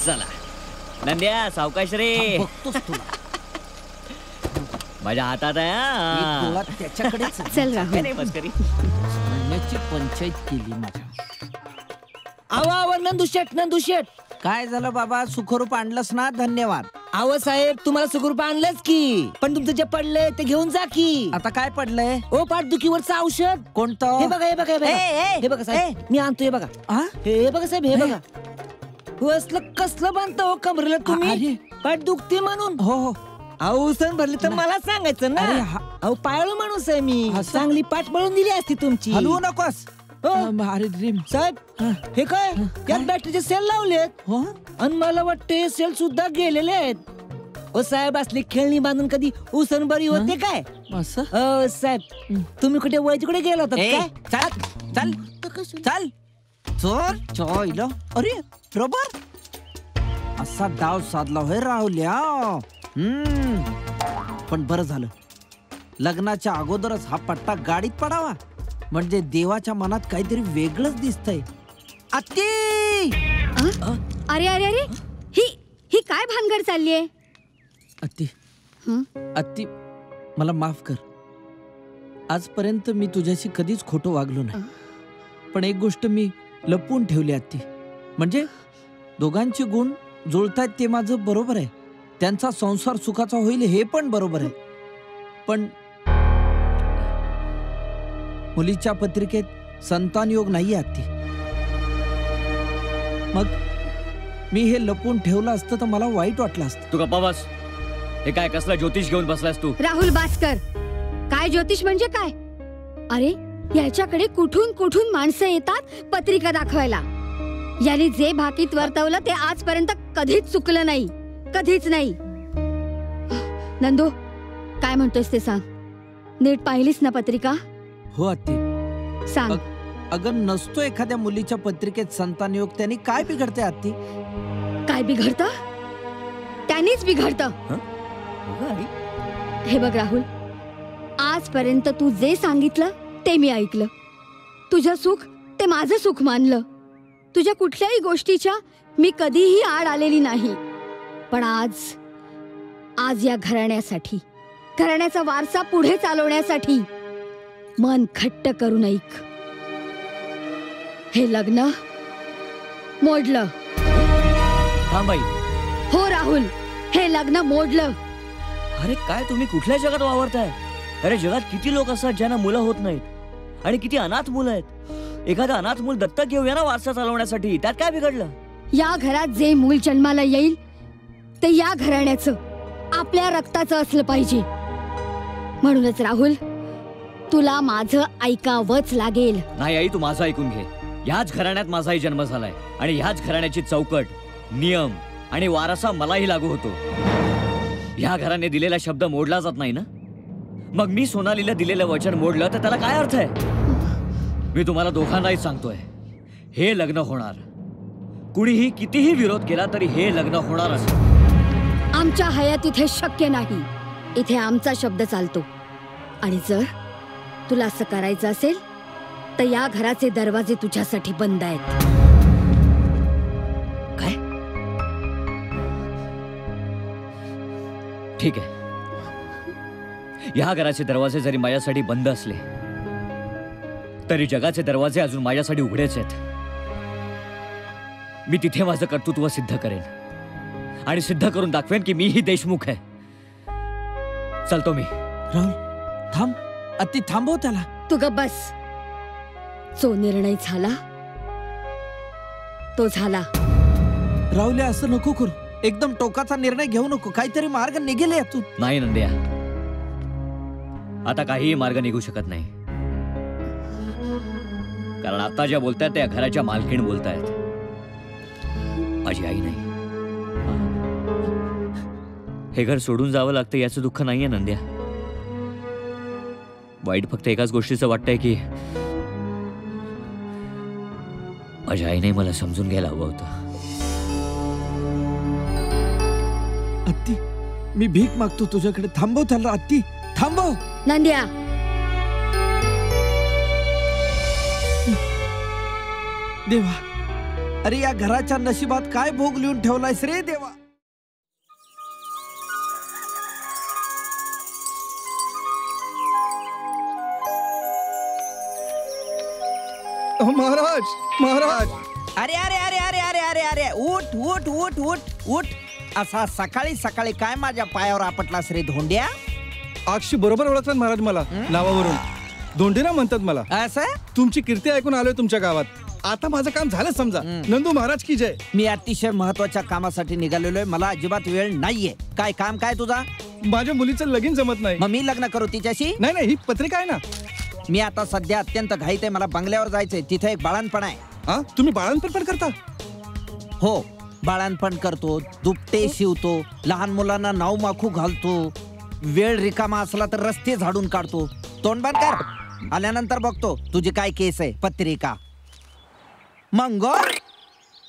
चला नंद्या सावकाश रे. बघतोस तुला माझ्या हातात आहे. त्याच्याकडेच. चल राहुल. म्हणण्याची पंचायत केली माझ्या. आवा नंदू शेठ काय झालं बाबा? सुखरूप आणलंस ना? धन्यवाद. आव साहेब तुम्हाला सुखरूप आणलंच की, पण तुमचं जे पडलंय ते घेऊन जा की. आता काय पडलंय? ओ पाठदुखीवरचं औषध. कोणतं? हे बघा हे बघा हे बघा हे बघा साहेब, मी आणतो. हे बघा हे बघा साहेब, हे बघा. असलं कसलं बांधता हो कमरेला तुम्ही? पाठ दुखते म्हणून. हो हो. औषध भरली तर मला सांगायचं ना. अहो पाळू माणूस आहे मी, चांगली पाठ पळून दिली असती तुमची. हलवू नकोस. अरे ड्रीम साहेब हे काय, यात बॅटरीचे सेल लावलेत आणि मला वाटते सेल सुद्धा गेलेले आहेत. ओ साहेब असली खेळणी बांधून कधी उसण बरी होते काय? असं साहेब तुम्ही कुठे वय तिकडे गेला होता काय? चल चल चोर चोयलो. अरे रबर असा डाव साधला होय राहुल्या. पण बरं झालं लग्नाच्या अगोदरच हा पट्टा गाडीत पडावा, म्हणजे देवाच्या मनात काहीतरी वेगळंच दिसतंय. अत्ती. अरे अरे अरे ही काय भानगड चाललीये? अत्ती अत्ती मला माफ कर. आजपर्यंत मी तुझ्याशी कधीच खोटं वागलो नाही, पण एक गोष्ट मी लपवून ठेवली अत्ती. म्हणजे दोघांचे गुण जुळतायत ते माझं बरोबर आहे, त्यांचा संसार सुखाचा होईल हे पण बरोबर आहे, पण मुलीच्या पत्रिकेत संतान योग नाही अत्ती. मग मी हे लपवून ठेवलं असतं तर मला वाईट वाटलं असतं. तू गप्पा बस. हे काय कसला ज्योतिष घेऊन बसलास तू? राहुल भास्कर, काय ज्योतिष म्हणजे काय? अरे याच्याकडे कुठून कुठून माणसं येतात पत्रिका दाखवायला. याने जे भाकीत वर्तवलं ते आजपर्यंत कधीच चुकलं नाही, कधीच नाही. नंदू काय म्हणतोस ते सांग. नीट पाहिलीस ना पत्रिका? हो अत्ती. सांग. अगर नसतो एखाद्या मुलीच्या पत्रिकेत संतान योग, त्यांनी काय बिघडते अत्ती? काय बिघडत? त्यांनीच बिघडत. हे बघ राहुल, आजपर्यंत तू जे सांगितलं ते मी ऐकलं. तुझं सुख ते माझं सुख मानलं. तुझ्या कुठल्याही गोष्टीच्या मी कधीही आड आलेली नाही. पण आज या घराण्यासाठी, घराण्याचा वारसा पुढे चालवण्यासाठी मन खट्ट करून ऐक. हे लग्न मोडलं. थांबाई. हो राहुल, हे लग्न मोडलं. अरे काय तुम्ही कुठल्या जगात वावरताय? अरे जगात किती लोक असतात ज्यांना मुलं होत नाहीत, आणि किती अनाथ मुलं आहेत. एखादा अनाथ मूल दत्तक घेऊया ना वारसा चालवण्यासाठी, त्यात काय बिघडलं? या घरात जे मूल जन्माला येईल ते या घराण्याचं, आपल्या रक्ताचं असलं पाहिजे. म्हणूनच राहुल, तुला माझं ऐकावंच लागेल. नाही आई, तू माझं ऐकून घे. ह्याच घराण्यात माझाही जन्म झालाय आणि ह्याच घराण्याची चौकट, नियम आणि वारसा मलाही लागू होतो. ह्या घराने दिलेला शब्द मोडला जात नाही ना. मग मी सोनालीला दिलेलं वचन मोडलं तर त्याला काय अर्थ आहे? मी तुम्हाला दोघांनाही सांगतोय, हे लग्न होणार. कुणीही कितीही विरोध केला तरी हे लग्न होणारच. आमच्या हयात इथे शक्य नाही. इथे आमचा शब्द चालतो. आणि जर तुला असं करायचं असेल तर या घराचे दरवाजे तुझ्यासाठी बंद आहेत. काय? ठीक आहे. या घराचे दरवाजे जरी माझ्यासाठी बंद असले तरी जगाचे दरवाजे अजून माझ्यासाठी उघडेच आहेत. मी तिथे माझं कर्तृत्व सिद्ध करेन आणि सिद्ध करून दाखवेन की मीही देशमुख आहे. चलतो मी. राहुल थांब. अति थांबव त्याला. तू गप्प बस. जो निर्णय झाला तो झाला. राहुल असं नको करू. एकदम टोकाचा निर्णय घेऊ नको. काहीतरी मार्ग निघेल यातून. नाही नंद्या, आता काहीही मार्ग निघू शकत नाही. कारण आता ज्या बोलतायत त्या घराच्या मालकीण बोलतायत, माझी आई नाही. हे घर सोडून जावं लागतं याचं दुःख नाहीये नंद्या. वाईट फक्त एकाच गोष्टीचं वाटतंय की माझ्या आईने मला समजून घ्यायला हवं होतं. अत्ती मी भीक मागतो तुझ्याकडे. थांबव त्याला. अत्ती थांबव. नंद्या, देवा अरे या घराच्या नशिबात काय भोग लिहून ठेवलायस रे देवा. महाराज महाराज. अरे अरे अरे अरे अरे अरे अरे उठ उठ उठ उठ उठ. असा सकाळी सकाळी काय माझ्या पायावर आपटलास रे धोंड्या. अक्षी बरोबर ओळखतात महाराज मला नावावरून. धोंडेरा म्हणतात मला. असं तुमची कीर्ती ऐकून आलोय तुमच्या गावात. आता माझं काम झालं समजा. नंदू महाराज की जय. मी अतिशय महत्वाच्या कामासाठी निघालेलो आहे. मला अजिबात वेळ नाहीये. काय काम काय तुझा. माझ्या मुलीचं लगीन जमत नाही. मग मी लग्न करू तिच्याशी. नाही नाही ही पत्रिका आहे ना. मी आता सध्या अत्यंत घाईत आहे. मला बंगल्यावर जायचंय. तिथे एक बाळणपण आहे. हा तुम्ही बाळांपण पण करता. हो बाळणपण करतो. दुपटे शिवतो. लहान मुलांना नाव माखू घालतो. वेळ रिकामा असला तर रस्ते झाडून काढतो. तोंड बंद कर. आल्यानंतर बघतो तुझी काय केस आहे. पत्रिका. मंगळ.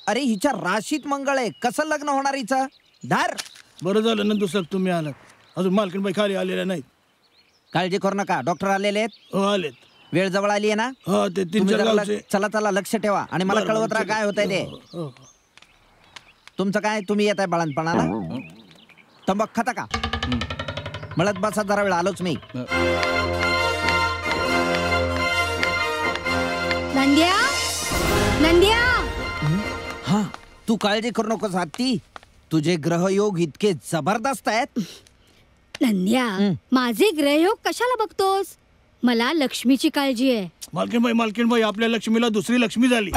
अरे हिच्या राशीत मंगळ आहे. कसं लग्न होणार हिचं. धार. बरं झालं नंदू साहेब तुम्ही आलात. अजून मालकीनबाई खाली आलेल्या नाहीत. काळजी करू नका. डॉक्टर आलेले आहेत. हो आलेत. वेळ जवळ आली आहे ना. हो ते तुम्ही 3-4 जरा गावचे. चला चला लक्ष ठेवा आणि मला बरं, कळवत राहा काय होतंय ते. हो, हो. तुमचं काय. तुम्ही येत आहे बाळणपणाला. तंबाखू खाता का. मळत बसा जरा वेळ. आलोच मी. नंद्या नंद्या. हा तू काळजी करू नकोस हत्ती. तुझे ग्रहयोग इतके जबरदस्त आहेत. नंद्या माझे ग्रहयोग कशाला बघतोस. मला लक्ष्मीची काळजी आहे. मालकीनबाई आपल्या लक्ष्मीला दुसरी लक्ष्मी झाली.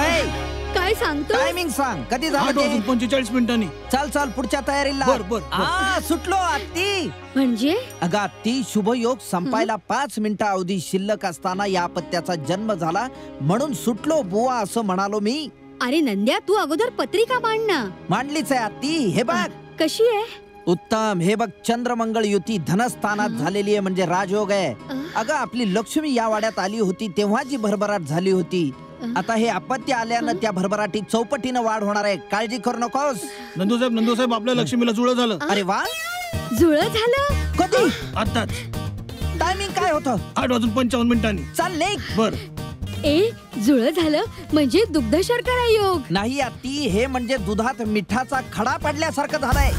काय सांगतो. टायमिंग सांग कधी झालं ते? 8:45 मिनिटांनी. चल चल पुढच्या तयारीला. सुटलो हत्ती. म्हणजे अगं हत्ती शुभयोग संपायला 5 मिनिटं अवधी शिल्लक असताना या अपत्याचा जन्म झाला म्हणून सुटलो बुवा असं म्हणालो मी. अरे नंद्या तू अगोदर पत्रिका मांड ना. मांडलीच आहे हत्ती. हे बघ कशी आहे. उत्तम. हे बघ चंद्रमंगळ युती धनस्थानात झालेली आहे म्हणजे राजयोग आहे. अगं आपली लक्ष्मी या वाड्यात आली होती तेव्हा जी भरभराट झाली होती. आता हे अपत्य आल्यानं त्या भरभराटीत चौपटीनं वाढ होणार आहे. काळजी करू नकोस. नंदू साहेब आपल्या लक्ष्मीला जुळं झालं. अरे वा. जुळं झालं. कधी. आताच. टायमिंग काय होतं. 8:55 मिनिटांनी. चाल लेख. बर. ए जुळं झालं म्हणजे दुग्ध शर्करा योग. नाही आत्ती. हे म्हणजे दुधात मिठाचा खडा पडल्यासारखं झालंय.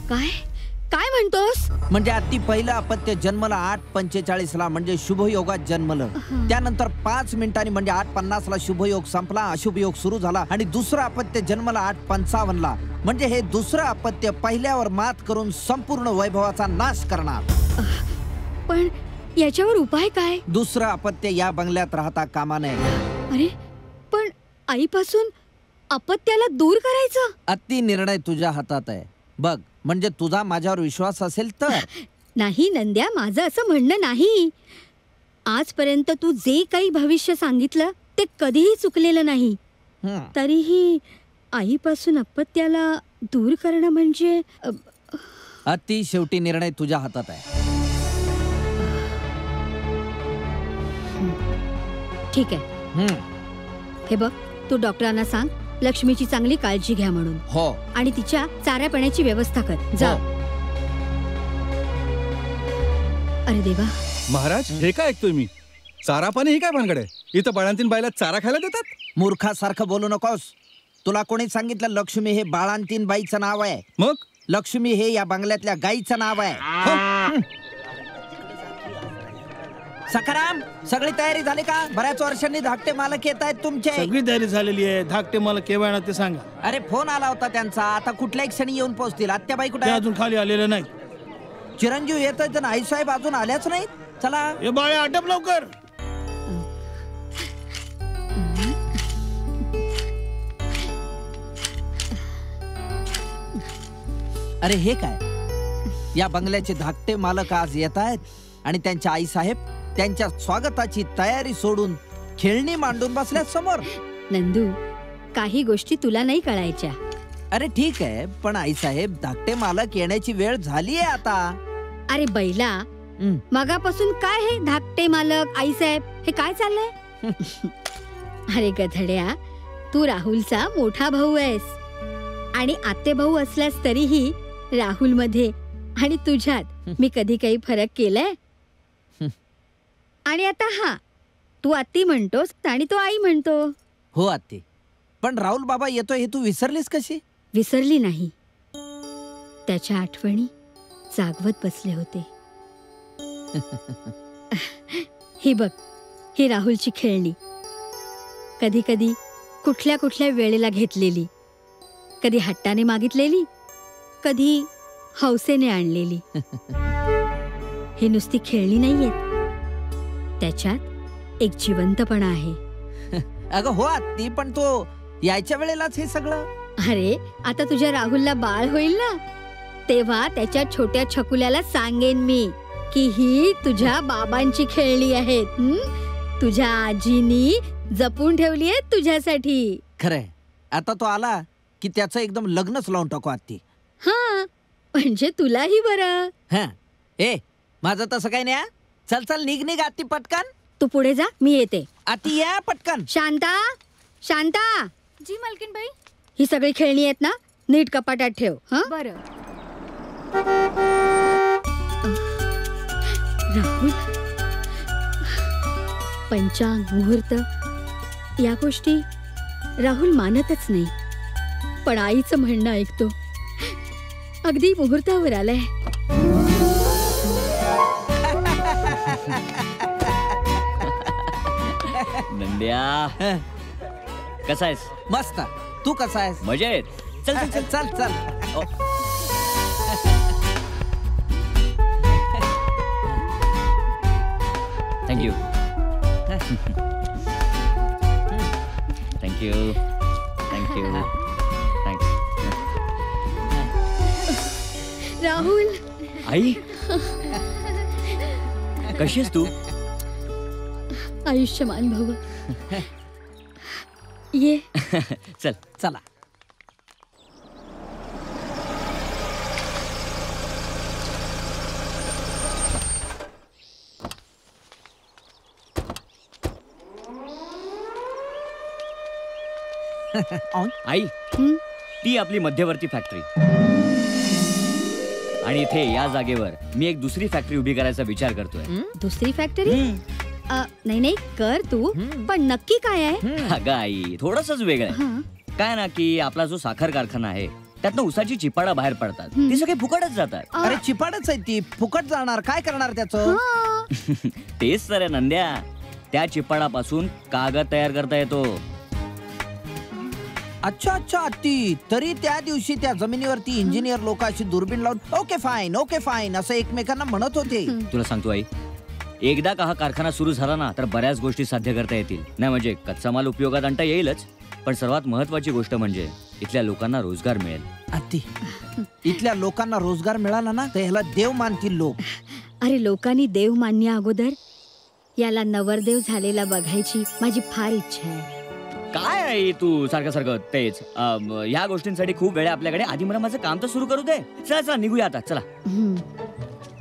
काय काय म्हणतोस. म्हणजे आत्ती पहिलं अपत्य जन्मला 8:45 ला म्हणजे शुभयोगात जन्मलं. त्यानंतर 5 मिनिटांनी म्हणजे 8:50 ला शुभयोग संपला. अशुभ योग सुरू झाला आणि दुसरं अपत्य जन्मला 8:55 ला म्हणजे हे दुसरं अपत्य पहिल्यावर मात करून संपूर्ण वैभवाचा नाश करणार. पण याच्यावर उपाय काय. दुसरं अपत्य या बंगल्यात राहता कामा नये. अरे पण आईपासून अपत्याला दूर करायचं. अति निर्णय तुझ्या हातात आहे. बघ म्हणजे तुझा माझ्यावर विश्वास असेल तर. नाही नंद्या माझं असं म्हणणं नाही. आजपर्यंत तू जे काही भविष्य सांगितलं ते कधीही चुकलेलं नाही. तरीही आईपासून अपत्याला दूर करणं म्हणजे अति शेवटी निर्णय तुझ्या हातात आहे. ठीक आहे. हे बघ तू डॉक्टरांना सांग लक्ष्मीची चांगली काळजी घ्या म्हणून. हो. आणि तिच्या चाऱ्या पाण्याची व्यवस्था कर. जा. अरे देवा. महाराज हे काय ऐकतोय मी. चारा पाणी ही काय भानगड आहे. इथं बाळांतीन बाईला चारा खायला देतात. मूर्खासारखं बोलू नकोस. तुला कोणी सांगितलं लक्ष्मी हे बाळांतीन बाईचं नाव आहे. मग लक्ष्मी हे या बंगल्यातल्या गाईचं नाव आहे. सखाराम सगळी तयारी झाली का. बऱ्याच वर्षांनी धाकटे मालक येत आहेत तुमचे. सगळी तयारी झालेली आहे. धाकटे मला केव्हा येणार ते सांगा. अरे फोन आला होता त्यांचा. आता कुठल्याही क्षणी येऊन पोहोचतील. आत्याबाई कुठे अजून खाली आलेले नाही. चिरंजीव येत आहेत. आईसाहेब अजून आल्याच नाहीत. चला हे बाळे आटप लवकर. अरे हे काय. या बंगल्याचे धाकटे मालक आज येत आहेत आणि त्यांच्या आईसाहेब त्यांच्या स्वागताची तयारी सोडून खेळणी मांडून बसल्या समोर. नंदू काही गोष्टी तुला नाही कळायच्या. अरे ठीक आहे पण आईसाहेब धाकटे मालक येण्याची वेळ झाली आहे आता. अरे बैला मगापासून काय हे धाकटे मालक आईसाहेब हे काय चाललंय. अरे गधड्या तू राहुलचा मोठा भाऊ आहेस आणि आते भाऊ असल्यास तरीही राहुल मध्ये आणि तुझ्यात मी कधी काही फरक केलाय. आणि आता हा तू आत्ती म्हणतोस आणि तो आई म्हणतो. हो आत्ती पण राहुल बाबा येतोय हे तू विसरलीस कशी? विसरली नाही, त्याच्या आठवणी जागवत बसले होते. ही बघ, ही राहुलची खेळणी. कधी कधी कुठल्या कुठल्या वेळेला घेतलेली, कधी हट्टाने मागितलेली, कधी हौसेने आणलेली. ही नुसती खेळणी नाहीयेत, त्याच्यात एक जिवंतपणा आहे. अगं हो आत्ती, पण तो यायच्या वेळेलाच हे सगळं. अरे आता तुझ्या राहुलला बाळ होईल ना, तेव्हा त्याच्या छोट्या छकुल्याला सांगेन मी की ही तुझ्या बाबांची खेळणी आहेत. तुझ्या आजीनी जपून ठेवली आहेत तुझ्यासाठी. खरंय, आता तो आला की त्याचं एकदम लग्नच लावून टाकू आत्ती. हा, म्हणजे तुलाही बरं. हा, ए माझं तसं काही नाही. चल चल, निघ निघ आत्ती पटकन. तू पुढे जा, मी येते. आत्ती या पटकन. शांता, शांता. जी मालकीनबाई. ही सगळी खेळणी आहेत ना, नीट कपाटात ठेव. हा बरं. राहुल, पंचांग, मुहूर्त या गोष्टी राहुल मानतच नाही, पण आईचं म्हणणं ऐकतो. अगदी मुहूर्तावर आलाय. नंद्या, कसा आहेस? मस्त. तू कसा आहेस? मजेत. चल चल चल. चल चल. Thank you. Thank you. Thank you. Thanks. Rahul, आई, कशी आहेस तू? आयुष्यमान भव. ये. चल. चला. आई, ती आपली मध्यवर्ती फॅक्टरी, आणि इथे या जागेवर मी एक दुसरी फॅक्टरी उभी करायचा विचार करतोय. दुसरी फॅक्टरी? नाही नाही, कर तू, पण नक्की काय आहे? अगं आई, थोडंसंच वेगळं आहे. काय ना की आपला जो साखर कारखाना आहे त्यातनं उसाची चिपाडा बाहेर पडतात, ती सगळे फुकटच जातात. अरे चिपाडच आहे ती, फुकट जाणार, काय करणार त्याचं? तेच तर आहे नंद्या, त्या चिपाडापासून कागद तयार करता येतो. अच्छा अच्छा आत्ती, तरी त्या दिवशी त्या जमिनीवरती इंजिनियर लोक अशी दुर्बीण लावून ओके फाईन असं एकमेकांना म्हणत होते. तुला सांगतो आई, एकदा का हा कारखाना सुरू झाला ना तर बऱ्याच गोष्टी साध्य करता येतील. नाही म्हणजे कच्चा माल उपयोगात आणता येईलच, पण सर्वात महत्वाची गोष्ट म्हणजे इथल्या लोकांना रोजगार मिळेल. आत्ती, इथल्या लोकांना रोजगार मिळाला ना तर ह्याला देव मानतील लोक. अरे लोकांनी देव मानण्या अगोदर याला नवरदेव झालेला बघायची माझी फार इच्छा आहे. काय आहे तू सारखं सारखं तेच? ह्या गोष्टींसाठी खूप वेळ आपल्याकडे. आधी मला माझं काम तर सुरू करू दे. चला चला निघूया आता, चला.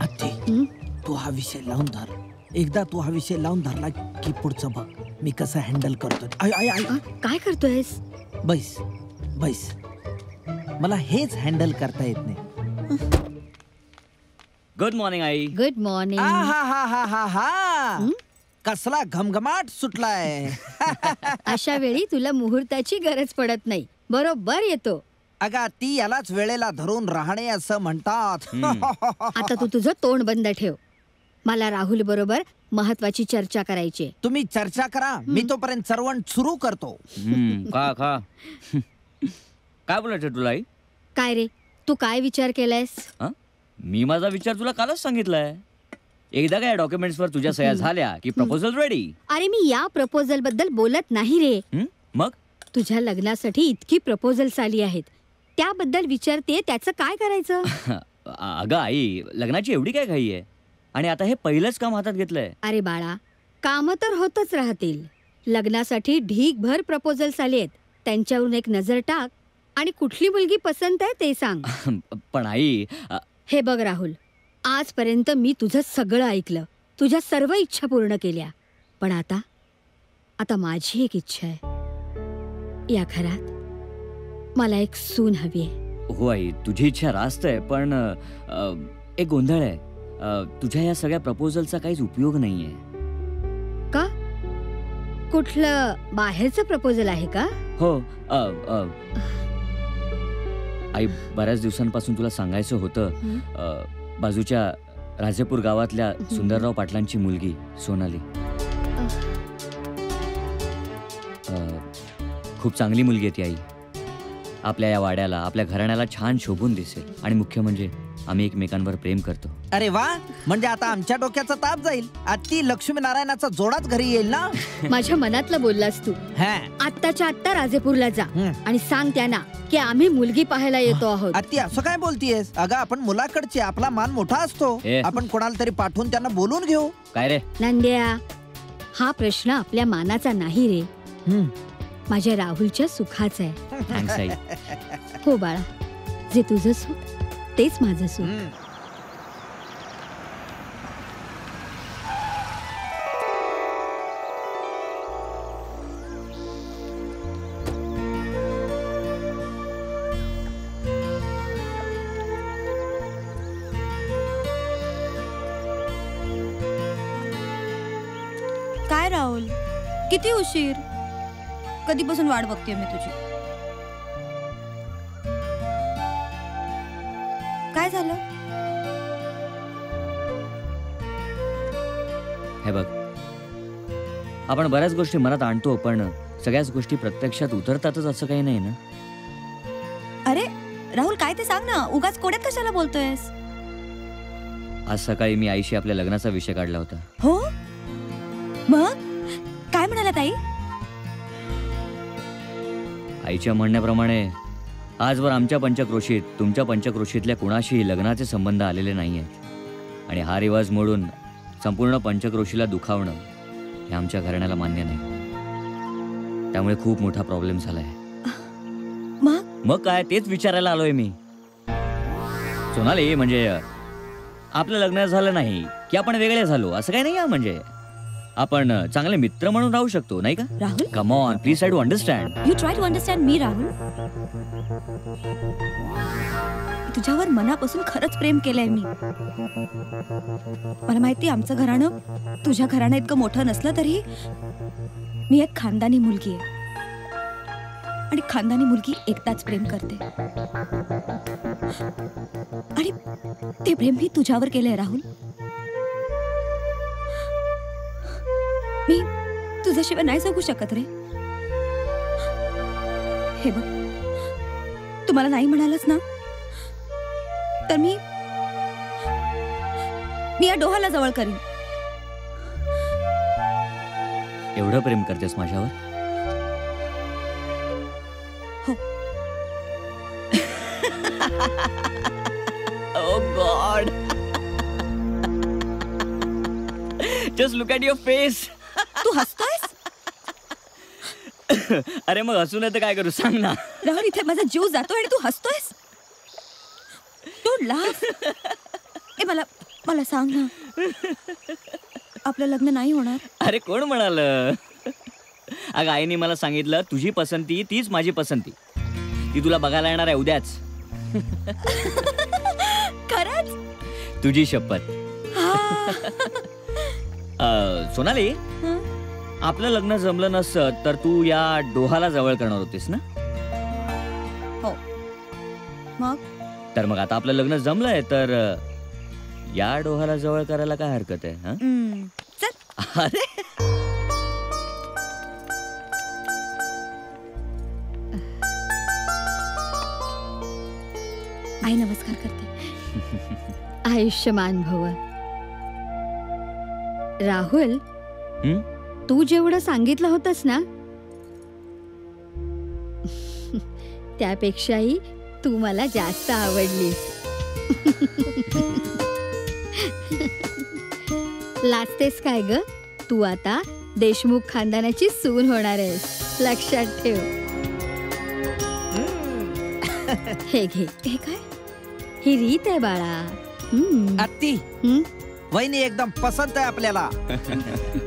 आत्ती, तू हा विषय लावून धर. एकदा तू हा विषय लावून धरला की पुढचं बघ मी कसं हँडल करतो. काय करतोयस? बैस बैस, मला हेच हँडल करता येत नाही. Good morning I. Good morning. हा, कसला घमघमाट सुटलाय. अशा वेळी तुला मुहूर्ताची गरज पडत नाही, बरोबर येतो. अगा ती यालाच वेळेला धरून राहणे असं म्हणतात. आता तू तुझं तोंड बंद ठेव. मला राहुल बरोबर महत्वाची चर्चा करायची. तुम्ही चर्चा करा, मी तोपर्यंत सर्वण सुरू करतो. का काय बोलायचं तुला आई? काय रे, तू काय विचार केलायस? मी माझा विचार तुला कालच सांगितलाय. एकदा काय डॉक्युमेंट्स वर तुझ्या सह्या झाल्या की प्रपोजल रेडी. अरे मी या प्रपोजल बद्दल बोलत नाही रे. मग तुझ्या लग्नासाठी इतकी प्रपोजल्स आली आहेत, त्याबद्दल विचारते. त्याचं काय करायचं? अगं आई, लग्नाची एवढी काय घाई आहे? आणि आता हे पहिलंच काम हातात घेतलंय. अरे बाळा, काम तर होतच राहतील. लग्नासाठी ढीगभर प्रपोजल्स आले आहेत, त्यांच्यावरून एक नजर टाक आणि कुठली मुलगी पसंत आहे ते सांग. पण आई, हे बघ राहुल, आजपर्यंत मी तुझं सगळं ऐकलं, तुझ्या सर्व इच्छा पूर्ण केल्या, पण आता माझी एक इच्छा आहे. या घरात मला एक सून हवी आहे. हो आई, तुझी इच्छा रास्त आहे, पण एक गोंधळ आहे. तुझ्या या सगळ्या प्रपोजलचा काहीच उपयोग नाहीये. का? कुठलं बाहेरचं प्रपोजल आहे का? हो. आई, बऱ्याच दिवसांपासून तुला सांगायचं होतं. बाजूच्या राजेपूर गावातल्या सुंदरराव पाटलांची मुलगी सोनाली खूप चांगली मुलगी आहे ती आई. आपल्या या वाड्याला, आपल्या घराण्याला छान शोभून दिसेल. आणि मुख्य म्हणजे आम्ही एकमेकांवर प्रेम करतो. अरे वा, म्हणजे आता आमच्या डोक्याचा ताप जाईल. आत्ती लक्ष्मीनारायणाचा जोडाच घरी येईल ना. माझ्या मनातलं बोललास तू. आत्ताच्या आत्ता राजेपूरला जा आणि सांग त्यांना की आम्ही मुलगी पाहायला येतो आहोत. आत्ती असं काय बोलतीयस? अगं आपण मुलाकडचे, आपला मान मोठा असतो. आपण कोणाला तरी पाठवून त्यांना बोलून घेऊ. काय रे नंद्या, हा प्रश्न आपल्या मानाचा नाही रे, माझ्या राहुलच्या सुखाचा आहे. थँक्स आई. हो बाळा, जे तुझं सुख तेच माझं सुख. काय राहुल, किती उशीर? कधीपासून वाट बघतेय मी तुझी. काय झालं? हे बघ, आपण बऱ्याच गोष्टी मनात आणतो, पण सगळ्याच गोष्टी प्रत्यक्षात उतरतातच असं काही नाही ना. अरे राहुल, काय ते सांग ना, उगाच कोड्यात कशाला बोलतोयस? आज सकाळी मी आईशी आपल्या लग्नाचा विषय काढला होता. हो, मग काय म्हणाला ताई? आईच्या म्हणण्याप्रमाणे आजवर आमच्या पंचक्रोशीत, तुमच्या पंचक्रोशीतल्या कुणाशीही लग्नाचे संबंध आलेले नाही आहेत. आणि हा रिवाज मोडून संपूर्ण पंचक्रोशीला दुखावणं हे आमच्या घराण्याला मान्य नाही. त्यामुळे खूप मोठा प्रॉब्लेम झालाय. मग काय, तेच विचारायला आलोय मी. सोनाली, म्हणजे आपलं लग्न झालं नाही की आपण वेगळे झालो असं काही नाही. म्हणजे आपण चांगले मित्र म्हणून राहू शकतो, नाही का? Rahul, come on, please try to understand. You try to understand me. Rahul, तुझ्यावर मनापासून खरंच प्रेम केलंय मी. मला माहिती, आमचं घराणं तुझ्या घराणं इतकं मोठं नसलं तरी मी एक खानदानी मुलगी आहे. आणि खानदानी मुलगी एकदाच प्रेम करते. आणि ते प्रेम मी तुझ्यावर केलंय राहुल. मी तुझ्याशिवाय नाही जगू शकत रे. हे बघ, तुम्हाला नाही म्हणालच ना, तर मी या डोहाला जवळ करीन. एवढं प्रेम करतेस माझ्यावर? हो. Oh God. Just look at your face. तू हसतोयस? अरे मग हसू नये तर काय करू, सांग ना. राहुल, इथे माझा जीव जातो आणि तू हसतोयस. Don't laugh. ए, मला सांग ना, आपलं लग्न नाही होणार? अरे कोण म्हणाल? अगं, आईने मला सांगितलं तुझी पसंती तीच माझी पसंती. ती तुला बघायला येणार आहे उद्याच. खरंच? तुझी शपथ. सोनाली, आपलं लग्न जमलं नसतं तर तू या डोहाला जवळ करणार होतीस ना? हो. मग आता आपलं लग्न जमलंय तर या डोहाला जवळ करायला काय हरकत आहे? चल. अरे आई नमस्कार करते. आयुष्यमान भव. राहुल, तू जेवढं सांगितलं होतंस ना, त्यापेक्षाही तू मला जास्त आवडलीस. लाजतेस काय ग? तू आता देशमुख खानदानाची सून होणार आहेस, लक्षात ठेव. हे घे. हे काय? ही रीत आहे बाळा. आत्ती, वहिनी एकदम पसंत आहे आपल्याला.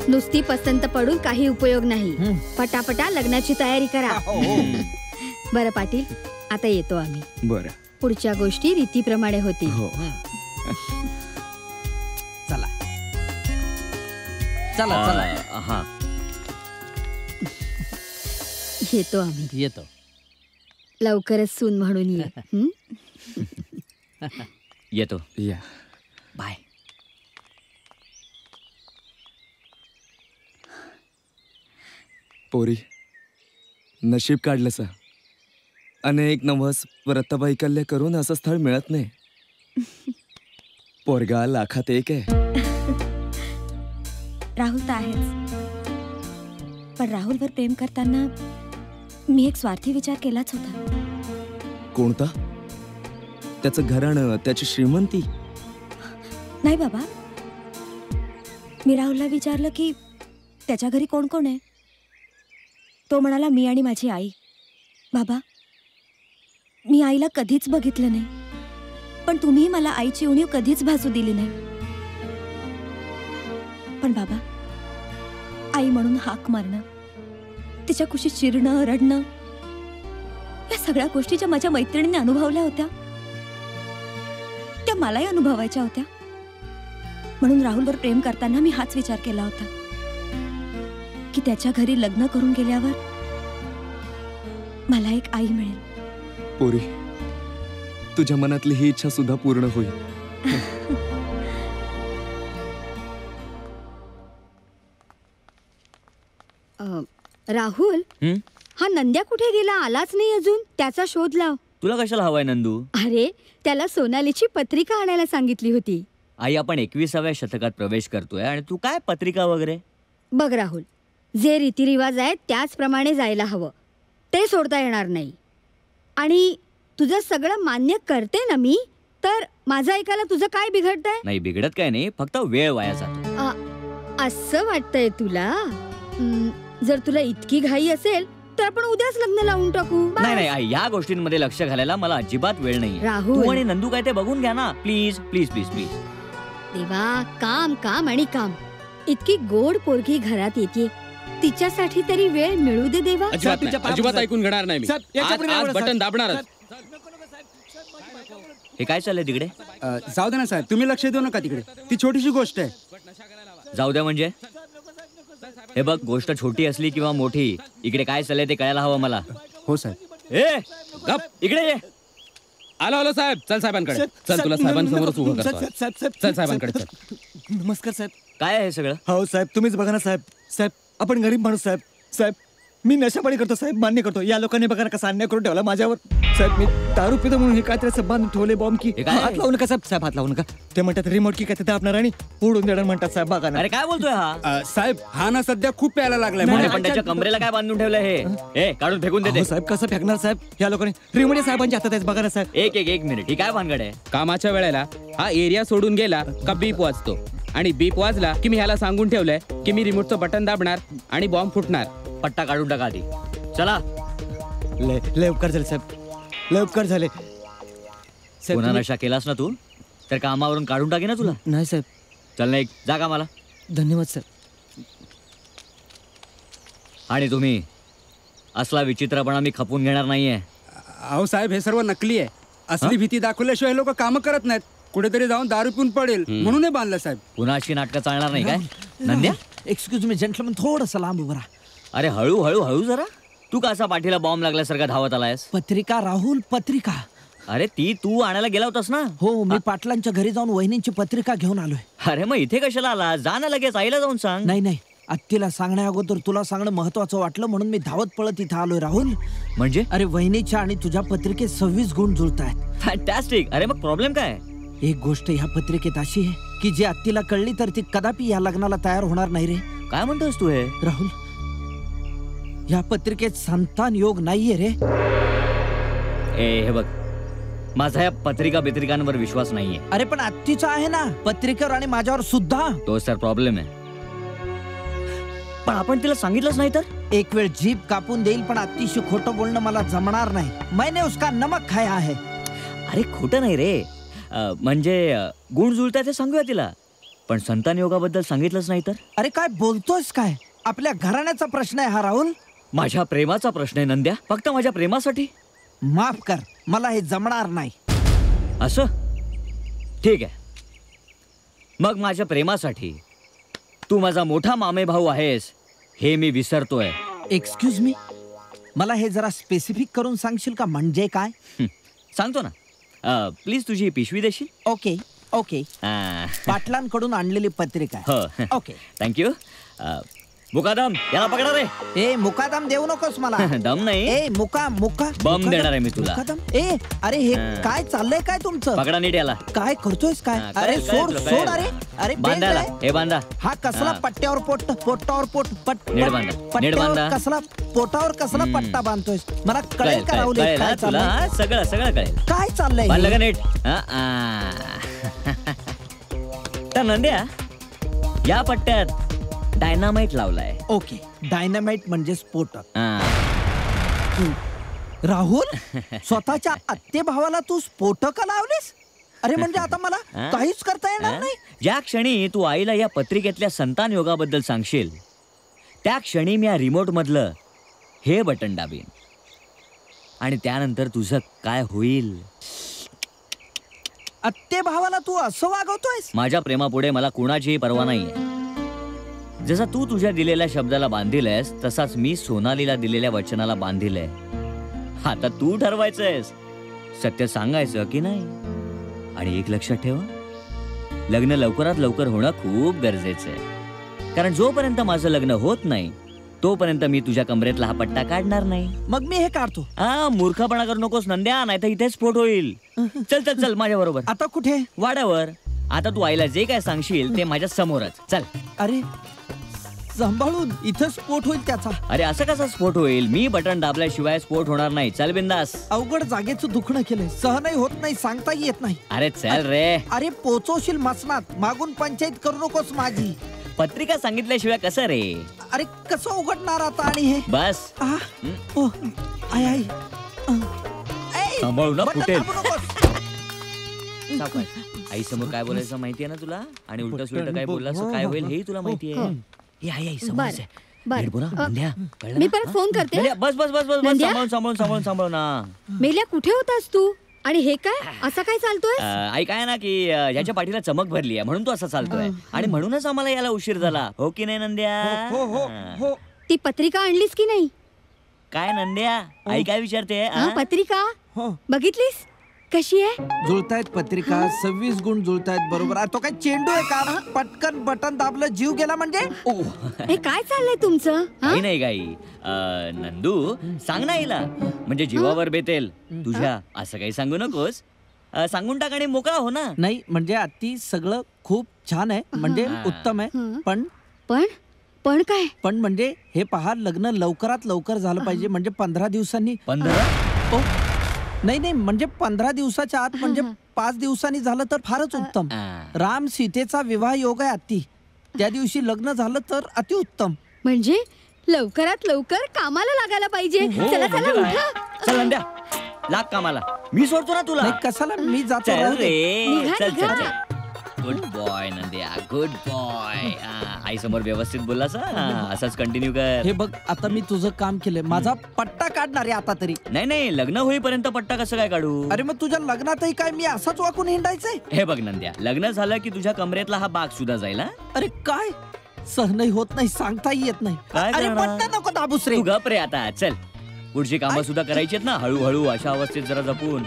नुसती पसंत पडून काही उपयोग नाही. पटापटा लग्नाची तयारी करा. बरं पाटील, आता येतो आम्ही. बरं, पुढच्या गोष्टी रीतीप्रमाणे होतील. चला चला चला. हा. येतो आम्ही. येतो. लवकरच सून म्हणून ये. हं? येतो. या. बाय. पोरी, नशीब काढलं सा. अनेक नवस व्रतवैकल्य करून असं स्थळ मिळत नाही. पोरगा लाखात एक आहे. राहुल तर आहेच, पण राहुलवर प्रेम करताना मी एक स्वार्थी विचार केलाच होता. कोणता? त्याचं घराणं, त्याची श्रीमंती? नाही बाबा, मी राहुलला विचारलं की त्याच्या घरी कोण कोण आहे. तो म्हणाला मी आणि माझी आई. बाबा, मी आईला कधीच बघितलं नाही, पण तुम्ही मला आईची उणीव कधीच भासू दिली नाही. पण बाबा, आई म्हणून हाक मारणं, तिच्या कुशीत शिरणं, रडणं, या सगळ्या गोष्टी ज्या माझ्या मैत्रिणीने अनुभवल्या होत्या त्या मलाही अनुभवायच्या होत्या. म्हणून राहुलवर प्रेम करताना मी हाच विचार केला होता की त्याच्या घरी लग्न करून गेल्यावर मला एक आई मिळेल. पोरी, तुझ्या मनातली ही इच्छा सुद्धा पूर्ण होईल. राहुल, हा नंद्या कुठे गेला? आलाच नाही अजून. त्याचा शोध लाव. तुला कशाला हवाय नंदू? अरे, त्याला सोनालीची पत्रिका आणायला सांगितली होती. आई, आपण 21व्या शतकात प्रवेश करतोय आणि तू काय पत्रिका वगैरे? बघ राहुल, जे रीतिरिवाज आहेत त्याचप्रमाणे जायला हवं. ते सोडता येणार नाही. आणि तुझं सगळं मान्य करते ना मी, तर माझं ऐकायला तुझं काय बिघडतंय? नाही, बिघडत काय नाही, फक्त वेळ वाया जातो. असं वाटतंय तुला? जर तुला इतकी घाई असेल तर आपण उद्याच लग्न लावून टाकू. नाही नाही आई, या गोष्टींमध्ये लक्ष घालायला मला अजिबात वेळ नाही. राहुल, तू आणि नंदू काय ते बघून घ्या ना, प्लीज प्लीज प्लीज प्लीज. देवा, काम काम आणि काम. इतकी गोड पोरगी घरात येते, तिच्यासाठी तरी वेळ मिळू दे देवा. अजिबात ऐकून घेणार नाही मी. आज बटन दाबणारच. हे काय चाललंय तिकडे? जाऊ दे ना साहेब, तुम्ही लक्ष देऊ नका तिकडे. ती छोटीशी गोष्ट आहे. जाऊ द्या म्हणजे? हे बघ, गोष्ट छोटी असली किंवा मोठी, इकडे काय चाललंय ते कळायला हवं मला. हो साहेब. ए गप, इकडे ये. आलो आलो साहेब. चल साहेबांकडे चल, तुला साहेबांसमोरच उभं करतो. चल साहेबांकडे चल. नमस्कार साहेब. काय आहे हे सगळं? हो साहेब, तुम्हीच बघा ना साहेब. साहेब, आपण गरीब माणूस साहेब. साहेब, मी नशापाणी करतो साहेब, मान्य करतो. या लोकांनी बघा ना कसा अन्याय करून ठेवला माझ्यावर. साहेब, मी दारू पितो म्हणून हे काहीतरी असं बांधून ठेवले बॉम्ब की. हात लावू नका साहेब. साहेब, हात लावू नका. ते म्हणतात रिमोट की काय ते दाबणार आणि उडून देणार म्हणतात साहेब. बघा ना. अरे काय बोलतोय हा? साहेब, हा ना सध्या खूप प्यायला लागलाय. पण त्याच्या कमरेला काय बांधून ठेवलंय हे? ए, काढून फेकून देते. साहेब, कसं फेकणार साहेब? या लोकांनी रिमोट साहेबांच्या हातात आहे. बघा ना साहेब. एक मिनिट, ही काय भानगड आहे? कामाच्या वेळेला हा एरिया सोडून गेला का बीप वाजतो, आणि बीप वाजला की मी ह्याला सांगून ठेवलंय की मी रिमोटचं बटन दाबणार आणि बॉम्ब फुटणार. पट्टा काढून टाका आधी. चला. लय उपकार झाले साहेब, लय उपकार झाले. पुन्हा नशा केलास ना तू तर कामावरून काढून टाके ना तुला. नाही साहेब. चल ना, एक जा कामाला. धन्यवाद सर. आणि तुम्ही असला विचित्रपणा मी खपून घेणार नाहीये. अहो साहेब, हे सर्व नकली आहे. असली भीती दाखवल्याशिवाय लोक कामं करत नाहीत. कुठेतरी जाऊन दारू पिऊन पडेल म्हणून हे बांधलं साहेब. पुन्हा अशी नाटकं चालणार नाही काय? नंद्या, एक्सक्यूज मी जेंटलमन, थोडंसं लांब उभं राहा. अरे हळू हळू हळू जरा. तू कसा पाठीला बॉम्ब लागल्यासारखा धावत आलायस? पत्रिका राहुल, पत्रिका. अरे ती तू आणायला गेला होतास ना? हो, मी पाटलांच्या घरी जाऊन वहिनींची पत्रिका घेऊन आलोय. अरे मग इथे कशाला आला? जा ना लगेच, आईला जाऊन सांग. नाही, आत्तीला सांगण्या अगोदर तुला सांगणं महत्वाचं वाटलं म्हणून मी धावत पळत इथं आलोय. राहुल, म्हणजे? अरे वहिनीच्या आणि तुझ्या पत्रिकेत 26 गुण जुळतायत. फॅन्टॅस्टिक. अरे मग प्रॉब्लेम काय? एक गोष्ट ह्या पत्रिकेत अशी आहे की जी आत्तीला कळली तर ती कदापि या लग्नाला तयार होणार नाही रे. काय म्हणतोस तू हे? राहुल, या पत्रिकेत संतान योग नाहीये रे. हे बघ, माझा या पत्रिका बित्रिकांवर विश्वास नाहीये. अरे पण आत्तीचा आहे ना पत्रिकेवर आणि माझ्यावर सुद्धा. तो सर प्रॉब्लेम आहे. पण आपण तिला सांगितलंच नाही तर? एक वेळ जीभ कापून देईल पण आत्तीशी खोटं बोलणं मला जमणार नाही. मैंने उसका नमक खाया है. अरे खोटं नाही रे, म्हणजे गुण जुळतात ते सांगूया तिला. पण संतान योगाबद्दल सांगितलंच नाही तर? अरे काय बोलतोयस काय? आपल्या घराण्याचा प्रश्न आहे हा राहुल. माझ्या प्रेमाचा प्रश्न आहे नंद्या, फक्त माझ्या प्रेमासाठी. माफ कर, मला हे जमणार नाही. असं? ठीक आहे, मग माझ्या प्रेमासाठी तू माझा मोठा मामे भाऊ आहेस हे मी विसरतोय. एक्सक्यूज मी, मला हे जरा स्पेसिफिक करून सांगशील का म्हणजे काय? सांगतो ना. प्लीज तुझी ही पिशवी देशील? Okay okay. पाटलांकडून आणलेली पत्रिका. हो. Okay thank you. मुकादम याला पकडा रे. ए मुकादम देऊ नकोस मला. दम नाही. ए मुका बम देणार आहे मी तुला. मुकादम. ए अरे हे काय चाललंय काय तुमचं? पकडा नीट याला. काय करतोयस काय? अरे सोड सोड. अरे अरे बांधायला. हे बांधा. हा कसला पट्ट्यावर पोटावर बांधा. कसला पोटावर कसला पट्टा बांधतोयस? मला कळेल का राहुल काय तुला? चाललंय? सगळं कळेल. काय चाललंय? बांधलं का नीट? तर नंद्या या पट्ट्यात डायनामाइट लावलाय. ओके. डायनामाइट म्हणजे स्फोटक. राहुल स्वतःच्या आत्ते भावाला तू स्फोटक लावलीस? अरे म्हणजे आता मला काहीच करता येणार नाही. ज्या क्षणी तू आईला या पत्रिकेतल्या संतान योगाबद्दल सांगशील त्या क्षणी मी या रिमोट मधलं हे बटन दाबीन आणि त्यानंतर तुझं काय होईल? आत्ते भावाला तू असं वागवतोयस? माझ्या प्रेमापुढे मला कुणाचीही पर्वा नाहीये. जसा तू तुझ्या दिलेल्या शब्दाला बांधिलयस तसाच मी सोनालीला दिलेल्या वचनाला बांधिलय. आता तू ठरवायचंयस सत्य सांगायचं की नाही. आणि एक लक्षात ठेव, लग्न लवकरात लवकर होणं खूप गरजेचं आहे. कारण जोपर्यंत माझं लग्न होत नाही तोपर्यंत मी तुझ्या कमरेतला हा पट्टा काढणार नाही. मग मी हे काढतो. मूर्खपणा करू नकोस नंद्या, नाही तर इथेच स्फोट होईल. चल चल चल माझ्या बरोबर. आता कुठे? वाड्यावर. आता तू आईला जे काय सांगशील ते माझ्या समोरच. चल. अरे सांभाळून, इथं स्फोट होईल त्याचा. अरे असं कसा स्फोट होईल? मी बटन दाबल्याशिवाय स्फोट होणार नाही. चल बिंदास. अवघड जागेचं दुखणं केलंय, सहनही होत नाही, सांगता येत नाही. अरे चल रे. अरे पोचवशील मसनात, मागून पंचायत करू नकोस माझी. पत्रिका सांगितल्याशिवाय कसं रे? अरे कसं उघडणार आता? आणि हे बस आय आय सांभाळू ना फुटेल. आई समोर काय बोलायचं माहितीये ना तुला? आणि उलट सुलट काय बोललास काय होईल हेही तुला माहितीये. मी परत फोन करते. बस बस बस बस बस. सांभाळून ना. मेल्या कुठे होतास तू? आणि हे काय असं काय चालतोय? आई काय ना की याच्या पाठीला चमक भरली आहे म्हणून तो असा चालतोय. आणि म्हणूनच आम्हाला याला उशीर झाला. हो की नाही नंद्या? ती पत्रिका आणलीस की नाही? काय नंद्या? आई काय विचारते? पत्रिका बघितलीस कशी आहे? जुळतायत पत्रिका. 26 गुण जुळतायत बरोबर. तो काय चेंडू आहे का? पटकन बटन दाबलं जीव गेला म्हणजे? हे काय चाललंय तुमचं? काही नाही गाई. नंदू सांग ना हिला, म्हणजे जीवावर बेतेल तुझ्या. असं काही सांगू नकोस. सांगून टाक आणि मोकळा हो ना. नाही म्हणजे अति सगळं खूप छान आहे, म्हणजे उत्तम आहे. पण पण पण काय? पण म्हणजे हे पहा, लग्न लवकरात लवकर झालं पाहिजे. म्हणजे 15 दिवसांनी. 15? नाही नाही म्हणजे 15 दिवसाच्या आत, म्हणजे 5 दिवसांनी झालं तर फारच उत्तम. राम सीतेचा विवाह योग आहे अति. त्या दिवशी लग्न झालं तर अतिउत्तम. म्हणजे लवकरात लवकर कामाला लागायला पाहिजे. चला चला उठा. चल नंद्या लाग कामाला. मी सोडतो ना तुला. कशाला? मी जातो रे. चल चल चल. Good boy Nandya, good boy. आई समोर व्यवस्थित बोललास. असंच कंटिन्यू कर. हे बघ आता मी तुझं काम केलंय. माझा पट्टा काढणार आहे आता तरी. नाही लग्न होईपर्यंत पट्टा कसं काय काढू? अरे मग तुझ्या लग्नातही काय मी असाच वाकून हिंडायचंय? हे बघ नंद्या, लग्न झालं की तुझ्या कमरेतला हा बाग सुद्धा जाईल. अरे काय सहनही होत नाही, सांगताही येत नाही. अरे पट्टा नको दाबूस रे. तू गप रे आता. चल पुढची कामं सुद्धा करायची आहेत ना, हळूहळू अशा अवस्थेत जरा जपून.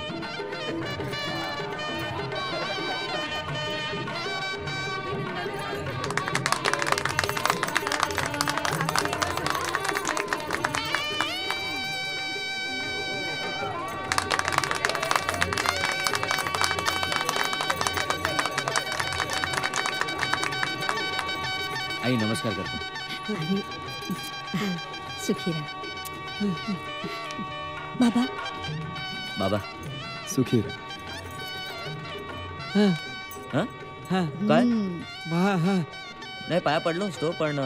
आई नमस्कार करतो. सुखी राहा. बाबा बाबा सुखी. काय? नाही पाया पडलो असतो पण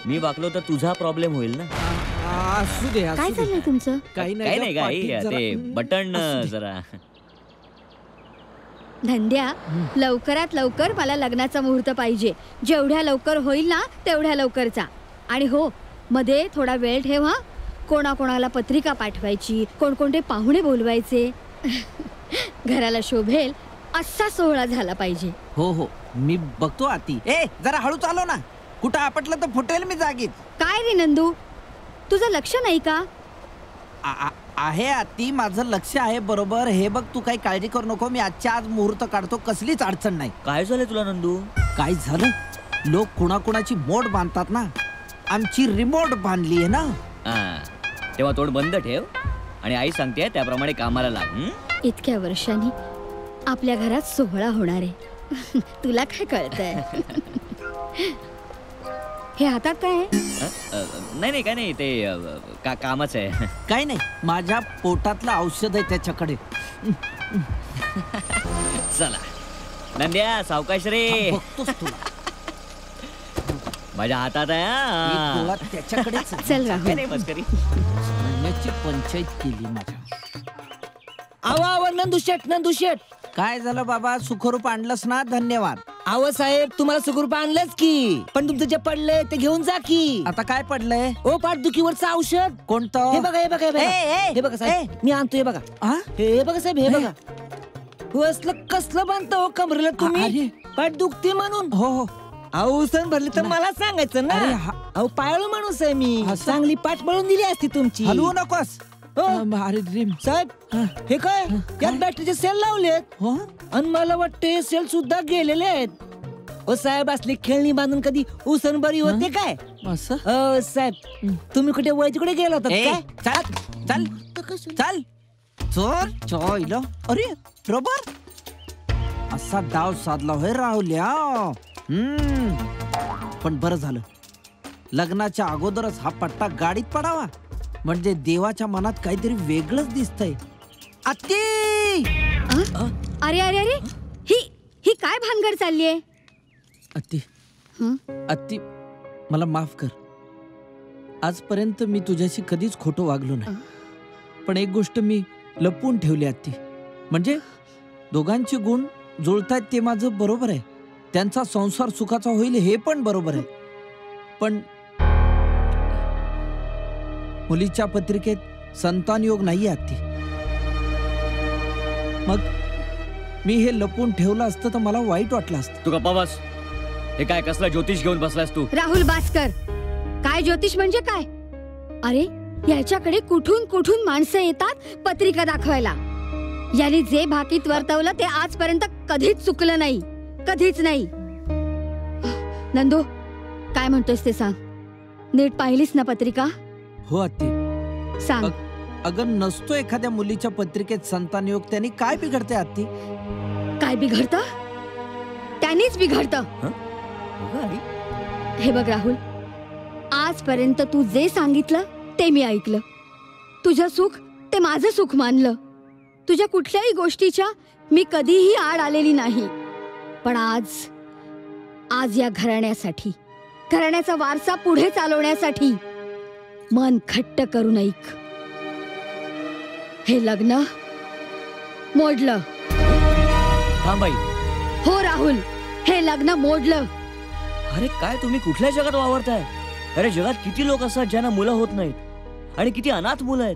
मी वाकलो तर तुझा प्रॉब्लेम होईल ना. असू दे. काय चाललंय तुमचं? काही नाही काय ते बटन जरा. धंद्या लवकरात लवकर मला लग्नाचा मुहूर्त पाहिजे. जेवढ्या लवकर होईल ना तेवढ्या लवकरचा. आणि हो मध्ये थोडा वेळ ठेव. कोणाकोणाला पत्रिका पाठवायची, कोणकोणते पाहुणे बोलवायचे. घराला शोभेल असा सोहळा झाला पाहिजे. हो हो मी बघतो आती. ए जरा हळू चालव ना, कुठं आपटलं तर फुटेल मी जागीत. काय रे नंदू, तुझं लक्ष नाही का? आहे आत्ती, माझं लक्ष आहे बरोबर. हे बघ, तू काही काळजी करू नको. मी आजच्या आज मुहूर्त काढतो, कसलीच अडचण नाही. काय झालंय तुला नंदू? काय झालं? लोक कुणाकुणाची मोड बांधतात ना, आमची रिमोट बांधली आहे ना. तेव्हा तोड बंद ठेव आणि आई सांगते त्याप्रमाणे कामाला लाग. इतक्या वर्षांनी आपल्या घरात सोहळा होणार आहे. तुला काय कळतंय? हे हातात काय आहे? नाही काय नाही, ते कामच आहे. काय नाही, माझ्या पोटातलं औषध आहे त्याच्याकडे. चला नंद्या, सावकाश रे. बघतोस तुला माझ्या हातात आहे. त्याच्याकडे चल राहुल. नाही मस्करी. पंचायत केली माझ्या. आवा नंदू शेठ. काय झालं बाबा? सुखरूप आणलंस ना, धन्यवाद. आव साहेब, तुम्हाला सुखरूप आणलंच की, पण तुमचं जे पडलंय ते घेऊन जा की. आता काय पडलंय? ओ, पाठदुखीवरचं औषध. कोणतं? हे बघा हे बघा साहेब, मी आणतो. हे बघा, हे बघा साहेब, हे बघा. असलं कसलं बांधतो हो कमरेला तुम्ही? पाठ दुखते म्हणून. हो. औषध भरले तर मला सांगायचं ना. अहो, पायाळू माणूस आहे मी. चांगली पाठ बळून दिली असती तुमची. हलवू नकोस. साहेब, हे काय? यात बॅटरीचे सेल लावलेत आणि मला वाटते सेल सुद्धा गेलेले आहेत. ओ साहेब, असली खेळणी बांधून कधी उसण बरी होते काय? साहेब, तुम्ही कुठे वय तिकडे गेला होता काय? चल चल. अरे बरोबर असा डाव साधला होय राहुल्या. पण बरं झालं, लग्नाच्या अगोदरच हा पट्टा गाडीत पडावा, म्हणजे देवाच्या मनात काहीतरी वेगळंच दिसतंय. आत्ती! अरे अरे अरे, ही काय भानगड चालली आहे? आत्ती, मला माफ कर. आजपर्यंत मी तुझ्याशी कधीच खोटं वागलो नाही, पण एक गोष्ट मी लपवून ठेवली आत्ती. म्हणजे दोघांचे गुण जुळतायत ते माझं बरोबर आहे, त्यांचा संसार सुखाचा होईल हे पण बरोबर आहे, पण मुलीच्या पत्रिकेत संतान योग नाहीये आत्ती. मग मी हे लपवून ठेवलं असतं तर मला वाईट वाटलं असतं. तू गप्पा बस. हे काय कसला ज्योतिष घेऊन बसलास तू? राहुल भास्कर, काय ज्योतिष म्हणजे काय? अरे, याच्याकडे कुठून कुठून माणसं येतात पत्रिका दाखवायला. याने जे भाकीत वर्तवलं ते आजपर्यंत कधीच चुकलं नाही, कधीच नाही. नंदू, काय म्हणतोस ते सांग. नीट पाहिलीस ना पत्रिका? हो आत्ती. सांग. अगं, नसतो एखाद्या मुलीच्या पत्रिकेत संतान योग, त्यांनी काय बिघडते आत्ती? काय बिघडतं? त्यांनीच बिघडतं. हे बघ राहुल, आजपर्यंत तू जे सांगितलं ते मी ऐकलं. तुझं सुख ते माझं सुख मानलं. तुझ्या कुठल्याही गोष्टीच्या मी कधीही आड आलेली नाही. पण आज या घराण्यासाठी, घराण्याचा वारसा पुढे चालवण्यासाठी मन खट्ट करून ऐक. हे लग्न मोडलं. थांबाई. हो राहुल, हे लग्न मोडलं. अरे काय तुम्ही कुठल्या जगात वावरताय? अरे जगात किती लोक असतात ज्यांना मुलं होत नाहीत, आणि किती अनाथ मुलं आहेत.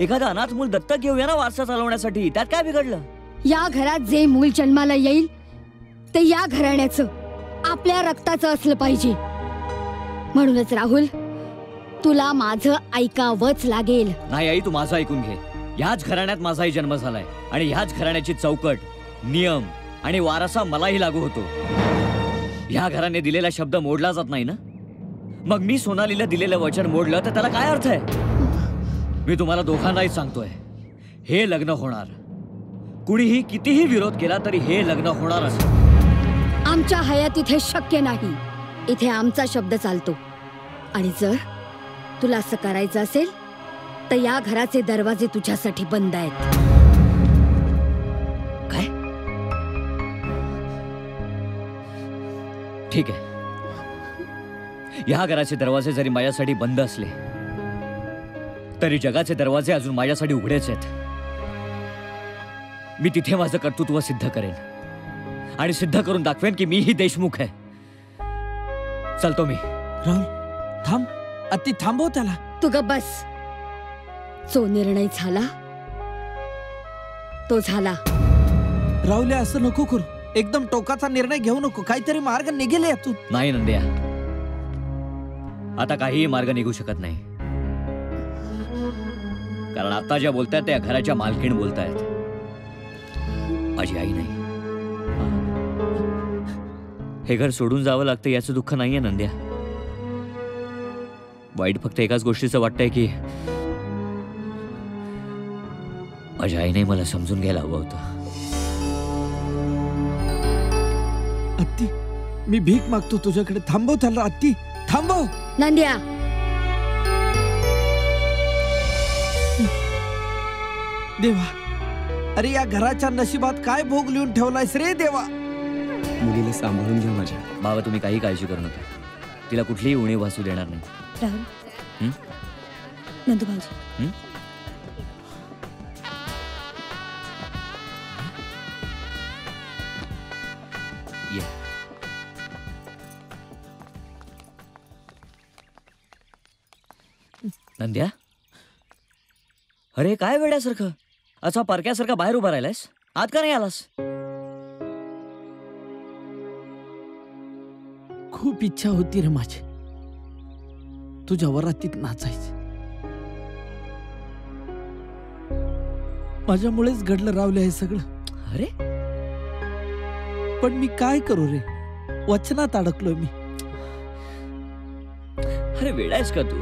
एखादं अनाथ मूल दत्तक घेऊया ना वारसा चालवण्यासाठी, त्यात काय बिघडलं? या घरात जे मूल जन्माला येईल ते या घराण्याचं, आपल्या रक्ताचं असलं पाहिजे. म्हणूनच राहुल, तुला माझं ऐकावंच लागेल. नाही आई, तू माझं ऐकून घे. ह्याच घराण्यात माझाही जन्म झालाय आणि ह्याच घराण्याची चौकट, नियम आणि वारसा मलाही लागू होतो. ह्या घराने दिलेला शब्द मोडला जात नाही ना. मग मी सोनालीला दिलेलं वचन मोडलं तर त्याला काय अर्थ आहे? मी तुम्हाला दोघांनाही सांगतोय, हे लग्न होणार. कुणीही कितीही विरोध केला तरी हे लग्न होणारच. आमच्या हयातीत हे शक्य नाही. इथे आमचा शब्द चालतो. आणि जर तुला असं करायचं असेल तर या घराचे दरवाजे तुझ्यासाठी बंद आहेत. काय? ठीक आहे. या घराचे दरवाजे जरी माझ्यासाठी बंद असले तरी जगाचे दरवाजे अजून माझ्यासाठी उघडेच आहेत. मी तिथे माझं कर्तृत्व सिद्ध करेन आणि सिद्ध करून दाखवेन की मीही देशमुख आहे. चलतो मी. राहुल, थांब. अति थांबव त्याला. तू गप्प बस. जो निर्णय झाला तो झाला. राहुल, असं नको करू. एकदम टोकाचा निर्णय घेऊ नको. काहीतरी मार्ग निघेल यातून. नाही नंद्या, आता काहीही मार्ग निघू शकत नाही. कारण आता ज्या बोलतायत त्या घराच्या मालकीण बोलतायत, माझी आई नाही. हे घर सोडून जावं लागतं याचं दुःख नाहीये नंद्या. वाईट फक्त एकाच गोष्टीचं वाटतंय की माझ्या आईने मला समजून घ्यायला हवं होतं. आत्ती, मी भीक मागतो तुझ्याकडे. थांबव त्याला आत्ती, थांबव. नंद्या, देवा, अरे या घराच्या नशिबात काय भोग लिहून ठेवलायस रे देवा. मुलीला सांभाळून घ्या माझ्या. बाबा, तुम्ही काही काळजी करू नका. तिला कुठलीही उणीव भासू देणार नाही. राहुल, नंदू भाऊजी, ये. नंद्या, अरे काय वेड्यासारखं असा परक्यासारखा बाहेर उभा राहिलायस? आत का नाही आलास? खूप इच्छा होती रे माझी तुझ्या वरातीत नाचायची. माझ्यामुळेच घडलं रावले हे सगळं. अरे पण मी काय करू रे, वचनात अडकलोय मी. अरे वेडायस का तू?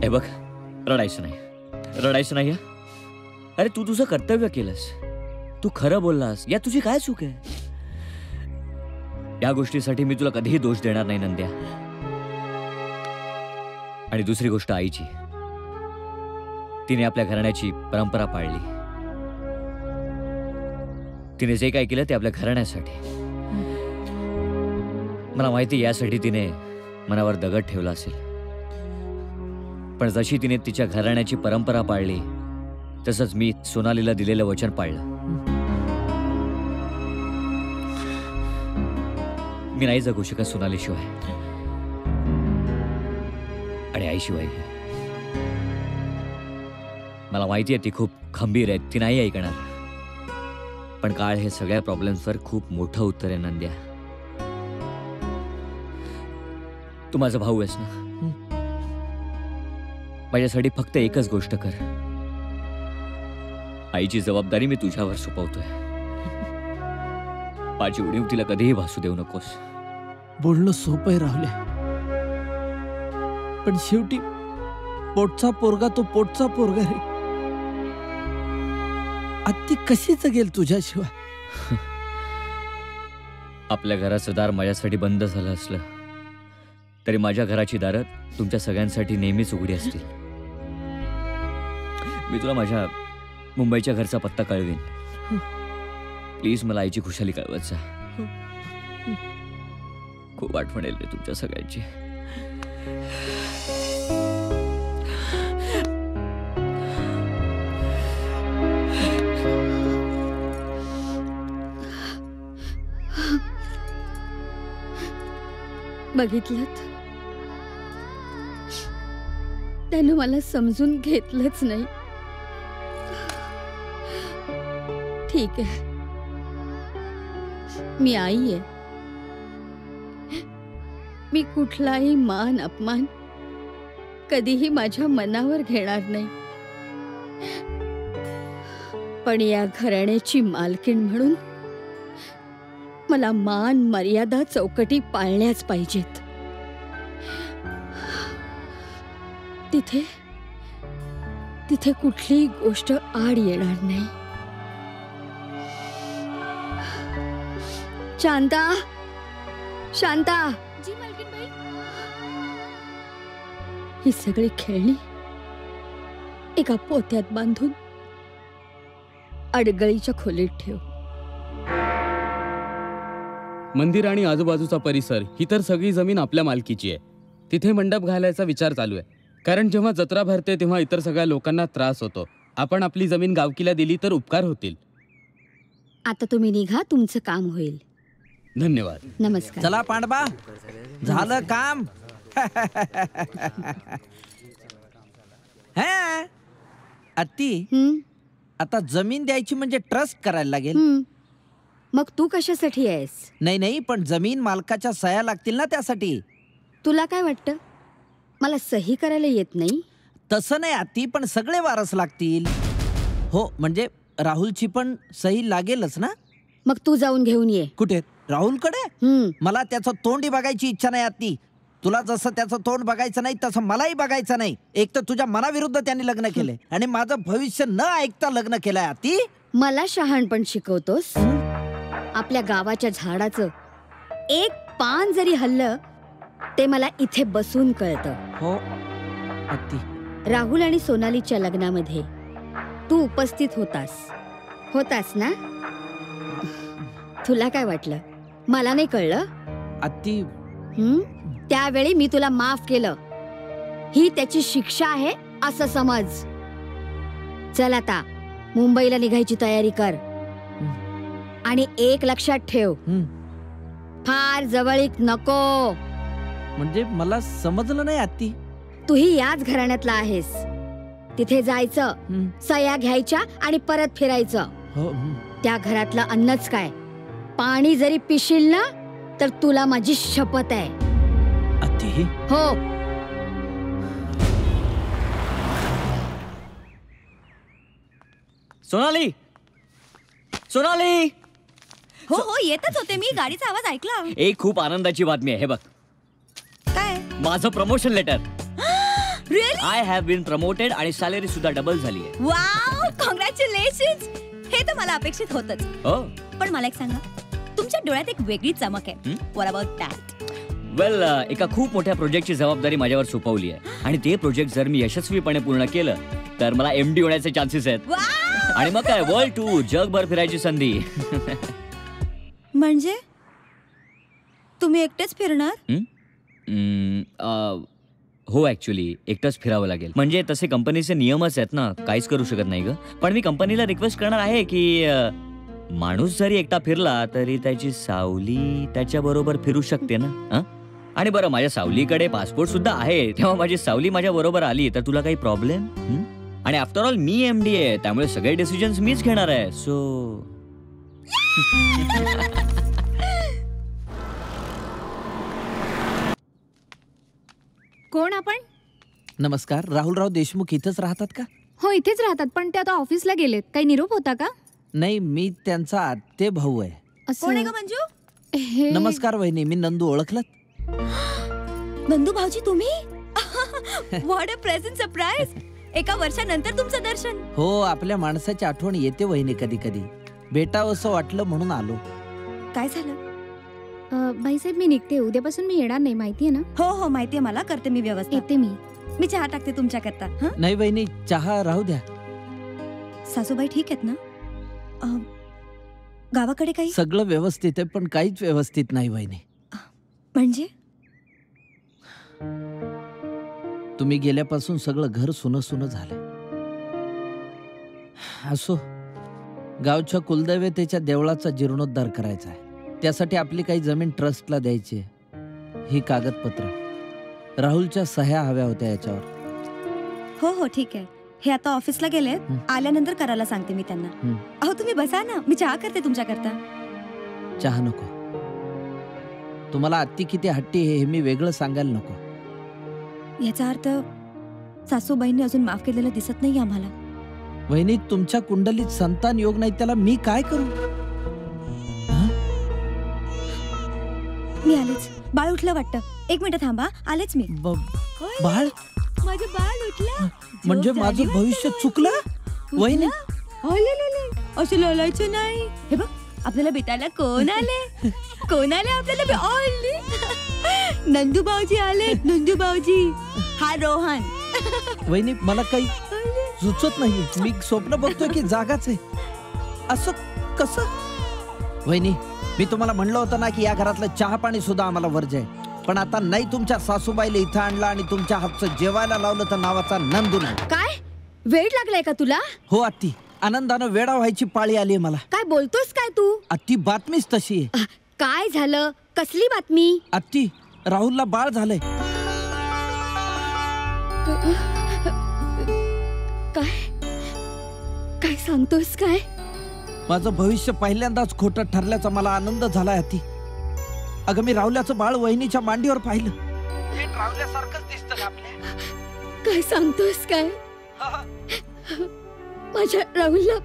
हे बघ, रडायचं नाही. अरे तू तुझं कर्तव्य केलंस, तू खरं बोललास, या तुझी काय चूक आहे? या गोष्टीसाठी मी तुला कधीही दोष देणार नाही नंद्या. आणि दुसरी गोष्ट आईची, तिने आपल्या घराण्याची परंपरा पाळली. तिने जे काय केलं ते आपल्या घराण्यासाठी. मला माहिती यासाठी तिने मनावर दगड ठेवला असेल, पण जशी तिने तिच्या घराण्याची परंपरा पाळली तसंच मी सोनालीला दिलेलं वचन पाळलं. मी नाही जगू शकत सोनालीशिवाय आणि आईशिवाय. मला माहिती आहे ती खूप खंबीर आहे, ती नाही ऐकणार. पण काळ हे सगळ्या प्रॉब्लेम्सवर खूप मोठं उत्तर आहे नंद्या. तू माझा भाऊ आहेस ना, माझ्यासाठी फक्त एकच गोष्ट कर. आईची जबाबदारी मी तुझ्यावर सोपवतोय. माझी उणीव तिला कधीही भासू देऊ नकोस. बोलणं सोपं आहे राहुल्या, पण शेवटी पोटचा पोरगा तो पोटचा पोरगा रे. आत्ती कशी जगेल तुझ्याशिवाय? आपल्या घराचं दार माझ्यासाठी बंद झालं असलं तरी माझ्या घराची दारं तुमच्या सगळ्यांसाठी नेहमीच उघडी असतील. मी तुला माझ्या मुंबईच्या घरचा पत्ता कळवीन. प्लीज मला आईची खुशाली कळवत जा. खूप आठवण येईल रे तुमच्या सगळ्यांची. बघितलंत, त्यानं मला समजून घेतलंच नाही. ठीक आहे, मी आई आहे. मी कुठलाही मान अपमान कधीही माझ्या मनावर घेणार नाही. पण या घराण्याची मालकीण म्हणून मला मान मर्यादा चौकटी पाळल्याच पाहिजेत. तिथे तिथे कुठलीही गोष्ट आड येणार नाही. शांता, शांता, जी मालकीणबाई. ही सगळी खेळणी एका पोत्यात बांधून अडगळीच्या खोलीत ठेव. मंदिर आणि आजूबाजूचा परिसर ही तर सगळी जमीन आपल्या मालकीची आहे. तिथे मंडप घालायचा विचार चालू आहे, कारण जेव्हा जत्रा भरते तेव्हा इतर सगळ्या लोकांना त्रास होतो. आपण आपली जमीन गावकीला दिली तर उपकार होतील. आता तुम्ही निघा, तुमचं काम होईल. धन्यवाद. नमस्कार. चला पांडबा, झालं काम. हा आत्ती, आता जमीन द्यायची म्हणजे ट्रस्ट करायला लागेल. मग तू कशासाठी आहेस? नाही, पण जमीन मालकाच्या सह्या लागतील ना त्यासाठी. तुला काय वाटतं, मला सही करायला येत नाही. तसं नाही आत्ती, पण सगळे वारस लागतील. हो म्हणजे राहुलची पण सही लागेलच ना. मग तू जाऊन घेऊन ये. कुठे? राहुलकडे? मला त्याचं तोंडी बघायची इच्छा नाही आत्ती. तुला जसं त्याचं तोंड बघायचं नाही तसं मलाही बघायचं नाही. एक तर तुझ्या मनाविरुद्ध त्यांनी लग्न केलंय आणि माझं भविष्य न ऐकता लग्न केलंय आत्ती. मला शहाणपण शिकवतोस? आपल्या गावाच्या झाडाचं एक पान जरी हल्लं ते मला इथे बसून कळतं. हो आत्ती. राहुल आणि सोनालीच्या लग्नामध्ये तू उपस्थित होतास ना? तुला काय वाटलं मला नाही कळलं? आत्ती त्यावेळी मी तुला माफ केलं. ही त्याची शिक्षा आहे असं समज. चल आता मुंबईला निघायची तयारी कर. आणि एक लक्षात ठेव, फार जवळीक नको. म्हणजे मला समजलं नाही आत्ती. तूही याच घराण्यातला आहेस. तिथे जायचं, सह्या घ्यायच्या आणि परत फिरायचं. त्या घरातलं अन्नच काय, पाणी जरी पिशील ना तर तुला माझी शपथ आहे. आत्ती. हो. सोनाली, सोनाली. हो हो येतच होते मी, गाडीचा आवाज ऐकला. एक खूप आनंदाची बातमी आहे. हे बघ, काय? माझं promotion letter. Really? I have been promoted आणि सॅलरी सुद्धा डबल झाली आहे. Wow, congratulations. हे तर मला अपेक्षित होतच. हो. पण मला एक सांगा, तुमच्या डोळ्यात एक वेगळी चमक आहे. What about that? वेल, एका खूप मोठ्या प्रोजेक्टची जबाबदारी माझ्यावर सोपवली आहे आणि ते प्रोजेक्ट जर मी यशस्वीपणे पूर्ण केलं तर मला MD होण्याचे चान्सेस आहेत. आणि मग काय, वर्ल्ड टूर, जगभर फिरायची संधी. म्हणजे तुम्ही एकटेच फिरणार? हो, ऍक्च्युली एकटंच फिरावं लागेल. म्हणजे तसे कंपनीचे नियमच आहेत ना, काहीच करू शकत नाही ग. पण मी कंपनीला रिक्वेस्ट करणार आहे की माणूस जरी एकटा फिरला तरी त्याची सावली त्याच्या बरोबर फिरू शकते ना. आणि बरं, माझ्या सावलीकडे पासपोर्ट सुद्धा आहे, तेव्हा माझी सावली माझ्या बरोबर आली तर तुला काही प्रॉब्लेम? आणि आफ्टर ऑल मी MD आहे, त्यामुळे सगळे डिसिजन्स मीच घेणार आहे. सो कोण आपण? नमस्कार. राहुलराव देशमुख इथंच राहतात का? हो इथेच राहतात, पण ते आता ऑफिसला गेलेत. काही निरोप होता का? नाही, मी त्यांचा आत्ते भाऊ आहे. कोण आहे ग मंजू? नमस्कार वहिनी, मी नंदू. ओळखलात? नंदू भाऊजी तुम्ही? What a present surprise. एका वर्षानंतर तुमचं दर्शन. हो, आपल्या माणसाची आठवण येते वहिनी कधी कधी. भेटावं असं वाटलं म्हणून आलो. काय झालं? बाईसाहेब मी निघते, उद्यापासून मी येणार नाही, माहितीये ना? हो हो माहितीये मला, करते मी व्यवस्था. येते मी चहा टाकते तुमच्याकरता. नाही वहिनी, चहा राहू द्या. सासूबाई ठीक आहेत ना? गावाकडे काही? सगळं व्यवस्थित आहे, पण काहीच व्यवस्थित नाही वहिनी. म्हणजे? तुम्ही गेल्यापासून सगळं घर सुनं सुनं झालं. असो, गावच्या कुलदैवतेच्या देवळाचा जीर्णोद्धार करायचा आहे. त्यासाठी आपली काही जमीन ट्रस्टला द्यायची आहे. ही कागदपत्र, राहुलच्या सह्या हव्या होत्या याच्यावर. हो हो ठीक आहे. हे आता ऑफिसला गेलेत, आल्यानंतर करायला सांगते मी त्यांना. अहो तुम्ही बसा ना, मी चहा करते तुमच्याकरता. चहा नको. तुम्हाला आत्ती किती हट्टी हे मी वेगळं सांगायला नको. याचा अर्थ सासूबाईंनी अजून माफ केलेलं दिसत नाही आम्हाला. वहिनी, तुमच्या कुंडलीत संतान योग नाही, त्याला मी काय करू? मी आलेच. बाळ उठलं वाटतं. एक मिनिट थांबा, आलेच मी. बाळ? माझं बाळ उठलं म्हणजे माझं भविष्य चुकलं? वहिनी असं लोलायचं नाही. हे बघ, आपल्याला भेटायला कोण आले? कोण आले आपल्याला? नंदू भाऊजी आले. नंदू भाऊजी. हा रोहन. वहिनी, मला काही सुचत नाही. मी स्वप्न बघतोय की जागाच आहे. असं कसं? वहिनी, मी तुम्हाला म्हणलं होतं ना की या घरातलं चहा पाणी सुद्धा आम्हाला वर्ज आहे. पण आता नाही, तुमच्या सासूबाईला इथं आणलं आणि तुमच्या हातचं जेवायला लावलं तर नावाचा नंदू नाही. काय वेळ लागलाय का तुला? हो आत्ती, आनंदानं वेडा व्हायची पाळी आली मला. काय बोलतोस काय तू? आत्ती, बातमीच तशी आहे. काय झालं? कसली बातमी? आत्ती, राहुलला बाळ झालंय. काय काय सांगतोस? काय? माझं भविष्य पहिल्यांदाच खोटं ठरल्याचा मला आनंद झालाय आत्ती. अगं, मी राहुल्याचं बाळ वहिनीच्या मांडीवर पाहिलं. राहुल्यासारखंच दिसतं का आपल्या? काय सांगतोस काय? माझ्या राहुलला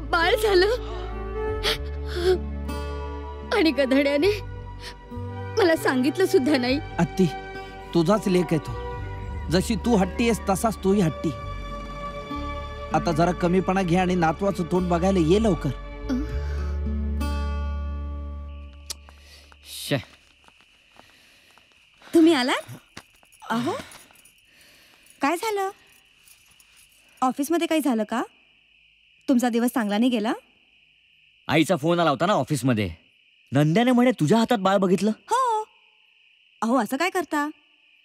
बाळ झालं आणि गधड्याने मला सांगितलं सुद्धा नाही. आत्ती, तुझाच लेक आहे तो. जशी तू हट्टी आहेस तसाच तूही हट्टी. आता जरा कमीपणा घे आणि नातवाचं तोंड बघायला ये लवकर. तुम्ही आलात? अहो, काय झालं? ऑफिसमध्ये काही झालं का? तुमचा दिवस चांगला नाही गेला? आईचा फोन आला होता ना ऑफिसमध्ये. नंद्याने म्हणे तुझ्या हातात बाळ बघितलं. हो. अहो, असं काय करता?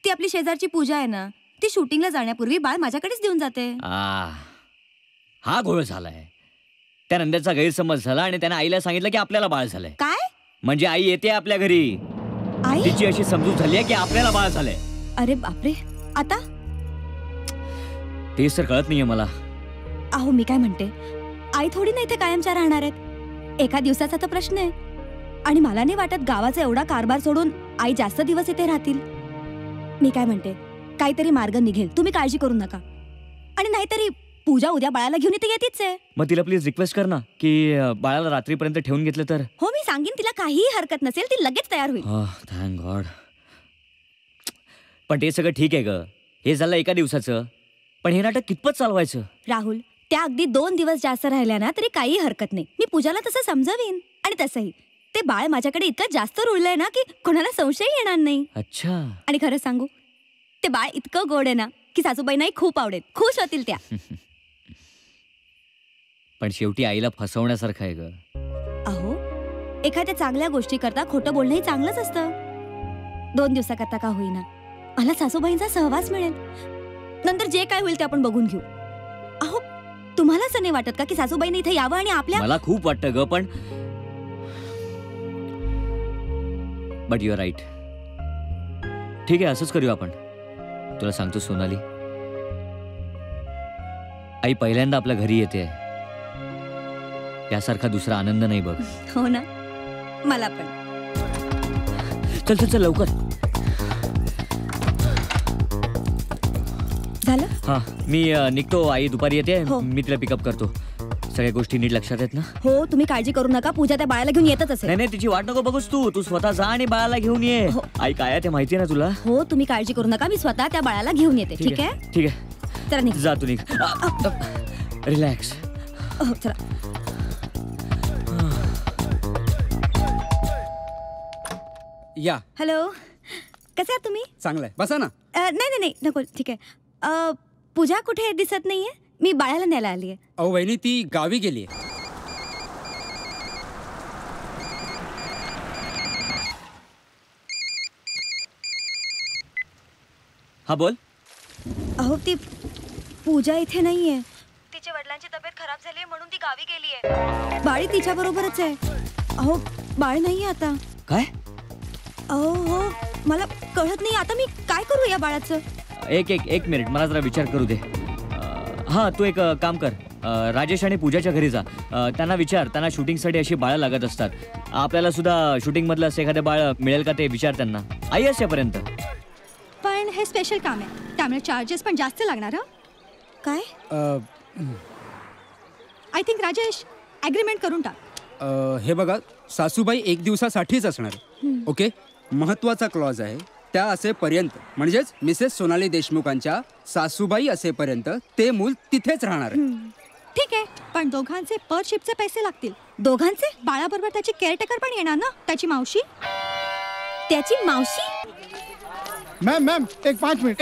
ती आपली शेजारची पूजा आहे ना, ती शूटिंगला जाण्यापूर्वी बाळ माझ्याकडेच देऊन जाते. हा घोळ झालाय. त्या नंद्याचा गैरसमज झाला आणि त्याने आईला सांगितलं की आपल्याला बाळ झालंय. काय? म्हणजे आई येते आपल्या घरी. आई? तिची अशी समजूत झाली आहे की आपल्याला बाळ झालंय. अरे बापरे, आता? तेच तर कळत नाहीये मला. अहो, मी काय म्हणते, आई थोडी नाही ते कायमच्या राहणार आहेत. एका दिवसाचा तर प्रश्न आहे. आणि मला नाही वाटत गावाचा एवढा कारभार सोडून आई जास्त दिवस इथे राहतील. मी काय म्हणते, काहीतरी मार्ग निघेल. तुम्ही काळजी करू नका. आणि नाहीतरी पूजा उद्या बाळाला घेऊन इथे येतीच आहे. मग तिला प्लीज रिक्वेस्ट कर ना की बाळाला रात्रीपर्यंत ठेवून घेतलं तर. हो, मी सांगेन तिला काहीही हरकत नसेल. ती लगेच तयार होईल. Thank God. पण ते सगळं ठीक आहे ग. हे झालं एका दिवसाचं. पण हे नाटक कितपत चालवायचं? राहुल, त्या अगदी 2 दिवस जास्त राहिल्या ना तरी काही हरकत नाही. मी पूजाला तसं समजावीन. आणि तसंही ते बाळ माझ्याकडे इतकं जास्त रुळलंय ना की कोणाला संशय येणार नाही. अच्छा. आणि खरं सांगू, ते बाळ इतकं गोड आहे ना की सासूबाईंनाही खूप आवडेल. खुश होतील त्या. पण शेवटी आईला फसवण्यासारखं आहे ग. अहो, एखाद्या चांगल्या गोष्टी करता खोटं बोलणंही चांगलंच असतं. 2 दिवसाकरता का होईना मला सासूबाईंचा सहवास मिळेल. नंतर जे काय होईल ते आपण बघून घेऊ. अहो, तुम्हाला असं नाही वाटत का की सासूबाईंनी इथे यावं आणि आपल्या? मला खूप वाटतं ग, पण बट यू आर राईट. ठीक आहे, असंच करूया आपण. तुला सांगतो सोनाली, आई पहिल्यांदा आपल्या घरी येते. त्यासारखा दुसरा आनंद नाही बघ. हो ना, मला पण. चल चल चल लवकर. झालं? हा, मी निघतो. आई दुपारी येते. हो. मी तिला पिकअप करतो. सगळ्या गोष्टी नीट लक्षात आहेत ना? हो, तुम्ही काळजी करू नका. पूजा त्या बाळाला घेऊन येतच असेल. नाही नाही, तिची वाट नको बघूस. तू स्वतः जा आणि बाळाला घेऊन ये. आई काय आहे ते माहिती आहे ना तुला? हो, तुम्ही काळजी करू नका. मी स्वतः त्या बाळाला घेऊन येते. ठीक आहे? ठीक आहे. चला निघ. जा तू निघ. रिलॅक्स. चला. या. हॅलो, कसे आहात तुम्ही? चांगलंय, बसा ना. नाही नाही नाही, नको. ठीक आहे. पूजा कुठे दिसत नाहीये? मी बाळाला न्यायला आली आहे. अहो वहिनी, ती गावी गेली. हा बोल. अहो, ती पूजा इथे नाहीये. तिच्या वडिलांची तब्येत खराब झाली म्हणून ती गावी गेलीये. बाळी तिच्या बरोबरच आहे. अहो, बाळ नाहीये आता. काय? अहो हो, मला कळत नाही आता मी काय करू या बाळाचं. एक मिनिट, मला जरा विचार करू दे. हा, तू एक काम कर. राजेश आणि पूजाच्या घरी जा. त्यांना विचार, त्यांना शूटिंगसाठी अशी बाळं लागत असतात. आपल्याला सुद्धा शूटिंग मधलं असं एखादं बाळ मिळेल का ते विचार त्यांना. आई असेपर्यंत. पण हे स्पेशल काम आहे, त्यामुळे चार्जेस पण जास्त लागणार. काय? आय थिंक राजेश ॲग्रीमेंट करून टाक. हे बघा, सासूबाई 1 दिवसासाठीच असणार. ओके, महत्वाचा क्लॉज आहे. त्या असेपर्यंत, म्हणजेच मिसेस सोनाली देशमुखांच्या सासूबाई असेपर्यंत ते मूल तिथेच राहणार आहे. ठीक आहे, पण दोघांचे पर शिपचे पैसे लागतील. दोघांचे? बाळाबरोबर त्याची केअरटेकर पण येणार ना, त्याची मावशी. त्याची मावशी? मैम एक 5 मिनट,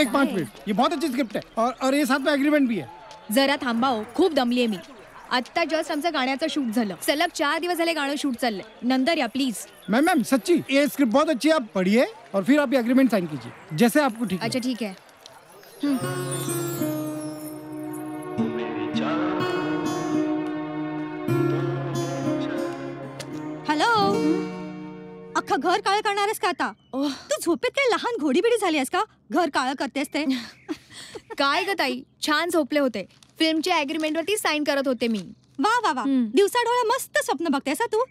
ये बहुत अच्छी स्क्रिप्ट है और ये साथ में एग्रीमेंट भी है. जरा थांबाओ, खूप दमलीये मी. आत्ता जस्ट आमचं गाण्याचं शूट झालं. सलग 4 दिवस झाले गाणं शूट चाललंय. नंतर या प्लीज. मैम सच्ची ये स्क्रिप्ट बहुत अच्छी है, आप पढ़िए और फिर आप एग्रीमेंट साइन कीजिए जैसे आपको ठीक. अच्छा ठीक है. हॅलो, अख्खं घर काळं करणारस का आता? तू झोपेत काही लहान घोडीबिडी झाली आहेस का? घर काळं करतेस ते. काय ग ताई, छान झोपले होते. फिल्मच्या अग्रीमेंट वरती साइन करत होते मी. वा वा वा, दिवसा डोळा मस्त स्वप्न बघतेस तू.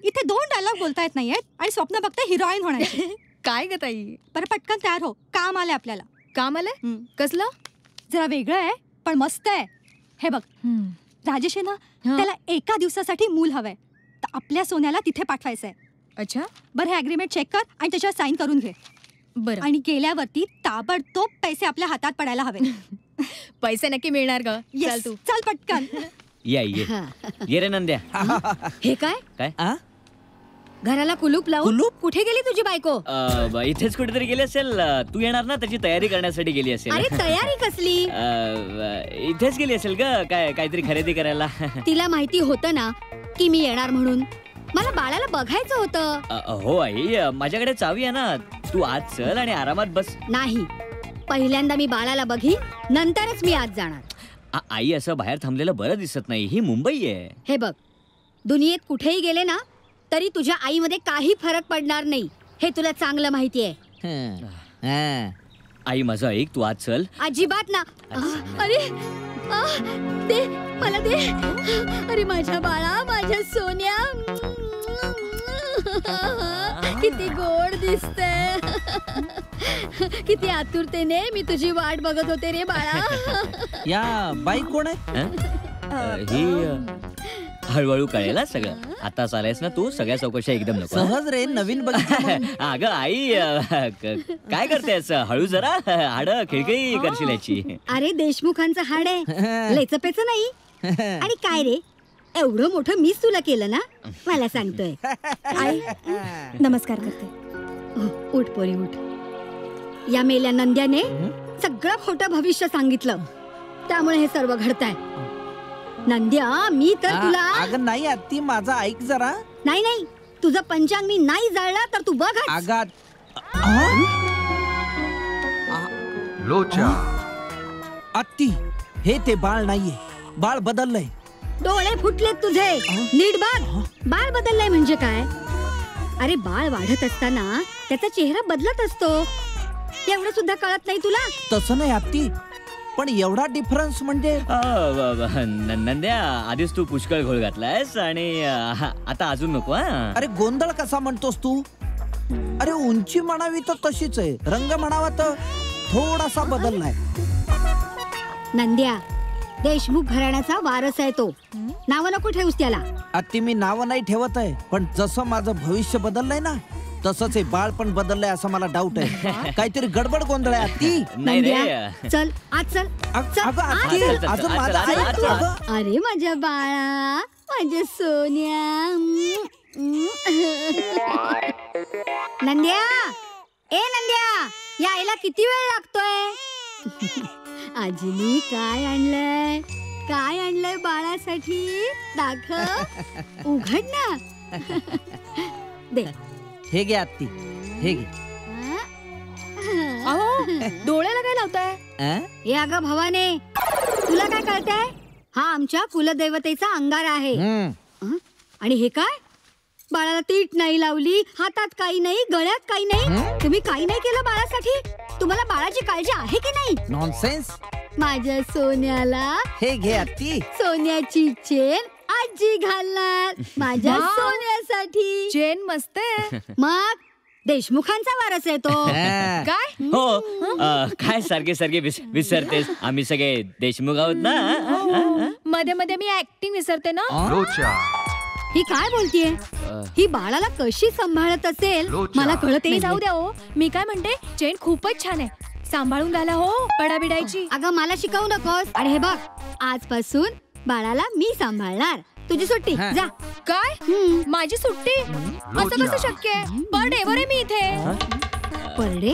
इथे 2 डायलॉग बोलता येत नाहीयेत आणि स्वप्न बघते हिरोईन होण्याची. काय ग ताई? बरं पटकन तयार हो, काम आलंय आपल्याला. काम आलंय? कसलं? जरा वेगळं आहे पण मस्त आहे. हे बघ, राजेश आहे ना, त्याला एका दिवसासाठी मूल हवंय, तर आपल्या सोन्याला तिथे पाठवायचंय. अच्छा, बरं हे अग्रीमेंट चेक कर आणि त्याच्यावर साईन करून घे. बरं. आणि गेल्यावरती ताबडतोब पैसे आपल्या हातात पडायला हवे. पैसे नक्की मिळणार ग. चल तू, चल पटकन. ये रे नंद्या. हे काय काय? घराला कुलूप लावून कुठे गेली तुझी बायको? इथेच कुठेतरी गेली असेल. तू येणार ना, त्याची तयारी करण्यासाठी गेली असेल. अरे तयारी कसली? इथेच गेली असेल ग, काहीतरी खरेदी करायला. तिला माहिती होतं ना की मी येणार म्हणून. मला बाळाला बघायचं होतं. हो आई, माझ्याकडे चावी आहे ना. तू आज चल आणि आरामात बस. नाही, पहिल्यांदा मी बाळाला बघीन, नंतरच मी आज जाणार. आई, असं बाहेर थांबलेलं बरं दिसत नाही. ही मुंबई आहे. हे बघ, दुनियेत कुठेही गेले ना तरी तुझ्या आईमध्ये काही फरक पडणार नाही, हे तुला चांगलं माहिती आहे. आई माझं ऐक, तू आज चल. अजिबात ना. अरे दे मला, दे. अरे माझ्या बाळा, माझ्या सोन्या, किती गोड दिसते. किती आतुरतेने मी तुझी वाट बघत होते रे बाळा. या बाई कोण आहे? ही हळूहळू कळेल सगळं. आता चालायस ना तू, सगळ्या चौकशा एकदम नको. सहज रे, नवीन बघितलं. अगं आई, काय करतेस? हळू जरा, हाड खिळखिळी करशील याची. अरे देशमुखांचं हाड आहे, लेचपेच नाही. आणि काय रे, एवढं मोठं मीच तुला केलं ना, मला सांगतोय. आई नमस्कार करते. उठ पोरी उठ. या मेल्या नंद्याने सगळं खोटं भविष्य सांगितलं, त्यामुळे हे सर्व घडतंय. नंद्या, मी तर तुला. अगं नाही आत्ती, माझं ऐक जरा. नाही नाही, तुझं पंचांग मी नाही जाळला तर तू बघ. लोचा. आत्ती, हे ते बाळ नाहीये, बाळ बदललंय. डोळे फुटलेत तुझे, नीट बघ. बाळ बदललाय म्हणजे काय? अरे बाळ वाढत असताना त्याचा चेहरा बदलत असतो, एवढं सुद्धा कळत नाही तुला? तसं नाही आत्ती, पण एवढा डिफरन्स म्हणजे. नंद्या, आधीच तू पुष्कळ घोळ घातलायस आणि आता अजून नको. अरे गोंधळ कसा म्हणतोस तू? अरे उंची म्हणावी तर तशीच आहे, रंग म्हणावा तर थोडासा बदललाय. नंद्या, देशमुख घराण्याचा वारस आहे तो. नाव नको ठेवूस त्याला. आत्ती, मी नाव नाही ठेवत आहे, पण जसं माझं भविष्य बदललंय ना, तसंच हे बाळ पण बदललंय असं मला डाऊट आहे. काहीतरी गडबड गोंधळ आहे आत्ती. चल आज चल. अरे माझ्या बाळा, माझ्या सोन्या. नंद्या, ए नंद्या, यायला किती वेळ लागतोय? आजीनी काय आणलंय? काय आणलंय बाळासाठी? दाखव, उघड ना. दे. हे घे आत्ती, हे घे. डोळ्याला काय लावताय? हे अगं भवाने, तुला काय कळतंय? हा आमच्या कुलदैवतेचा अंगार आहे. आणि हे काय? बाळाला तीट नाही लावली, हातात काही नाही, गळ्यात काही नाही. तुम्ही काही नाही केलं बाळासाठी? तुम्हाला बाळाची काळजी आहे की नाही? नॉनसेन्स. माझ्या सोन्याला हे घे आत्ती. सोन्याची चेन आजी घालणार माझ्या सोन्यासाठी. चेन मस्त आहे. मग देशमुखांचा वारस आहे तो. काय? हो, काय सारखे सारखे विसरतेस? आम्ही सगळे देशमुख आहोत ना. मध्ये मध्ये मी ऍक्टिंग विसरते ना. ही काय बोलतीये? ही बाळाला कशी सांभाळत असेल मला कळत नाही. जाऊ द्या हो, मी काय म्हणते, चेन खूपच छान आहे, सांभाळून घाला हो, पडाबिडायची. अगं मला शिकवू नकोस. आणि हे बघ, आजपासून बाळाला मी सांभाळणार. तुझी सुट्टी, जा. काय? माझी सुट्टी? असं कसं शक्य आहे? पर डेवर आहे मी इथे. Per day?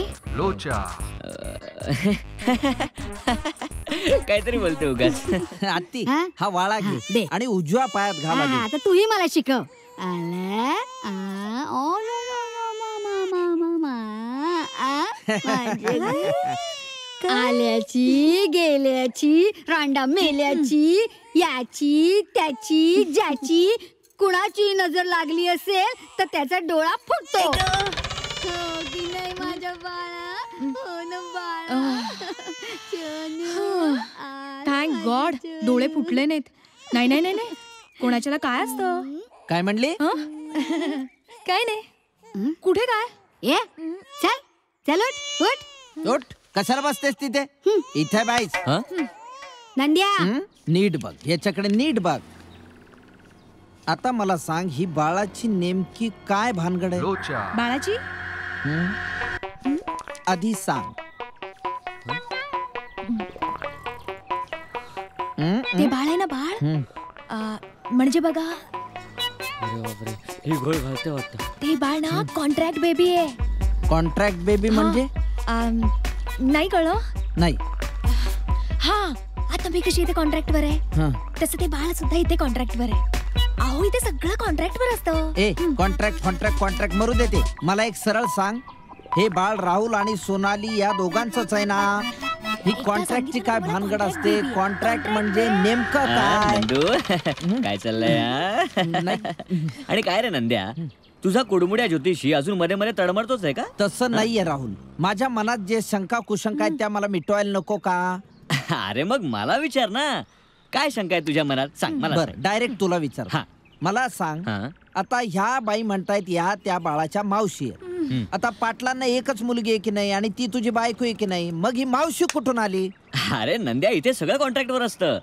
काहीतरी बोलते उगाच. आत्ती, हा वाळा घे आणि उजव्या पायात घाला. आता तूही मला शिकव. आल्याची गेल्याची, रांडा मेल्याची, याची त्याची ज्याची कुणाची नजर लागली असेल तर त्याचा डोळा फुटतो. की नाही माझ्या बाळा? हो ना बाळा. थँक गॉड, डोळे फुटले नाहीत. नाही नाही नाही नाही, कोणाच्याला काय असतं? काय म्हणले? काय नाही. कुठे काय? ये चल चल उठ उठ उठ. कशाला बसतेस तिथे? इथे बाईस. नंद्या नीट बघ, याच्याकडे नीट बघ. आता मला सांग, ही बाळाची नेमकी काय भानगड आहे? बाळाची आधी सांग. ते बाळ आहे ना बाळ, म्हणजे बघा ही घोळ घालते वाटतं. ते बाळ ना कॉन्ट्रॅक्ट बेबी आहे. कॉन्ट्रॅक्ट बेबी म्हणजे? नाही कळलं? नाही. हा, आता मी कशी इथे कॉन्ट्रॅक्टवर आहे, तसं ते बाळ सुद्धा इथे कॉन्ट्रॅक्टवर आहे. अहो, इथे सगळं कॉन्ट्रॅक्टवर असतं. ए, कॉन्ट्रॅक्ट कॉन्ट्रॅक्ट कॉन्ट्रॅक्ट मरू देते. मला एक सरळ सांग, हे बाळ राहुल आणि सोनाली या दोघांचंच आहे ना? ही कॉन्ट्रॅक्टची काय भानगड असते? कॉन्ट्रॅक्ट म्हणजे नेमकं काय? नंदू काय चाललंय आणि काय रे नंद्या, तुझा कुडमुड्या ज्योतिषी अजून मध्ये मध्ये तडमडतोच आहे का? तसं नाहीये राहुल. माझ्या मनात जे शंका कुशंका आहेत त्या मला मिटवायला नको का? अरे मग मला विचार ना, काय शंका आहे तुझ्या मनात? सांग मला. बरं, डायरेक्ट तुला विचार. मला सांग, आता ह्या बाई म्हणतायत या त्या बाळाच्या मावशी आहे. आता पाटलांना एकच मुलगी आहे की नाही, आणि ती तुझी बायको आहे की नाही, मग ही मावशी कुठून आली? अरे नंद्या, इथे सगळं कॉन्ट्रॅक्टवर असतं.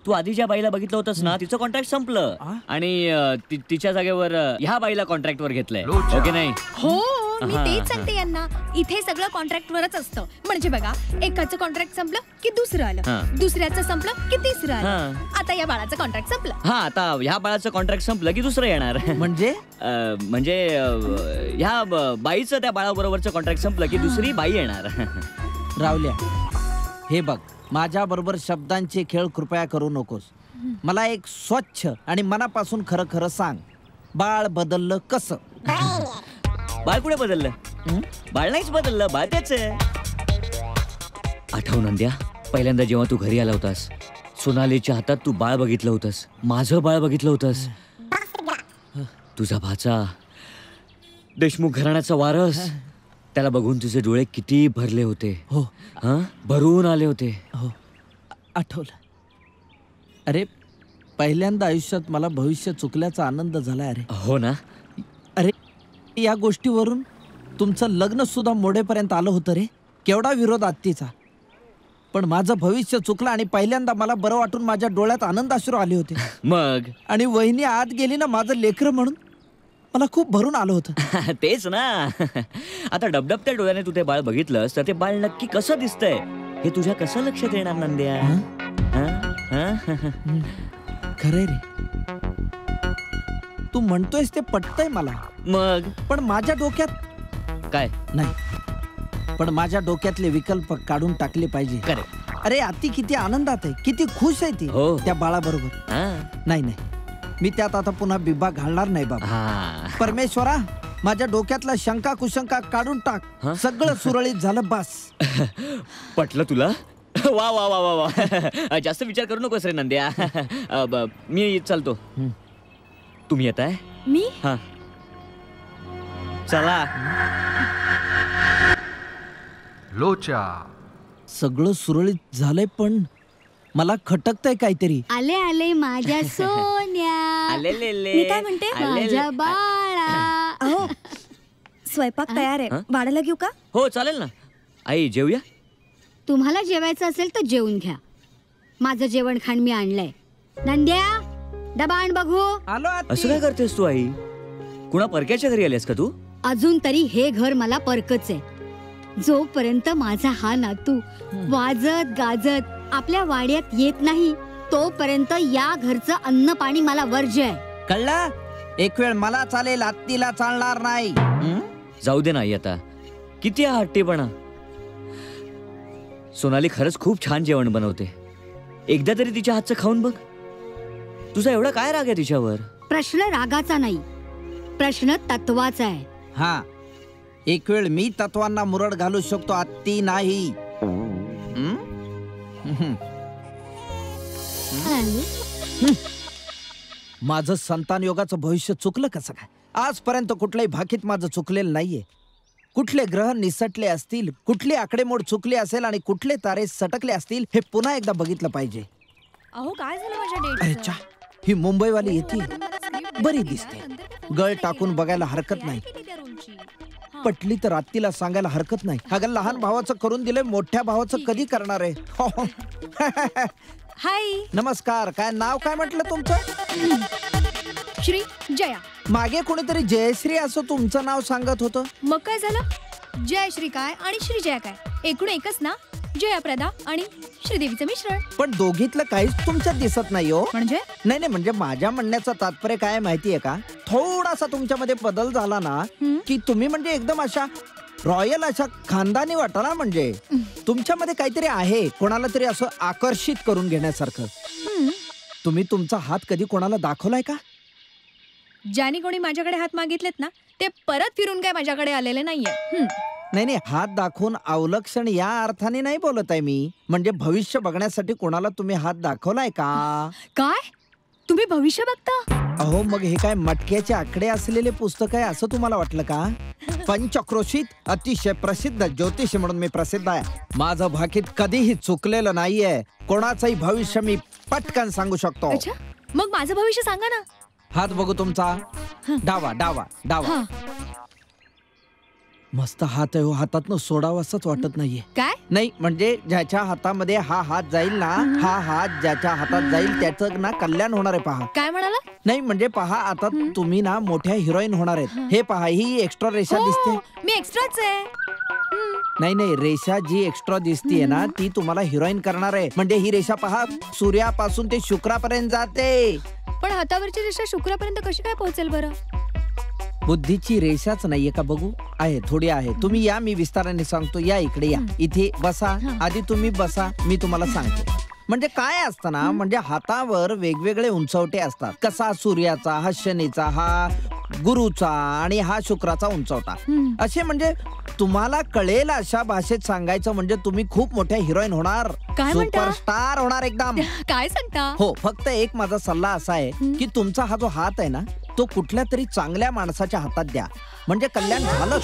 तू आधी ज्या बाईला बघितलं होतंस ना, तिचं कॉन्ट्रॅक्ट संपलं आणि तिच्या जागेवर ह्या बाईला कॉन्ट्रॅक्टवर घेतलंय. ओके नाही? हो, मी तेच सांगते यांना, इथे सगळं कॉन्ट्रॅक्टवरच असतं. म्हणजे बघा, एकाचं कॉन्ट्रॅक्ट संपलं की दुसरं आलं, दुसऱ्याचं संपलं की तिसरं आलं. आता या बाळाचं कॉन्ट्रॅक्ट संपलं. हा, आता ह्या बाळाचं कॉन्ट्रॅक्ट संपलं की दुसरं येणार. म्हणजे ह्या बाईचं त्या बाळाबरोबरचं कॉन्ट्रॅक्ट संपलं की दुसरी बाई येणार. रावल्या, हे बघ, माझ्या बरोबर शब्दांचे खेळ कृपया करू नकोस. मला एक स्वच्छ आणि मनापासून खरं खरं सांग, बाळ बदललं कसं? बाळ कुठे बदललं? बाळ नाहीच बदललं, बाळ तेच आहे. आठव नंद्या, पहिल्यांदा जेव्हा तू घरी आला होतास, सोनालीच्या हातात तू बाळ बघितलं होतंस, माझं बाळ बघितलं होतंस. तुझा भाचा देशमुख घराण्याचा वारस, त्याला बघून तुझे डोळे किती भरले होते. हो, भरून आले होते. हो, आठवलं. अरे, पहिल्यांदा आयुष्यात मला भविष्य चुकल्याचा आनंद झालाय. अरे हो ना. अरे, या गोष्टीवरून तुमचं लग्न सुद्धा मोडेपर्यंत आलं होतं रे. केवढा विरोध आत्तीचा, पण माझं भविष्य चुकलं आणि पहिल्यांदा मला बरं वाटून माझ्या डोळ्यात आनंदाश्रू आले होते. मग आणि वहिनी आत गेली ना, माझं लेकरं म्हणून मला खूप भरून आलं होतं. तेच ना. आता डबडबत्या डोळ्याने तू ते बाळ बघितलंस तर ते बाळ नक्की कसं दिसतंय हे तुझ्या कसं लक्षात येणार नंद्या? खरंय रे, तू म्हणतोयस ते पटतंय मला. मग पण माझ्या डोक्यात काय नाही, पण माझ्या डोक्यातले विकल्प काढून टाकले पाहिजे. अरे, आत्ती किती आनंदात आहे, किती खुश आहे ती त्या बाळाबरोबर. नाही नाही, मी त्यात आता पुन्हा बिब्बा घालणार नाही बाबा. परमेश्वरा, माझ्या डोक्यातला शंका कुशंका काढून टाक. सगळं सुरळीत झालं बस. पटलं तुला? वा वा वा वा वा. जास्त विचार करू नकोस रे नंद्या. मी चालतो. तुम्ही येत आहे? मी? हा, चला. लोचा. सगळं सुरळीत झालंय, पण मला खटकतंय काहीतरी. आले आले माझ्या सोन्या. मी काय म्हणते, माझ्या बाळा. अहो, स्वयंपाक तयार आहे, वाढायला घेऊ का? हो चालेल ना. आई, जेवूया. तुम्हाला जेवायचं असेल तर जेवून घ्या. माझं जेवण खाण मी आणलंय. नंद्या, डबा आण बघू. असं काय करतेस तू आई? कुणा परक्याच्या घरी आलीस का तू? अजून तरी हे घर मला परकच आहे. जोपर्यंत माझा हा नातू वाजत गाजत आपल्या वाड्यात येत नाही, तोपर्यंत या घरचं अन्न पाणी मला वर्ज्य आहे. कळलं? एक वेळ मला चालेल, आत्तीला चालणार नाही. जाऊ दे ना आई, आता किती हा हट्टीपणा. सोनाली खरंच खूप छान जेवण बनवते. एकदा तरी तिच्या हातचं खाऊन बघ. तुझा एवढा काय राग आहे तिच्यावर? प्रश्न रागाचा नाही, प्रश्न तत्वाचा आहे. हा, एक वेळ मी तत्वांना मुरड घालू शकतो, आत्ती नाही. माझं संतान योगाचं भविष्य चुकलं कसं काय? आजपर्यंत कुठल्याही भाकीत माझं चुकलेलं नाहीये. कुठले ग्रह निसटले असतील, कुठली आकडेमोड चुकली असेल आणि कुठले तारे सटकले असतील हे पुन्हा एकदा बघितलं पाहिजे. अहो, काय झालं माझ्या डेटचं? ही मुंबईवाली येते, बरी दिसते. गळ टाकून बघायला हरकत नाही. पटली तर आत्तीला सांगायला हरकत नाही. अगं लहान भावाचं करून दिलंय, मोठ्या भावाचं कधी करणार आहे? हाय. नमस्कार. काय नाव काय म्हटलं तुमचं? श्री जया. मागे कोणीतरी जयश्री असं तुमचं नाव सांगत होतं. मग काय झालं? जयश्री काय आणि श्री जया काय एकूण एकच ना. जयाप्रदा आणि श्रीदेवीचं मिश्रण. पण दोघीतलं काहीच तुमच्यात दिसत नाही हो. म्हणजे? नाही म्हणजे माझ्या म्हणण्याचं तात्पर्य काय माहितीये का, थोडासा तुमच्यामध्ये बदल झाला ना की तुम्ही म्हणजे एकदम अशा रॉयल अशा खानदानी वाटाला. म्हणजे तुमच्यामध्ये काहीतरी आहे, कोणाला तरी असं आकर्षित करून घेण्यासारखं. तुम्ही तुमचा हात कधी कोणाला दाखवलाय का? ज्याने कोणी माझ्याकडे हात मागितलेत ना ते परत फिरून काय माझ्याकडे आलेले नाहीये. नाही हात दाखवून अवलक्षण या अर्थाने नाही बोलत आहे मी. म्हणजे भविष्य बघण्यासाठी कोणाला तुम्ही हात दाखवलाय का? काय तुम्ही भविष्य बघता? अहो मग हे काय मटक्याचे आकडे असलेले पुस्तक आहे असं तुम्हाला वाटलं का? पंचक्रोशीत अतिशय प्रसिद्ध ज्योतिष म्हणून मी प्रसिद्ध आहे. माझं भाकीत कधीही चुकलेलं नाहीये. कोणाचंही भविष्य मी पटकन सांगू शकतो. मग माझं भविष्य सांगा ना. हात बघू तुमचा. डावा डावा डावा. मस्त हात आहे हो. हातातनं सोडावं असंच वाटत नाहीये. काय? नाही म्हणजे ज्याच्या हातामध्ये हा हात जाईल ना, हा हात ज्याच्या हातात जाईल त्याचं ना कल्याण होणार आहे. पहा. काय म्हणाला? नाही म्हणजे पहा आता तुम्ही ना मोठ्या हिरोईन होणार आहेत. हे पहा ही एक्स्ट्रा रेषा दिसते. मी एक्स्ट्राच आहे. नाही रेषा जी एक्स्ट्रा दिसतीये ना ती तुम्हाला हिरोईन करणार आहे. म्हणजे ही रेषा पहा सूर्यापासून ते शुक्रापर्यंत जाते. पण हातावरची रेषा शुक्रापर्यंत कशी काय पोहोचेल बरं? बुद्धीची रेषाच नाहीये का? बघू आहे, थोडी आहे. तुम्ही या, मी विस्ताराने सांगतो. या इकडे या, इथे बसा. आधी तुम्ही बसा, मी तुम्हाला सांगतो. म्हणजे काय असतं ना, म्हणजे हातावर वेगवेगळे उंचवटे असतात. कसा सूर्याचा, हा शनीचा, हा गुरुचा आणि हा शुक्राचा उंचवटा. असे म्हणजे तुम्हाला कळेल अशा भाषेत सांगायचं म्हणजे तुम्ही खूप मोठ्या हिरोईन होणार. सुपरस्टार होणार एकदम. काय सांगता? हो. फक्त एक माझा सल्ला असा आहे की तुमचा हा जो हात आहे ना तो कुठल्या तरी चांगल्या माणसाच्या हातात द्या. म्हणजे कल्याण झालं.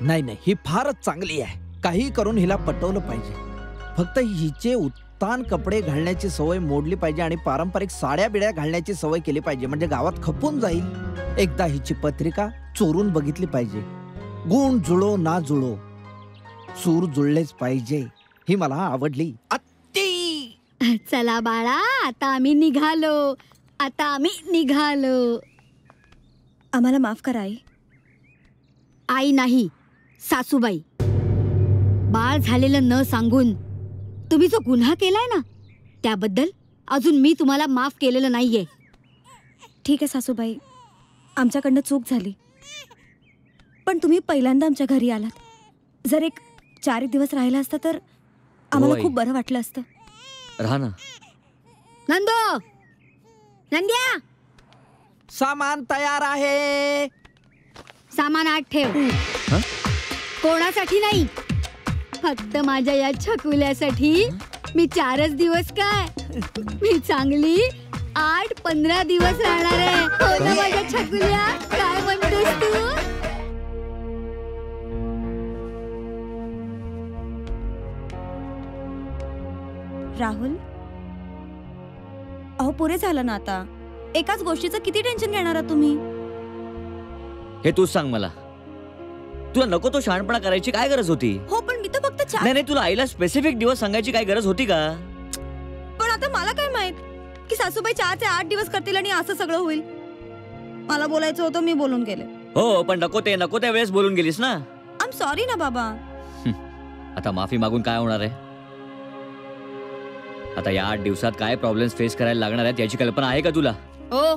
नाही ही फारच चांगली आहे. काही करून हिला पटवलं पाहिजे. फक्त हिचे उत्तान कपडे घालण्याची सवय मोडली पाहिजे आणि पारंपरिक साड्या बिड्या घालण्याची सवय केली पाहिजे. म्हणजे गावात खपून जाईल. एकदा हिची पत्रिका चोरून बघितली पाहिजे. गुण जुळो ना जुळो, सूर जुळलेच पाहिजे. ही मला आवडली. चला बाळा, आता आम्ही निघालो. आम्हाला माफ करा आई. आई नाही, सासूबाई. बाळ झालेलं न सांगून तुम्ही जो गुन्हा केलाय ना त्याबद्दल अजून मी तुम्हाला माफ केलेलं नाहीये. ठीक आहे सासूबाई, आमच्याकडनं चूक झाली. पण तुम्ही पहिल्यांदा आमच्या घरी आलात. जर 4 दिवस राहिला असता तर आम्हाला खूप बरं वाटलं असतं. राहा ना. नंदो, नंद्या, सामान तयार आहे. सामान आत ठेव. कोणासाठी नाही, फक्त माझ्या या छकुल्यासाठी. मी 4च दिवस काय, मी चांगली 8-15 दिवस राहणार आहे. हो ना माझ्या छकुल्या? काय म्हणतेस तू? राहुल, अहो पुरे झालं ना आता. एकाच गोष्टीचं किती टेन्शन घेणार आहात तुम्ही? हे तूच सांग मला. तुला नको तो शहाणपणा करायची काय गरज होती? हो पण मी तर फक्त नाही तुला आईला स्पेसिफिक दिवस सांगायची काय गरज होती का? पण आता मला काय माहित की सासूबाई 4 ते 8 दिवस करतील आणि असं सगळं होईल. मला बोलायचं होतं, मी बोलून गेले. हो पण नको त्या वेळेस बोलून गेलीस ना. आय एम सॉरी ना बाबा. आता माफी मागून काय होणार आहे? आता या 8 दिवसात काय प्रॉब्लेम्स फेस करायला लागणार आहेत याची कल्पना आहे का तुला? ओ,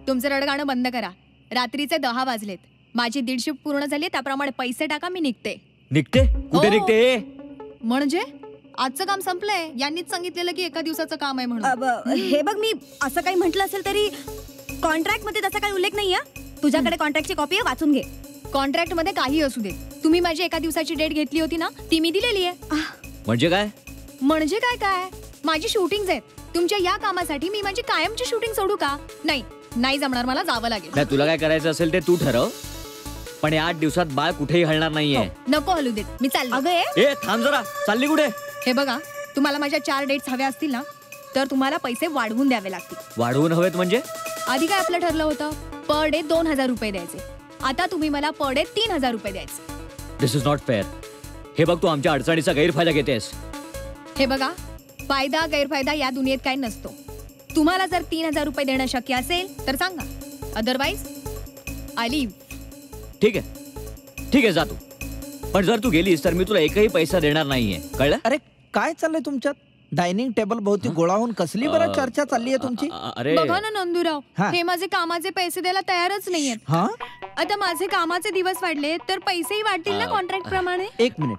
तुमचं रडगाणं बंद करा. रात्रीचे 10 वाजलेत. माझी 1.5 शिफ्ट पूर्ण झाली. त्याप्रमाणे पैसे टाका, मी निघते. कुठे निघते? म्हणजे आजचं काम संपलंय. यांनीच सांगितलेलं की 1 दिवसाचं काम आहे म्हणून. हे बघ, मी असं काही म्हटलं असेल तरी कॉन्ट्रॅक्ट मध्ये त्याचा काही उल्लेख नाहीये. तुझ्याकडे कॉन्ट्रॅक्टची कॉपी आहे, वाचून घे. कॉन्ट्रॅक्ट मध्ये काही असू दे, तुम्ही माझी 1 दिवसाची डेट घेतली होती ना ती मी दिलेली आहे. म्हणजे काय? म्हणजे काय माझी शूटिंग आहेत. तुमच्या या कामासाठी मी माझी कायमची शूटिंग सोडू का? नाही जमणार, मला जावं लागेल. तुला काय करायचं असेल ते तू ठरव. पण या 8 दिवसात बाळ कुठेही हलणार नाहीये. नको हलू देत, मी चालले. अगं थांब जरा, चालली कुठे? हे बघा, तुम्हाला माझ्या 4 डेट्स हव्या असतील ना तर तुम्हाला पैसे वाढवून द्यावे लागतील. वाढवून हवेत म्हणजे? आधी काय आपलं ठरलं होतं पर डे 2,000 रुपये द्यायचे. आता तुम्ही मला पर डे 3,000 रुपये द्यायचे. दिस इज नॉट फेअर. हे बघ, तू आमच्या अडचणीचा गैरफायदा घेतेस. हे बघा, फायदा गैरफायदा या दुनियेत काही नसतो. तुम्हाला जर 3,000 रुपये देणं शक्य असेल तर सांगा, अदरवाईज आय लिव्ह. ठीक आहे, जा तू. पण जर तू गेलीस तर मी तुला एकही पैसा देणार नाहीये, कळलं? अरे काय चाललंय तुमच्यात? डायनिंग टेबल भोवती गोळा होऊन कसली बरं चर्चा चालली आहे तुमची? अरे बघा ना नंदूराव, हा. हे माझे कामाचे पैसे द्यायला तयारच नाहीयेत. हा, आता माझे कामाचे दिवस वाढले तर पैसेही वाढतील ना कॉन्ट्रॅक्ट प्रमाणे. एक मिनिट,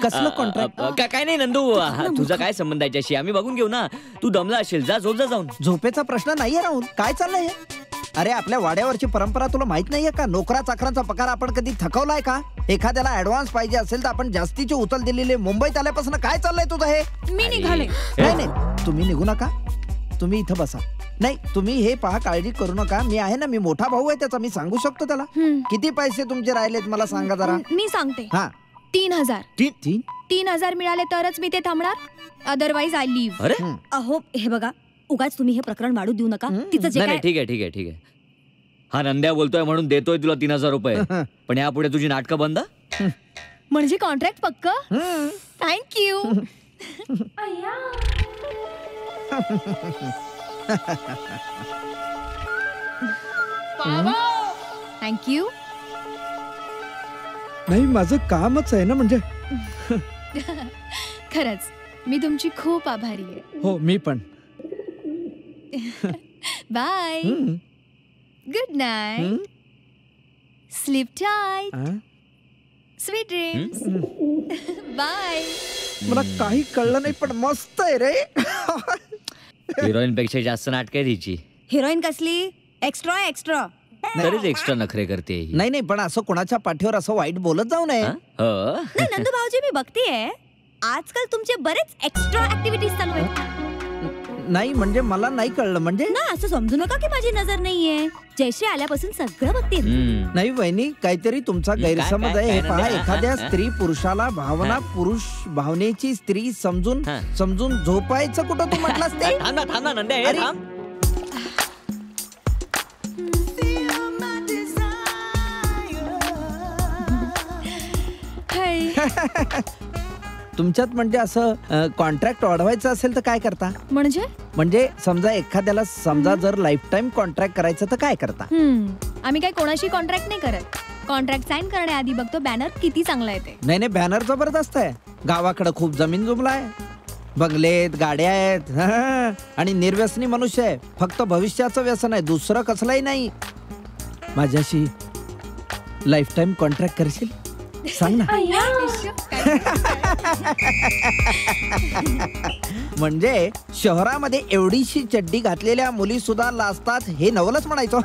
कसलं कॉन्ट्रॅक्ट? काय नाही नंदू, तुझा काय संबंध आहे याच्याशी? आम्ही बघून घेऊ ना. तू दमला असेल, जा झोप जा जाऊन. झोपेचा प्रश्न नाहीये राहुल. काय चाललंय हे? अरे आपल्या वाड्यावरची परंपरा तुला माहित नाहीये का? नोकरा चाकरांचा पगार आपण कधी थकवलाय का? एखाद्याला ऍडव्हान्स पाहिजे असेल तर आपण जास्तीची उचल दिलेली. मुंबईत आल्यापासून काय चाललंय तुझं हे? मी निघाले. नाही, तुम्ही निघू नका. तुम्ही इथं बसा. नाही, तुम्ही हे पहा, काळजी करू नका. मी आहे ना, मी मोठा भाऊ आहे त्याचा. मी सांगू शकतो त्याला. किती पैसे तुमचे राहिलेत मला सांगा जरा. मी सांगते. हा, 3,000. 3,000 मिळाले तरच मी ते थांबणार, अदरवाईज आय लिव्ह. अरे अहो हे बघा, उगाच तुम्ही हे प्रकरण वाढू देऊ नका. तिचं जे नाही, काय ठीक आहे. हा नंद्या बोलतोय म्हणून देतोय तुला 3,000 रुपये. पण यापुढे तुझी नाटकं बंद. म्हणजे कॉन्ट्रॅक्ट पक्क. थँक्यू. थँक्यू. नाही, माझं कामच आहे ना. म्हणजे खरंच मी तुमची खूप आभारी आहे. हो, मी पण. Bye. Good night. Sleep tight. Sweet dreams. Bye. मला काही कळलं नाही पण मस्त आहे रे. हिरोईन पेक्षा जास्त नाटक आहे तिची. हिरोईन कसली? एक्स्ट्रा. तरीच एक्स्ट्रा नखरे करते. नाही, पण असं कोणाच्या पाठीवर असं वाईट बोलत जाऊ नये. नाही नंदू भाऊजी, मी बघतेय आजकाल तुमचे बरेच एक्स्ट्रा ऍक्टिव्हिटीज चालू आहेत. नाही म्हणजे मला नाही कळलं. म्हणजे ना असं समजू नका की माझी नजर नाहीये. जयश्री आल्यापासून सगळं बघते. नाही वहिनी, काहीतरी तुमचा गैरसमज आहे. हे पहा, एखाद्या स्त्री पुरुषाला भावना, पुरुष भावनेची स्त्री समजून झोपायचं कुठं तू म्हटलास ते? थांब नंद्या. तुमच्यात म्हणजे असं कॉन्ट्रॅक्ट वाढवायचं असेल तर काय करता? म्हणजे समजा एखाद्याला जर लाईफ टाइम कॉन्ट्रॅक्ट करायचं तर काय करता? आम्ही काय कोणाशी कॉन्ट्रॅक्ट नाही करत. कॉन्ट्रॅक्ट साइन करण्याआधी बघतो बॅनर किती चांगला आहे ते. नाही, बॅनर जबरदस्त आहे. गावाकडे खूप जमीन जुमलाय, बंगलेत, गाड्या आहेत आणि निर्व्यसनी मनुष्य आहे. फक्त भविष्याचं व्यसन आहे, दुसरं कसलंही नाही. माझ्याशी लाईफ टाइम कॉन्ट्रॅक्ट करशील? सांग ना. म्हणजे शहरामध्ये एवढीशी चड्डी घातलेल्या मुली सुद्धा लाजतात हे नवलच म्हणायचो.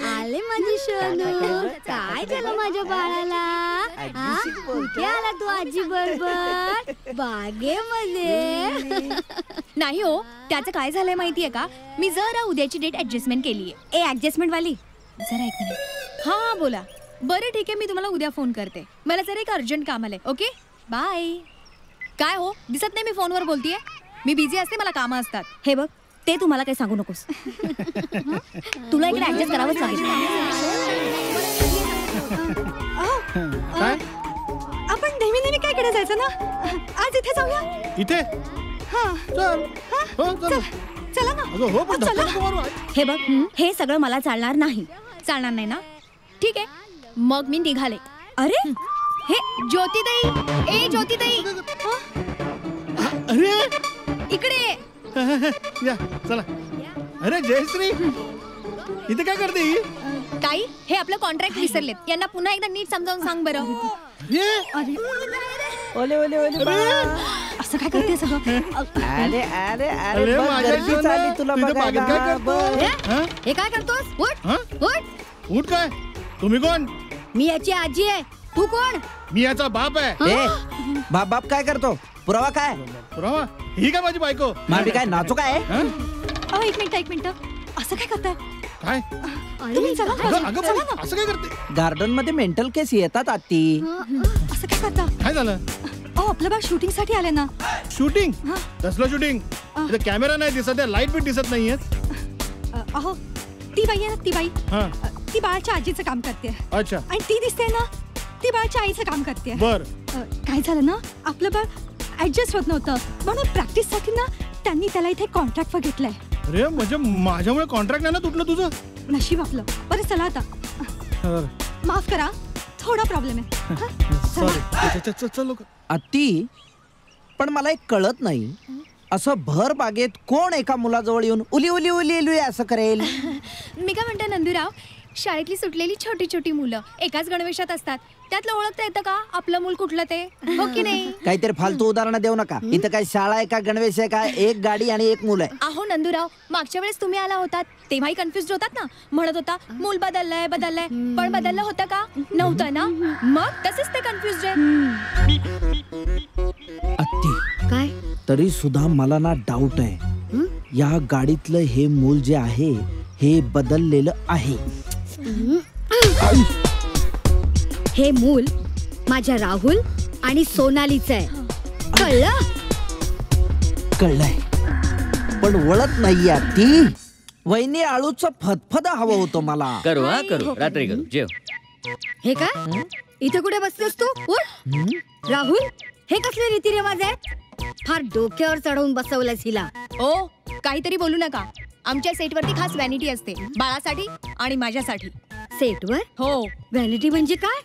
आले माझी सोनू, काय झालं माझ्या बाळाला? कुठे आला तू आजी बरोबर? बागेमध्ये? नाही हो, त्याचं काय झालंय माहितीये का? मी जरा उद्याची डेट ऍडजस्टमेंट केलीये. ऍडजस्टमेंट वाली जरा एक मिनिट. हा बोला. बरं ठीक आहे, मी तुम्हाला उद्या फोन करते. मला जरा एक अर्जंट काम आलंय. Okay bye. काय हो, दिसत नाही मी फोनवर बोलतीये? मी बिझी असते, मला कामं असतात. हे बघ, ते तू मला काही सांगू नकोस. तुला इकडे ऍडजस्ट करावंच लागेल. आपण नेहमी काय कडे जायचं ना? आज इथे जाऊया. इथे? चला ना. हे बघ, हे सगळं मला चालणार नाही. चालणार नाही ना? ठीक आहे, मग मी निघाले. अरे हे ज्योतिताई, ए ज्योतिताई, अरे इकडे या, चला. अरे जयश्री, इथे काय करते? ताई, हे आपलं कॉन्ट्रॅक्ट विसरलेत. यांना पुन्हा एकदा नीट समजावून सांग बरं. ओले ओले ओले, असं काय करते सगळं? अरे अरे अरे, गर्दी चालली तुला बघायला. हे काय करतोस? उठ. काय? तुम्ही कोण? मी याची आजी आहे. तू कोण? मी याचा बाप आहे. बाप काय करतो? पुरावा काय? पुरावा? ही काय माझी बायको? माझी काय नाचू काय? एक मिनिट. असं काय करताय? काय? तुम्ही चला ना. असं काय करते? गार्डन मध्ये मेंटल केस येतात आत्ती. असं काय करता? काय झालं? आपलं बाळ शूटिंग साठी आले ना. शूटिंग? कसलं शूटिंग? इथे कॅमेरा नाही दिसत, लाईट बी दिसत नाहीये. अहो ती बाई आहे ना, ती बाई ती बाळाच्या आजीचं काम करते. अच्छा. आणि ती दिसते ना, ती बाळाच्या आईचं काम करते. बर. काय झालं ना, आपलं बाळ ऍडजस्ट होत नव्हतं, म्हणून प्रॅक्टिस साठी ना त्यांनी त्याला इथे कॉन्ट्रॅक्टवर घेतलंय. अरे म्हणजे माझ्यामुळे कॉन्ट्रॅक्ट नाही ना तुटलं तुझं? नशीब आपलं. बरं चला आता, माफ करा, थोडा प्रॉब्लेम आहे. चल. आत्ती, पण मला एक कळत नाही, असं भर बागेत कोण एका मुलाजवळ येऊन उली उली उली उली असं करेल? मी काय म्हणते नंदूराव, शाळेतली सुटलेली छोटी छोटी मुलं एकाच गणवेशात असतात, त्यातलं ओळखता येतं का आपलं मूल कुठलं ते? हो की नाही? काहीतरी फालतू उदाहरण देऊ नका. इथं काय शाळा आहे का गणवेश आहे का? एक गाडी आणि एक मुलं आहे. अहो नंदूराव, मागच्या वेळेस तुम्ही आला होतात तेव्हाही कन्फ्युज होतात ना, म्हणत होता मूल बदललंय, पण बदललं होतं का? नव्हतं ना, मग तसेच ते कन्फ्युज आहे. आत्ती, काय तरी सुद्धा मला ना डाऊट आहे, या गाडीतलं हे मूल जे आहे हे बदललेलं आहे. हे मूल माझ्या राहुल आणि सोनालीचं आहे. कळलं? कळलंय, पण वळत नाहीये ती. वहिनी आळूचं फदफद हवं होतं मला. करू रात्री करू. जेव. हे काय इथे कुठे बसलोस तू? उठ. राहुल, हे कसले रीतिरिवाज आहेत? फार डोक्यावर चढवून बसवलंस हिला. ओ, काहीतरी बोलू नका. आमच्या सेटवरती खास व्हॅनिटी असते, बाळासाठी आणि माझ्यासाठी. सेटवर? हो. व्हॅनिटी म्हणजे काय?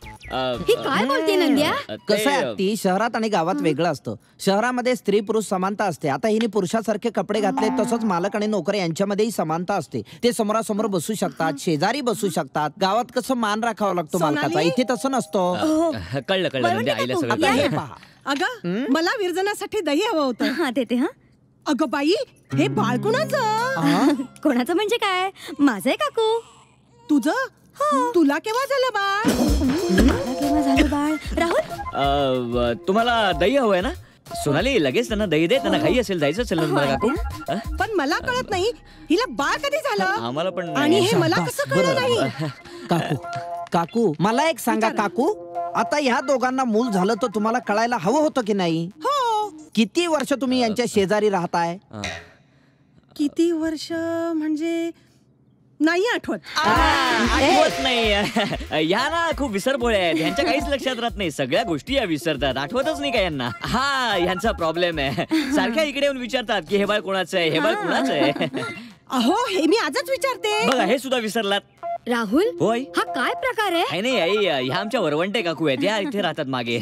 ही काय बोलते नंद्या? कसं आहे ती, शहरात आणि गावात वेगळं असतं. शहरामध्ये स्त्री पुरुष समानता असते. आता हिने पुरुषासारखे कपडे घातले, तसंच मालक आणि नोकर यांच्यामध्येही समानता असते. ते समोरासमोर बसू शकतात, शेजारी बसू शकतात. गावात कसं मान राखावा लागतो मालकाचा, इथे तसं नसतं. कळलं नंद्या, आईला सगळं. अगं, मला विरजनासाठी दही हवं होतं. हा देते. हा अगं बाई, हे बाळ कोणाचं? कोणाचं म्हणजे काय? माझं आहे काकू. तुझं? तुला केव्हा झालं बाळ? केव्हा झालं बाळ? राहुल, तुम्हाला दही हवंय ना? सोनाली, लगेच त्यांना दही दे, त्यांना घाई असेल, जायचं असेल ना काकू. पण मला कळत नाही, हिला बाळ कधी झालं? आम्हाला पण. आणि हे मला कसं कळलं नाही? काकू, मला एक सांगा काकू, आता ह्या दोघांना मूल झालं तर तुम्हाला कळायला हवं होतं की नाही? हो. किती वर्ष तुम्ही यांच्या शेजारी राहताय? किती वर्ष म्हणजे नाही आठवत. आठवत नाही. या ना खूप विसरभोळे आहेत, यांच्या काहीच लक्षात राहत नाही, सगळ्या गोष्टी या विसरतात, आठवतच नाही का यांना. हा, यांचा प्रॉब्लेम आहे. सारख्या इकडे येऊन विचारतात की हे बाळ कोणाचं आहे, हे बाळ कोणाचं आहे. अहो, हे मी आजच विचारते. बघा, हे सुद्धा विसरलात. राहुल, होय, हा काय प्रकार आहे? नाही आई, ह्या आमच्या वरवंटे काकू आहेत, या इथे राहतात मागे.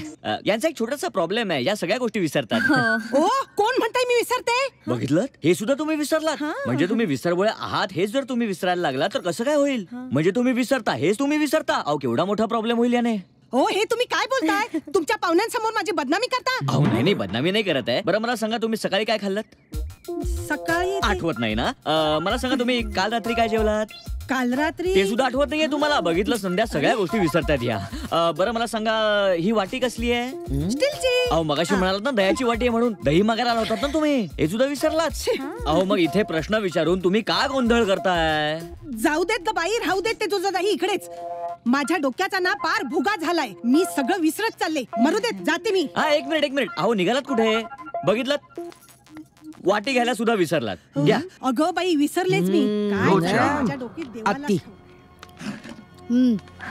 यांचा एक छोटासा प्रॉब्लेम आहे, या सगळ्या गोष्टी विसरतात. ओ, कोण म्हणताय मी विसरते? बघितलं, हे सुद्धा तुम्ही विसरलात. म्हणजे तुम्ही विसरभोळे आहात हेच जर तुम्ही विसरायला लागला तर कसं काय होईल? म्हणजे तुम्ही विसरता हेच तुम्ही विसरता. अहो, केवढा मोठा प्रॉब्लेम होईल याने. हो, हे तुम्ही काय बोलताय? तुमच्या पाहुण्यांसमोर माझी बदनामी करता? अहो नाही, बदनामी नाही करत आहे. बरं मला सांगा, तुम्ही सकाळी काय खाल्लात? सकाळी आठवत नाही ना? मला सांगा, तुम्ही काल रात्री काय जेवलात? काल रात्री ते सुद्धा आठवत नाहीये तुम्हाला? बघितलं, संध्या सगळ्या गोष्टी विसरतात या. बरं मला सांगा, ही वाटी कसली आहे? स्टीलची. अहो, मगाशी म्हणालात ना दह्याची वाटी आहे म्हणून, दही मागायला आला होतात ना तुम्ही, हे सुद्धा विसरलात. अहो, मग इथे प्रश्न विचारून तुम्ही का गोंधळ करताय? जाऊ देत ग बाई, राहू देत ते तुझं दही इकडेच. माझ्या डोक्याचा ना पार भुगा झालाय, मी सगळं विसरत चालले. मरू देत, जाते मी. हा, एक मिनिट. अहो, निघालात कुठे? बघितलं, वाटी घ्यायला सुद्धा विसरलात. घ्या. अगं बाई, विसरलेच मी. काय आत्ती,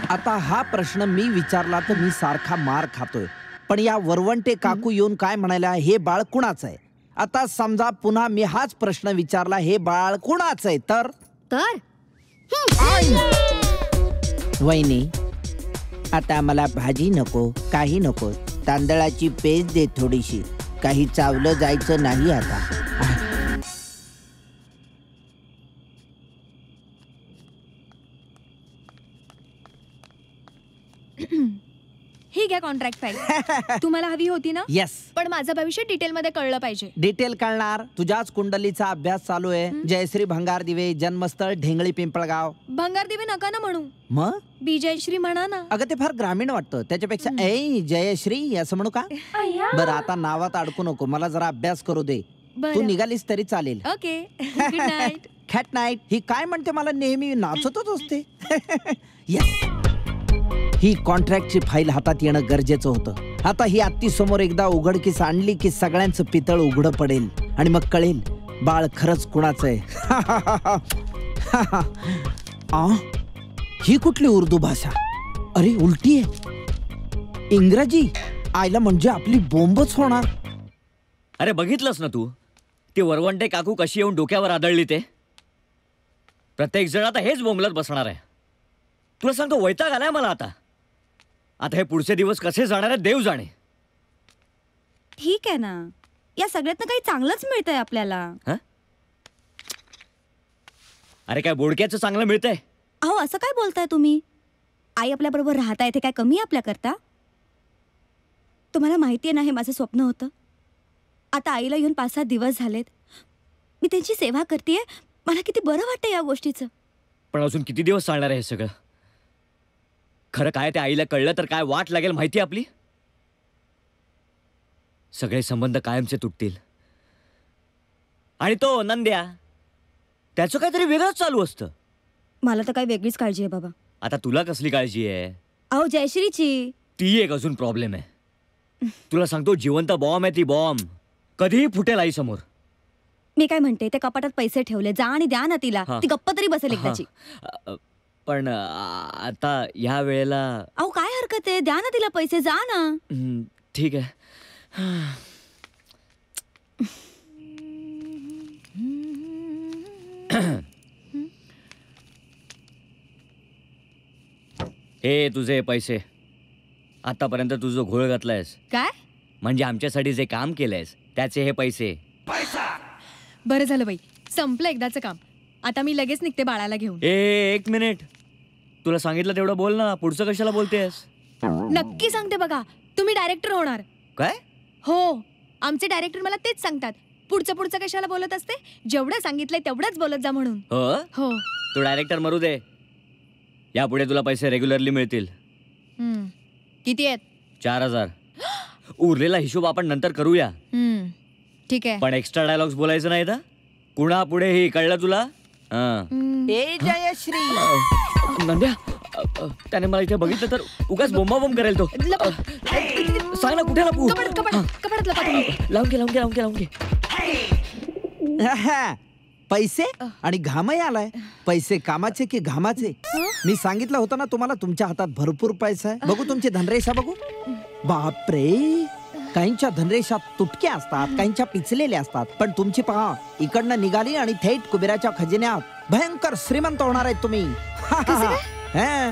आता हा प्रश्न मी विचारला तर मी सारखा मार खातोय, पण या वरवंटे काकू येऊन काय म्हणाल्या, हे बाळ कुणाचं आहे? आता समजा पुन्हा मी हाच प्रश्न विचारला, हे बाळ कुणाचं आहे? तर वहिनी, आता मला भाजी नको, काही नको, तांदळाची पेज दे थोडीशी, काही चावलं जायचं नाही आता. ही घ्या कॉन्ट्रॅक्ट फाईल. तुम्हाला हवी होती ना? येस. पण माझं भविष्य डिटेल मध्ये कळलं पाहिजे. डिटेल कळणार? तुझ्याच कुंडलीचा अभ्यास चालू आहे. जयश्री भंगार दिवे, जन्मस्थळ ढेंगळी पिंपळगाव. भंगार दिवे नका ना म्हणू, मग बी जयश्री म्हणा ना. अगं, ते फार ग्रामीण वाटतं, त्याच्यापेक्षा ऐ जयश्री असं म्हणू का? बरं, आता नावात अडकू नको, मला जरा अभ्यास करू दे. तू निघालीस तरी चालेल. Okay, good night. Good night. ही काय म्हणते, मला नेहमी नाचतच असते. येस, ही कॉन्ट्रॅक्टची फाईल हातात येणं गरजेचं होतं. आता ही आत्ती समोर एकदा उघडकीस आणली की सगळ्यांचं पितळ उघडं पडेल आणि मग कळेल बाळ खरंच कुणाचं आहे. ही कुठली उर्दू भाषा? अरे उलटी आहे. इंग्रजी आयला म्हणजे आपली बोंबच होणार. अरे बघितलंस ना तू, ती वरवंटे काकू कशी येऊन डोक्यावर आदळली ते. प्रत्येक जण आता हेच बोंबलत बसणार आहे. तुला सांगतो वैताग आलाय मला आता. आता हे पुढचे दिवस कसे जाणार आहेत देव जाणे. ठीक आहे ना, या सगळ्यातनं काही चांगलंच मिळतंय आपल्याला. अरे काय बोडक्याचं चांगलं मिळतंय? अहो असं काय बोलताय तुम्ही? आई आपल्या बरोबर राहता येते काय कमी आपल्या करता? तुम्हाला माहितीये ना हे माझं स्वप्न होतं. आता आईला येऊन 5-7 दिवस झालेत. मी त्यांची सेवा करतेय. मला किती बरं वाटतं या गोष्टीचं. पण अजून किती दिवस चालणार आहे हे सगळं? खरं काय ते आईला कळलं तर काय वाट लागेल माहिती आपली? सगळे संबंध कायमचे तुटतील. आणि तो नंद्या, त्याचं काहीतरी वेगळंच चालू असतं. मला तर काही वेगळीच काळजी आहे बाबा. आता तुला कसली काळजी आहे? अहो जयश्रीची. ती एक अजून प्रॉब्लेम आहे. तुला सांगतो जिवंत बॉम्ब आहे ती, बॉम्ब कधीही फुटेल आई समोर. मी काय म्हणते, त्या कपाटात पैसे ठेवले, जा आणि द्या ना तिला. ती गप्प तरी बसेल एकदाची. पण आता या वेळेला अहो काय हरकत आहे, द्या ना तिला पैसे, जा ना. ठीक आहे. हे तुझे पैसे. आतापर्यंत तुझं घोळ घातलायस. काय म्हणजे आमच्यासाठी जे काम केलंयस त्याचे हे पैसे. बरं झालं बाई, संपलं एकदाचं काम. आता मी लगेच निघते बाळाला घेऊन. एक मिनिट, तुला सांगितलं तेवढं बोल ना. पुढचं कशाला बोलतेस? नक्की सांगते बघा, तुम्ही डायरेक्टर होणार. काय? हो, आमचे डायरेक्टर मला तेच सांगतात. पुढचं कशाला बोलत असते, जेवढं सांगितलंय तेवढंच बोलत जा म्हणून. हो, तू डायरेक्टर मरू दे. यापुढे तुला पैसे रेग्युलरली मिळतील. किती आहेत? 4000. उरलेला हिशोब आपण नंतर करूया. ठीक आहे. पण एक्स्ट्रा डायलॉग्स बोलायचं नाही ना कुणा पुढे. ही कळलं तुला? जयश्री. नंद्या, त्याने मला इथे बघितलं तर उगाच बोंबाबोंब करेल तो. सांग ना कुठे लपू? लावून घे. पैसे आणि घामही आलाय. पैसे कामाचे की घामाचे? मी सांगितलं होतं ना तुम्हाला, तुमच्या हातात भरपूर पैसा आहे. बघू तुमची धनरेषा बघू. बापरे, काहींच्या धनरेषा तुटक्या असतात, काहींच्या पिचलेल्या असतात. पण तुमची पहा, इकडनं निघाली आणि थेट कुबेराच्या खजिन्यात भयंकर श्रीमंत होणार आहेत तुम्ही.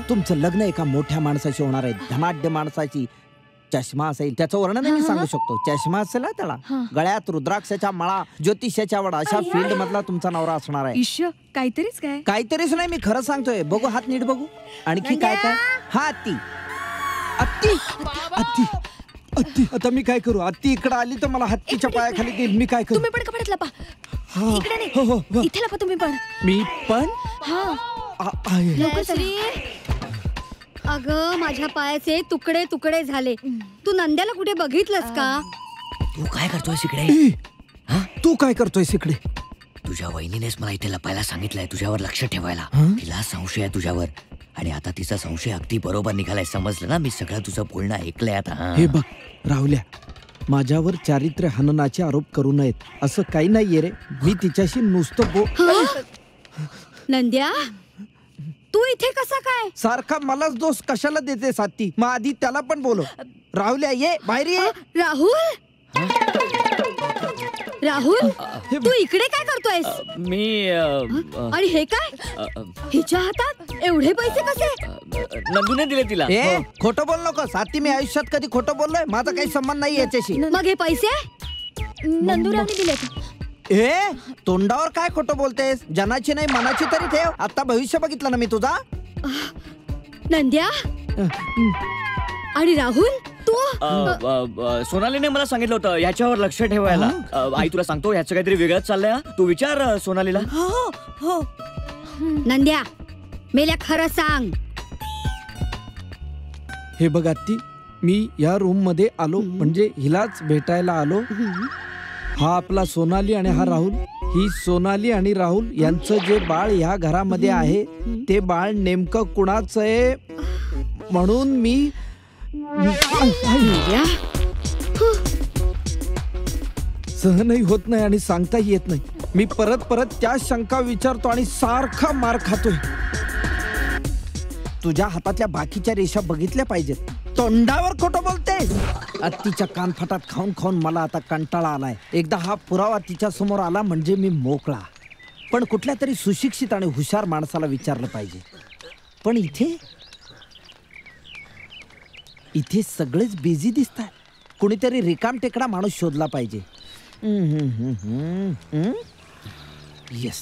तुमचं लग्न एका मोठ्या माणसाशी होणार आहे, धनाढ्य माणसाची. चष्मा असेल, त्याचं वर्णन मी सांगू शकतो. चष्मा असेल ना त्याला, गळ्यात रुद्राक्षाच्या माळा, ज्योतिषाच्या वडा, अशा फील्ड मधला तुमचा नवरा असणार आहे. काहीतरीच काय? काहीतरीच नाही, मी खरं सांगतोय. बघू हात नीट बघू. आणखी काय काय? हा अत्ती. आता मी काय करू? अत्ती इकडे आली तर मला हत्तीच्या पायाखाली देईल. मी काय करू? तुम्ही पण कपड्यात लपा. इकडे नाही, इथे लपा तुम्ही पण. मी पण? अगं माझ्या पायाचे तुकडे तुकडे झाले. तू नंद्याला कुठे बघितलंस का? तू काय करतोयस इकडे? तू काय करतोयस इकडे? तुझ्या वहिनीनेच मला इथे लपायला सांगितलंय, तुझ्यावर लक्ष ठेवायला. तिला संशय आहे तुझ्यावर, आणि आता तिचा संशय अगदी बरोबर निघालाय. समजलं ना? मी सगळं तुझं बोलणं ऐकलंय आता. हे बघ राहुल्या, माझ्यावर चारित्र्य हननाचे आरोप करू नयेत असं काही नाहीये रे. मी तिच्याशी नुसतं नंद्या, तू इथे कसा काय? सारखा मलाच दोष कशाला देते साथी? मग आधी त्याला पण बोलो. राहुल्या ये, बाहेर ये. राहुल, तू इकडे काय करतोयस? मी आणि हे काय? हिच्या हातात एवढे पैसे कसे? नंदूने दिले तिला. खोटं बोल नको साथी, मी आयुष्यात कधी खोटं बोललोय? माझा काही संबंध नाही याच्याशी. मग हे पैसे नंदुरावने दिले. तोंडावर काय खोटं बोलतेस? जनाची नाही मनाची तरी ठेव. आता भविष्य बघितलं ना मी तुझा. नंद्या आणि राहुल, तू सोनालीने मला सांगितलं होतं ह्याच्यावर लक्ष ठेवायला. आई तुला सांगतो, ह्याचं काहीतरी वेगळंच चाललंय. तू विचार सोनालीला. हो. नंद्या, मेल्या खरं सांग. हे बघ आत्ती, मी या रूम मध्ये आलो म्हणजे हिलाच भेटायला आलो. हा आपला सोनाली आणि हा राहुल. ही सोनाली आणि राहुल यांचं जे बाळ ह्या घरामध्ये आहे ते बाळ नेमकं कुणाचं आहे म्हणून मी सहनही होत नाही आणि सांगताही येत नाही. मी परत परत त्या शंका विचारतो आणि सारखा मार खातोय. तुझ्या हातातल्या बाकीच्या रेषा बघितल्या पाहिजेत. तोंडावर खोटं बोलतेस. तिच्या कानफटात खाऊन खाऊन मला आता कंटाळा आलाय. एकदा हा पुरावा तिच्या समोर आला म्हणजे मी मोकळा. पण कुठल्या तरी सुशिक्षित आणि हुशार माणसाला विचारलं पाहिजे. पण इथे सगळेच बिझी दिसतात. कुणीतरी रिकाम टेकडा माणूस शोधला पाहिजे. येस,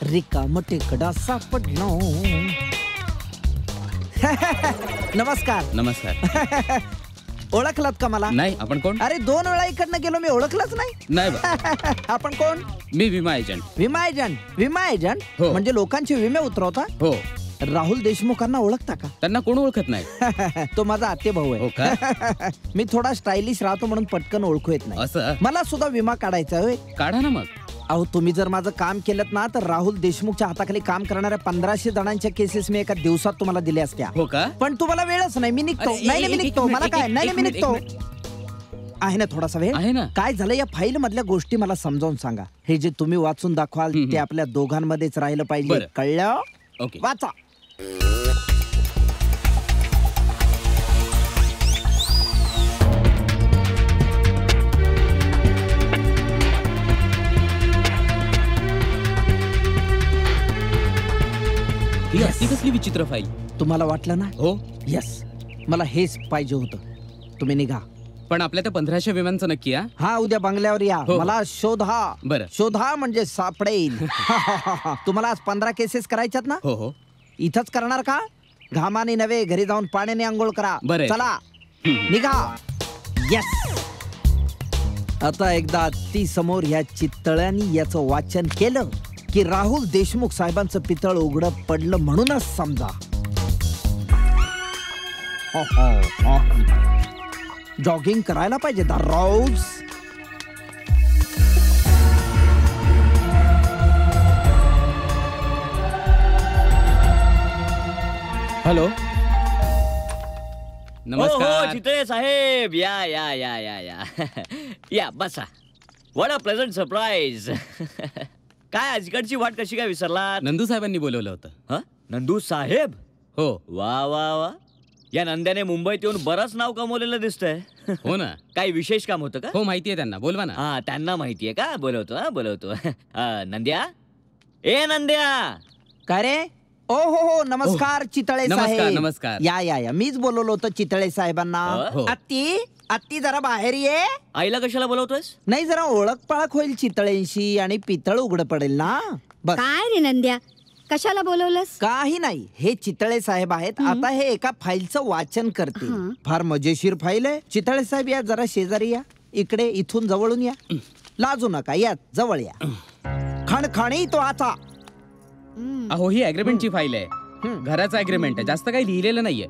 रिकाम टेकडा सापडला. नमस्कार. नमस्कार. ओळखलात का मला? नाही. आपण कोण? अरे 2 वेळा इकडनं गेलो, मी ओळखलंच नाही. नाही. आपण कोण? मी विमा एजंट. विमा एजंट? विमा एजंट हो. म्हणजे लोकांचे विमे उतरवता? हो. राहुल देशमुखांना ओळखता का? त्यांना कोण ओळखत नाही. तो माझा आते भाऊ आहे. हो का? मी थोडा स्टायलिश राहतो म्हणून पटकन ओळखू येत नाही. असं? मला सुद्धा विमा काढायचा आहे. काढा ना मग. अहो, तुम्ही जर माझं काम केलं ना तर राहुल देशमुखच्या हाताखाली काम करणाऱ्या 1500 जणांच्या केसेस मी एका दिवसात तुम्हाला दिल्या असत्या. हो का? पण तुम्हाला वेळच नाही. मी निघतो. नाही मी निघतो. मला काय? नाही मी निघतो. आहे ना थोडासा वेळ? आहे ना. काय झालं या फाईल मधल्या गोष्टी मला समजावून सांगा. हे जे तुम्ही वाचून दाखवाल ते आपल्या दोघांमध्येच राहिलं पाहिजे. कळलं? ओके. वाचा. ही कसली विचित्र फाईल? तुम्हाला वाटलं ना? हो. यस, मला हेच पाहिजे होतं. तुम्ही निघा. पण आपल्या त्या 1500 विमांचं नक्की? हा, उद्या बंगल्यावर या. मला शोधा. बरं. शोधा म्हणजे सापडेल. तुम्हाला आज 15 केसेस करायच्यात ना? हो हो. इथंच करणार का? घामाने नव्हे, घरी जाऊन पाण्याने आंघोळ करा. बरं. चला निघा. येस. आता एकदा ती समोर ह्या चितळ्यांनी याचं वाचन केलं की राहुल देशमुख साहेबांचं पितळ उघडं पडलं म्हणूनच समजा. जॉगिंग करायला पाहिजे दररोज. हॅलो. नमस्कार. चितळे साहेब, या या या या या या बसा. What a pleasant surprise. काय आजकडची वाट कशी काय विसरला? नंदू साहेबांनी बोलवलं होतं. नंदू साहेब? हो. वा वा वा. या नंद्याने मुंबईत येऊन बरंच नाव कमवलेलं दिसतंय. हो ना. काही विशेष काम होतं का? हो, माहितीये त्यांना. बोलवा ना. हा, त्यांना माहितीये का? बोलवतो. नंद्या, ए नंद्या. काय रे? ओ हो, नमस्कार चितळे साहेब. नमस्कार. या या या, मीच बोलवलं होतं चितळे साहेबांना. आत्ती जरा बाहेर ये. आईला कशाला बोलवतोयस? नाही, जरा ओळख पाळख होईल चितळेंशी आणि पितळ उघड पडेल ना. बस. काय रे नंद्या, कशाला बोलवलंस? काही नाही, हे चितळे साहेब आहेत. आता हे एका फाईलचं वाचन करतील. फार मजेशीर फाईल आहे. चितळे साहेब या जरा शेजारी या. इकडे, इथून जवळून या. लाजू नका, या जवळ या. खणखणी तो आता. अहो, ही अग्रीमेंटची फाईल आहे. घराचा अग्रीमेंट आहे. जास्त काही लिहिलेलं नाहीये.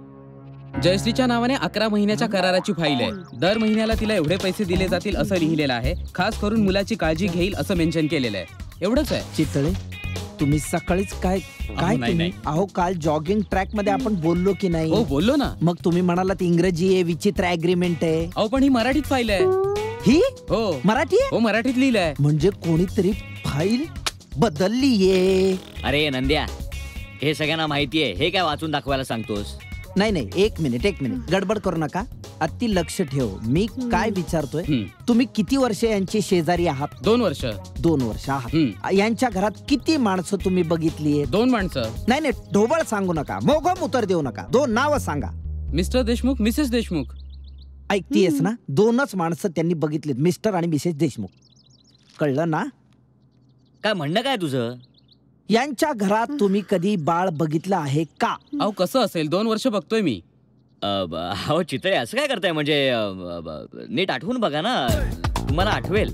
जयश्रीच्या नावाने 11 महिन्याच्या कराराची फाईल आहे. दर महिन्याला तिला एवढे पैसे दिले जातील असं लिहिलेलं आहे. खास करून मुलाची काळजी घेईल असं मेन्शन केलेलं आहे. एवढंच आहे. चितळे, तुम्ही सकाळीच काय नाही. अहो, काल जॉगिंग ट्रॅक मध्ये आपण बोललो की नाही? हो, बोललो ना. मग तुम्ही म्हणालात इंग्रजी आहे, विचित्र अग्रीमेंट आहे. अहो, पण ही मराठीत फाईल आहे. ही? हो. मराठी? हो, मराठीत लिहिलंय. म्हणजे कोणीतरी फाईल बदललीये. अरे नंद्या, हे सगळ्यांना माहितीये. हे काय वाचून दाखवायला सांगतोस? नाही, एक मिनिट. गडबड करू नका. अति लक्ष ठेव. मी काय विचारतोय, तुम्ही किती वर्ष यांची शेजारी आहात? 2 वर्ष. 2 वर्ष आहात. यांच्या घरात किती माणसं तुम्ही बघितली? 2 माणसं. नाही, ढोबळ सांगू नका, मोघम उत्तर देऊ नका. 2 नावं सांगा. Mr Deshmukh, Mrs Deshmukh. ऐकतीयस ना? 2च माणसं त्यांनी बघितलीत, मिस्टर आणि मिसेस देशमुख. कळलं ना? काय म्हणणं काय तुझं? यांच्या घरात तुम्ही कधी बाळ बघितलं आहे का? अहो, कसं असेल? 2 वर्ष बघतोय मी. अहो चितळे, असं काय करताय? म्हणजे नीट आठवून बघा ना, तुम्हाला आठवेल.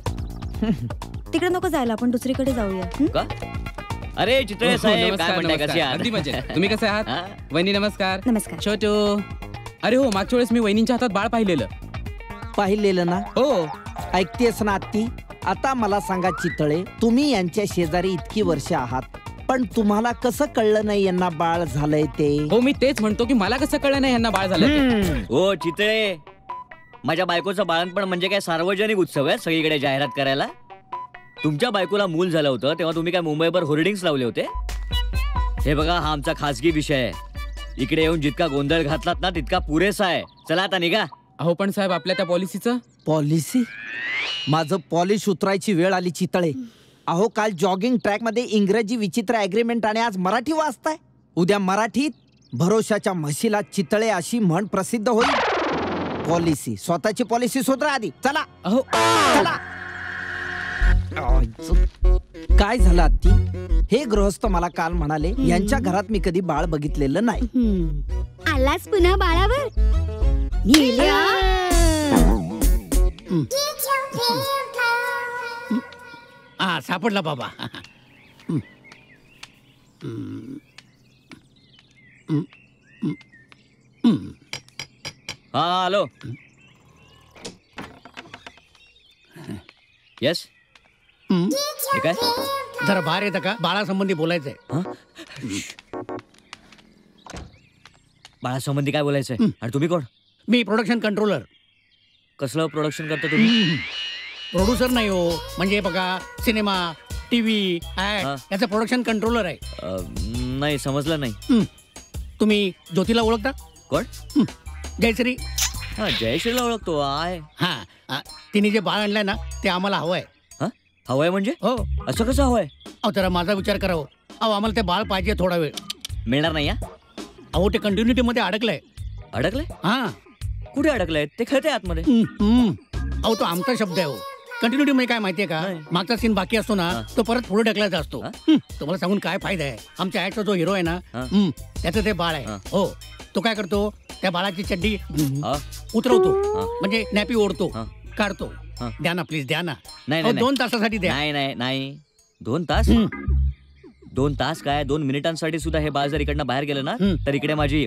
तिकडे नको जायला, आपण दुसरीकडे जाऊया. का? अरे चितळे साहेब, काय म्हणताय? कसे आहात? अगदी मजेत. तुम्ही कसे आहात? वहिनी नमस्कार. नमस्कार. छोटू. अरे हो, मागच्या वेळेस मी वहिनींच्या हातात बाळ पाहिलेलं ना? हो. ऐकतेस ना आत्ती? आता मला सांगा चितळे, तुम्ही यांच्या शेजारी इतकी वर्ष आहात, पण तुम्हाला कसं कळलं नाही यांना बाळ झालंय ते? हो, मी तेच म्हणतो की मला कसं कळलं नाही यांना बाळ झालंय. हो चितळे, माझ्या बायकोचं बाळणपण म्हणजे काय सार्वजनिक उत्सव आहे सगळीकडे जाहिरात करायला? तुमच्या बायकोला मूल झालं होतं तेव्हा तुम्ही काय मुंबईभर होर्डिंग्स लावले होते? हे बघा, हा आमचा खासगी विषय आहे. इकडे येऊन जितका गोंधळ घातलात ना तितका पुरेसा आहे. चला आता निघा. अहो पण साहेब, आपल्या त्या पॉलिसीचं पॉलिसी? माझं पॉलिश उतरायची वेळ आली चितळे. अहो, काल जॉगिंग ट्रॅक मध्ये इंग्रजी विचित्र ॲग्रीमेंट आणि आज मराठी वाचताय. उद्या मराठीत भरोशाच्या म्हशीला चितळे अशी म्हण प्रसिद्ध होईल. पॉलिसी, स्वतःची पॉलिसी सुधरा आधी. चला. अहो चला. काय झालं आत्ती? हे गृहस्थ मला काल म्हणाले यांच्या घरात मी कधी बाळ बघितलेलं नाही. आलास पुन्हा बाळावर? हा, सापडला बाबा. हा हॅलो. येस. ठीक आहे. जरा बाहेर येतं का? बाळासंबंधी बोलायचंय. बाळासंबंधी काय बोलायचंय? आणि तुम्ही कोण? मी प्रोडक्शन कंट्रोलर. कसलं प्रोडक्शन करता तुम्ही? प्रोड्युसर नाही हो, म्हणजे बघा सिनेमा, टीव्ही, याचं प्रोडक्शन कंट्रोलर आहे. नाही, समजलं नाही. तुम्ही ज्योतीला ओळखता? कोण? जयश्री. हा, जयश्रीला ओळखतो आहे. हा, तिने जे बाळ आणलंय ना ते आम्हाला हवंय. हवंय म्हणजे? हो. असं कसं हवंय? अहो, जरा माझा विचार करा हो. अहो, आम्हाला ते बाळ पाहिजे थोडा वेळ. मिळणार नाही. अहो, ते कंटिन्युटी मध्ये अडकलंय. अडकलंय? हा. कुठे अडकलंय? ते कळते आतमध्ये. अहो, तो आमचा शब्द आहे हो. कंटिन्युटी मध्ये काय माहितीये का, मागचा सीन बाकी असतो ना तो परत पुढे ढकलायचा असतो. तुम्हाला सांगून काय फायदा आहे? आमच्या ऍडचा जो हिरो आहे ना त्याचं ते बाळ आहे. हो, तो काय करतो, त्या बाळाची चड्डी उतरवतो, म्हणजे नॅपी ओढतो, काढतो. द्या ना प्लीज, द्या ना. नाही, 2 तासासाठी द्या. नाही. 2 तास? 2 तास काय, 2 मिनिटांसाठी सुद्धा हे बाळ जर इकडनं बाहेर गेलं ना तर इकडे माझी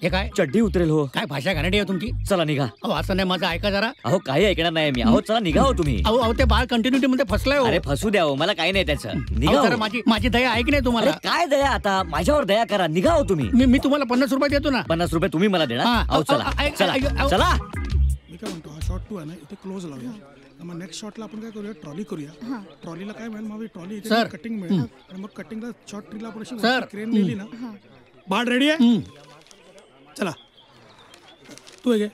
हे काय चड्डी उतरेल. हो. काय भाषा घाणेरडी आहे तुमची. चला निघा. अहो, असं नाही, माझं ऐका जरा. अहो, काही ऐकणार नाही मी. अहो, चला निघा हो तुम्ही. अहो, ते बाळ कंटिन्युटी मध्ये फसलंय हो. अरे फसू द्या हो, मला काही नाही त्याचं. निघा जरा. माझी दया ऐक नाही तुम्हाला. काय दया? आता माझ्यावर दया करा. निघा हो तुम्ही. मी तुम्हाला 50 रुपये देतो ना. 50 रुपये तुम्ही मला देणार? अहो चला चला चला. मी काय म्हणतो, हा शॉट 2 आहे ना, इथे क्लोज लावूया. मग नेक्स्ट शॉटला आपण काय करूया, ट्रॉली करूया. ट्रॉलीला काय मिळेल, मग ट्रॉली इथे कटिंग मिळेल आणि मग कटिंगला शॉर्ट ट्रीला आपण अशी क्रेन नेली ना. बाळ रेडी आहे? चला तू घे.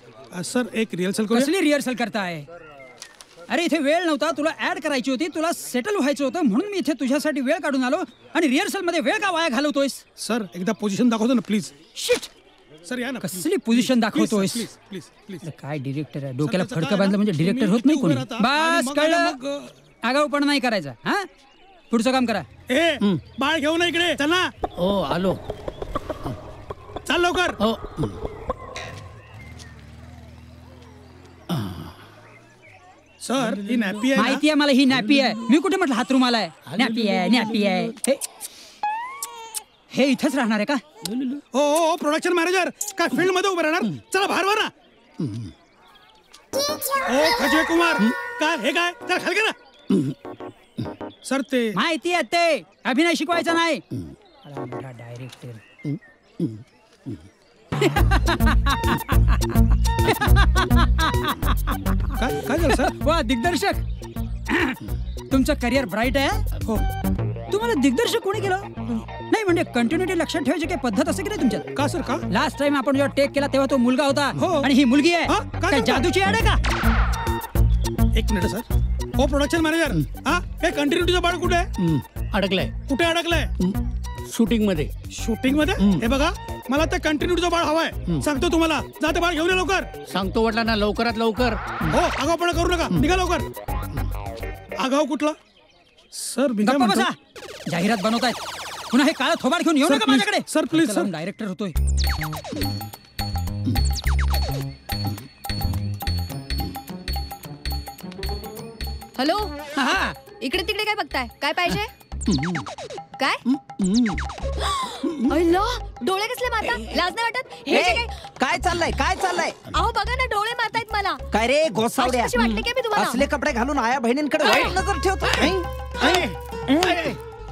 सर, एक रिहर्सल करूया. कसली रिहर्सल करताय? अरे इथे वेळ नव्हता, तुला ऍड करायची होती, तुला सेटल व्हायचं होतं, म्हणून मी इथे तुझ्यासाठी वेळ काढून आलो. आणि रिहर्सल मध्ये वेळ का वाया घालवतोयस? सर, एकदा पोझिशन दाखवतो ना प्लीज. शिट. सर या ना. कसली पोझिशन दाखवतोयस? Please please. काय डिरेक्टर आहे, डोक्याला फडकं बांधलं म्हणजे डिरेक्टर होत नाही कोणी. बस कळलं, आगाऊपणा नाही करायचा. हा, पुढचं काम करा. बाळ घेऊ ना इकडे. चल ना. हो, आलो. चाल लवकर. हो. सर, ही नॅपी आहे. माहिती आहे मला, ही नॅपी आहे. मी कुठे म्हटलं हात रुमाल आहे? नॅपी आहे, नॅपी आहे. हे इथेच राहणार आहे का? हो, प्रोडक्शन मॅनेजर काय फील्ड मध्ये उभं राहणार? चला बाहेर वर ना. ओ खजय कुमार, काय हे काय? चल खाली ना. सर, ते माहिती आहे, ते अभिनय शिकवायचा नाही. डायरेक्टर. काय झालं सर? वा, दिग्दर्शक, तुमचं करिअर ब्राईट आहे. हो. तुम्हाला दिग्दर्शक कोणी केलं? नाही म्हणजे कंटिन्युटी लक्षात ठेवायची काही पद्धत असते की नाही तुमच्यात? का सर, का? लास्ट टाइम आपण जेव्हा टेक केला तेव्हा तो मुलगा होता आणि ही मुलगी आहे. काय जादूची ऍड आहे का? एक मिनिट सर. हो, प्रोडक्शन मॅनेजर, हा हे कंटिन्युटीचं बाळ कुठे आहे? अडकलंय. कुठे अडकलंय? शूटिंग मध्ये. शूटिंग मध्ये? हे बघा, मला ते कंटिन्युटीचं बाळ हवाय. सांगतो तुम्हाला. जा ते बाळ घेऊन या लवकर. सांगतो म्हटलं ना, लवकरात लवकर. हो, आगाऊपणा करू नका. निघा लवकर. आगाऊ कुठला? सर, मी काय म्हणतो, जाहिरात बनवतायत. पुन्हा हे काळं थोबाड घेऊन येऊ नका माझ्याकडे. Sir please. सर, डायरेक्टर होतोय. हॅलो. हा, इकडे तिकडे काय बघताय? काय पाहिजे? काय? अय्या, डोळे कसले मारता? लाज नाही वाटत? हे जे काय चाललंय? काय चाललंय? अहो बघा ना, डोळे मारतायत मला. काय रे गोसावड्या, अशी वाटली काय मी तुम्हाला? असले कपडे घालून आया बहिणींकडे वाईट नजर ठेवतो?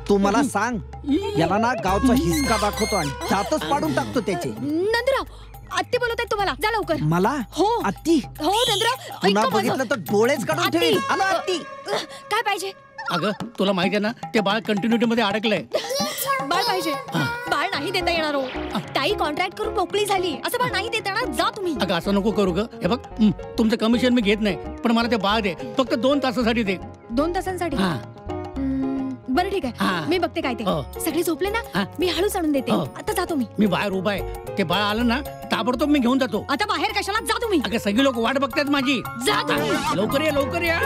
तू मला सांग, याला ना गावचा हिसका दाखवतो आणि दातच पाडून टाकतो त्याचे. नंदराव, आत्ती बोलत आहेत तुम्हाला. जा लवकर. मला? हो. आत्ती? हो नंदराव, पुन्हा बघितलं तर डोळेच काढून ठेवील. आलो आत्ती. काय पाहिजे? अगं तुला माहिती आहे ना ते बाळ कंटिन्युटी मध्ये अडकलंय. बाळ पाहिजे. बाळ नाही देता येणार हो. ताई कॉन्ट्रॅक्ट करून मोकळी झाली. असं बाळ नाही देता येणार. जा तुम्ही. अगं असं नको करू ग. हे बघ तुमचं कमिशन मी घेत नाही, पण मला ते बाळ दे. फक्त 2 तासासाठी दे. 2 तासांसाठी? बरं ठीक आहे, मी बघते काय ते. सगळे झोपले ना, मी हळूच आणून देते. आता जातो मी बाहेर उभा आहे. ते बाळ आलं ना ताबडतोब मी घेऊन जातो. आता बाहेर कशाला? जा तुम्ही. अगं सगळी लोक वाट बघतात माझी. जा तुम्ही. लवकर या, लवकर या.